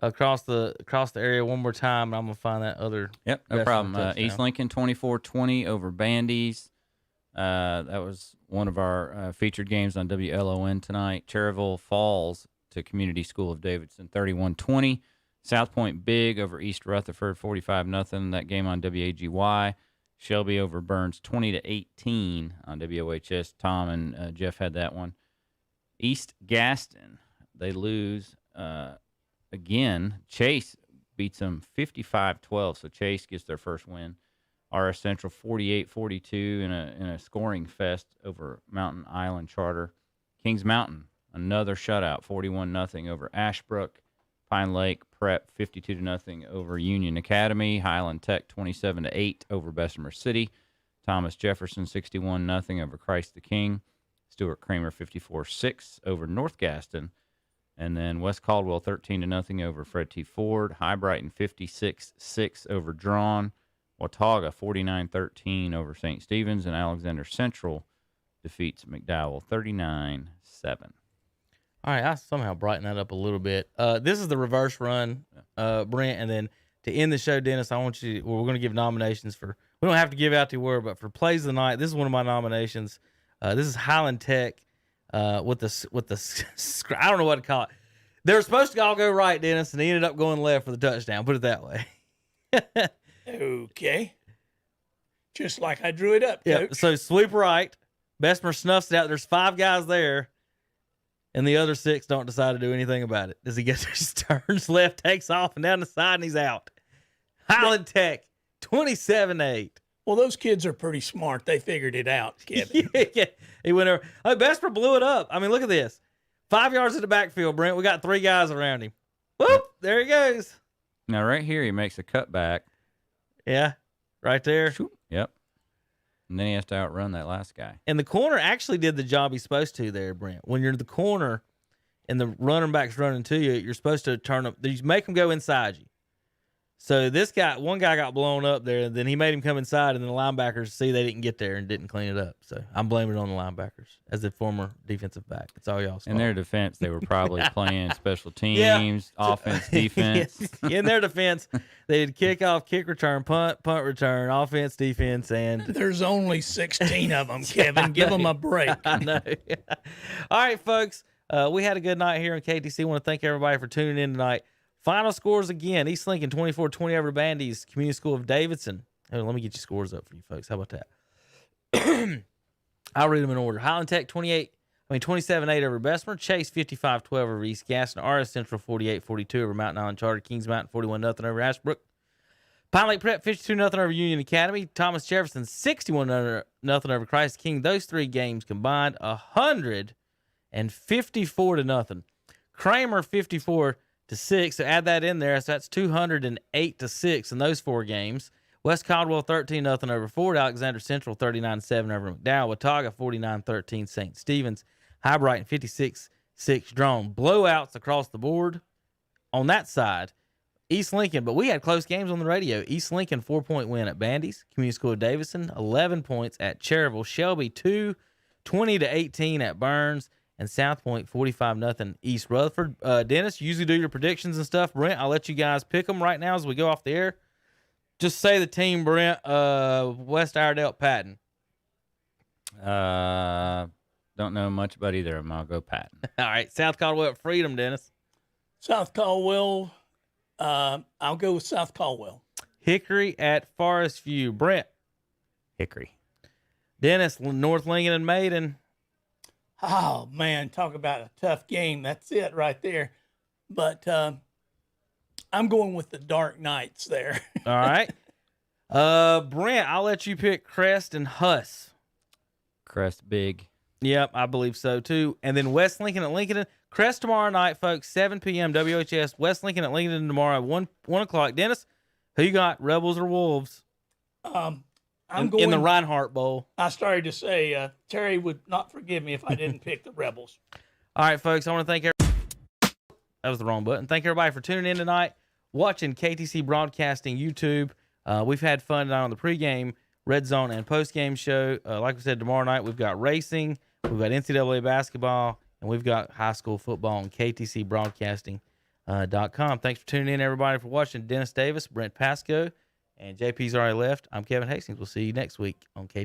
[SPEAKER 2] across the area one more time, and I'm gonna find that other.
[SPEAKER 3] Yep, no problem. East Lincoln 24-20 over Bandy's. That was one of our featured games on WLON tonight. Cherryville Falls to Community School of Davidson 31-20. South Point Big over East Rutherford 45-0. That game on WAGY. Shelby over Burns 20-18 on WOHS. Tom and Jeff had that one. East Gaston, they lose again. Chase beats them 55-12, so Chase gets their first win. RS Central 48-42 in a scoring fest over Mountain Island Charter. Kings Mountain, another shutout, 41-0 over Ashbrook. Pine Lake Prep 52-0 over Union Academy. Highland Tech 27-8 over Bessemer City. Thomas Jefferson 61-0 over Christ the King. Stuart Kramer 54-6 over North Gaston. And then West Caldwell 13-0 over Fred T. Ford. High Brighton 56-6 over Drawn. Watauga 49-13 over St. Stephen's. And Alexander Central defeats McDowell 39-7.
[SPEAKER 2] All right, I somehow brighten that up a little bit. This is the reverse run, Brent, and then to end the show, Dennis, we're going to give nominations for. We don't have to give out the word, but for plays of the night, this is one of my nominations. This is Highland Tech with the I don't know what to call it. They were supposed to all go right, Dennis, and he ended up going left for the touchdown. Put it that way.
[SPEAKER 4] Okay, just like I drew it up.
[SPEAKER 2] Yeah.
[SPEAKER 4] Coach.
[SPEAKER 2] So sweep right. Bessemer snuffs it out. There's 5 guys there. And the other 6 don't decide to do anything about it. As he gets there, just turns left, takes off, and down the side, and he's out. Highland Tech, 27-8.
[SPEAKER 4] Well, those kids are pretty smart. They figured it out, Kevin.
[SPEAKER 2] Yeah. He went over. Oh, Bessemer blew it up. I mean, look at this. 5 yards in the backfield, Brent. We got 3 guys around him. Whoop, there he goes.
[SPEAKER 3] Now, right here, he makes a cutback.
[SPEAKER 2] Yeah, right there.
[SPEAKER 3] Yep. And then he has to outrun that last guy.
[SPEAKER 2] And the corner actually did the job he's supposed to there, Brent. When you're in the corner and the running back's running to you, you're supposed to turn up. You make them go inside you. So one guy got blown up there, and then he made him come inside, and then the linebackers see they didn't get there and didn't clean it up. So I'm blaming it on the linebackers as a former defensive back. That's all y'all's fault.
[SPEAKER 3] In their defense, they were probably playing special teams, offense, defense.
[SPEAKER 2] Yes. In their defense, they did kickoff, kick return, punt return, offense, defense, and
[SPEAKER 4] there's only 16 of them, Kevin. Give them a break.
[SPEAKER 2] I know. All right, folks. We had a good night here on KTC. I want to thank everybody for tuning in tonight. Final scores again. East Lincoln 24-20 over Bandy's. Community School of Davidson. Oh, let me get your scores up for you folks. How about that? I'll read them in order. Highland Tech 27-8 over Bessemer. Chase 55-12 over East Gaston. RS Central 48-42 over Mountain Island Charter. Kings Mountain 41-0 over Ashbrook. Pine Lake Prep 52-0 over Union Academy. Thomas Jefferson 61-0 over Christ King. Those 3 games combined 154-0. Kramer 54-6. So add that in there. So that's 208-6 in those 4 games. West Caldwell 13-0 over Ford. Alexander Central 39-7 over McDowell. Watauga 49-13 St. Stephen's. High Brighton 56-6 Drawn. Blowouts across the board on that side. East Lincoln, but we had close games on the radio. East Lincoln 4-point win at Bandy's. Community School of Davidson 11 points at Cherryville. Shelby 20-18 at Burns. And South Point 45-0 East Rutherford. Dennis, you usually do your predictions and stuff. Brent, I'll let you guys pick them right now as we go off the air. Just say the team, Brent. West Iredell, Patton.
[SPEAKER 3] Don't know much about either of them. I'll go Patton.
[SPEAKER 2] All right, South Caldwell at Freedom, Dennis.
[SPEAKER 4] South Caldwell, I'll go with South Caldwell.
[SPEAKER 2] Hickory at Forest View, Brent.
[SPEAKER 3] Hickory.
[SPEAKER 2] Dennis, North Lincoln and Maiden.
[SPEAKER 4] Oh, man, talk about a tough game. That's it right there. But I'm going with the Dark Knights there.
[SPEAKER 2] All right. Brent, I'll let you pick Crest and Huss.
[SPEAKER 3] Crest big.
[SPEAKER 2] Yep, I believe so too. And then West Lincoln at Lincoln. Crest tomorrow night, folks, 7 p.m. WHS. West Lincoln at Lincoln tomorrow, 1 o'clock. Dennis, who you got, Rebels or Wolves?
[SPEAKER 4] I'm going
[SPEAKER 2] in the Reinhardt Bowl.
[SPEAKER 4] I started to say Terry would not forgive me if I didn't pick the Rebels.
[SPEAKER 2] All right, folks, I want to thank everybody. That was the wrong button. Thank everybody for tuning in tonight, watching KTC Broadcasting YouTube. We've had fun tonight on the pregame, red zone, and postgame show. Like we said, tomorrow night we've got racing, we've got NCAA basketball, and we've got high school football on KTCBroadcasting.com. Thanks for tuning in, everybody, for watching. Dennis Davis, Brent Pasco, and JP's already left. I'm Kevin Hastings. We'll see you next week on KTC.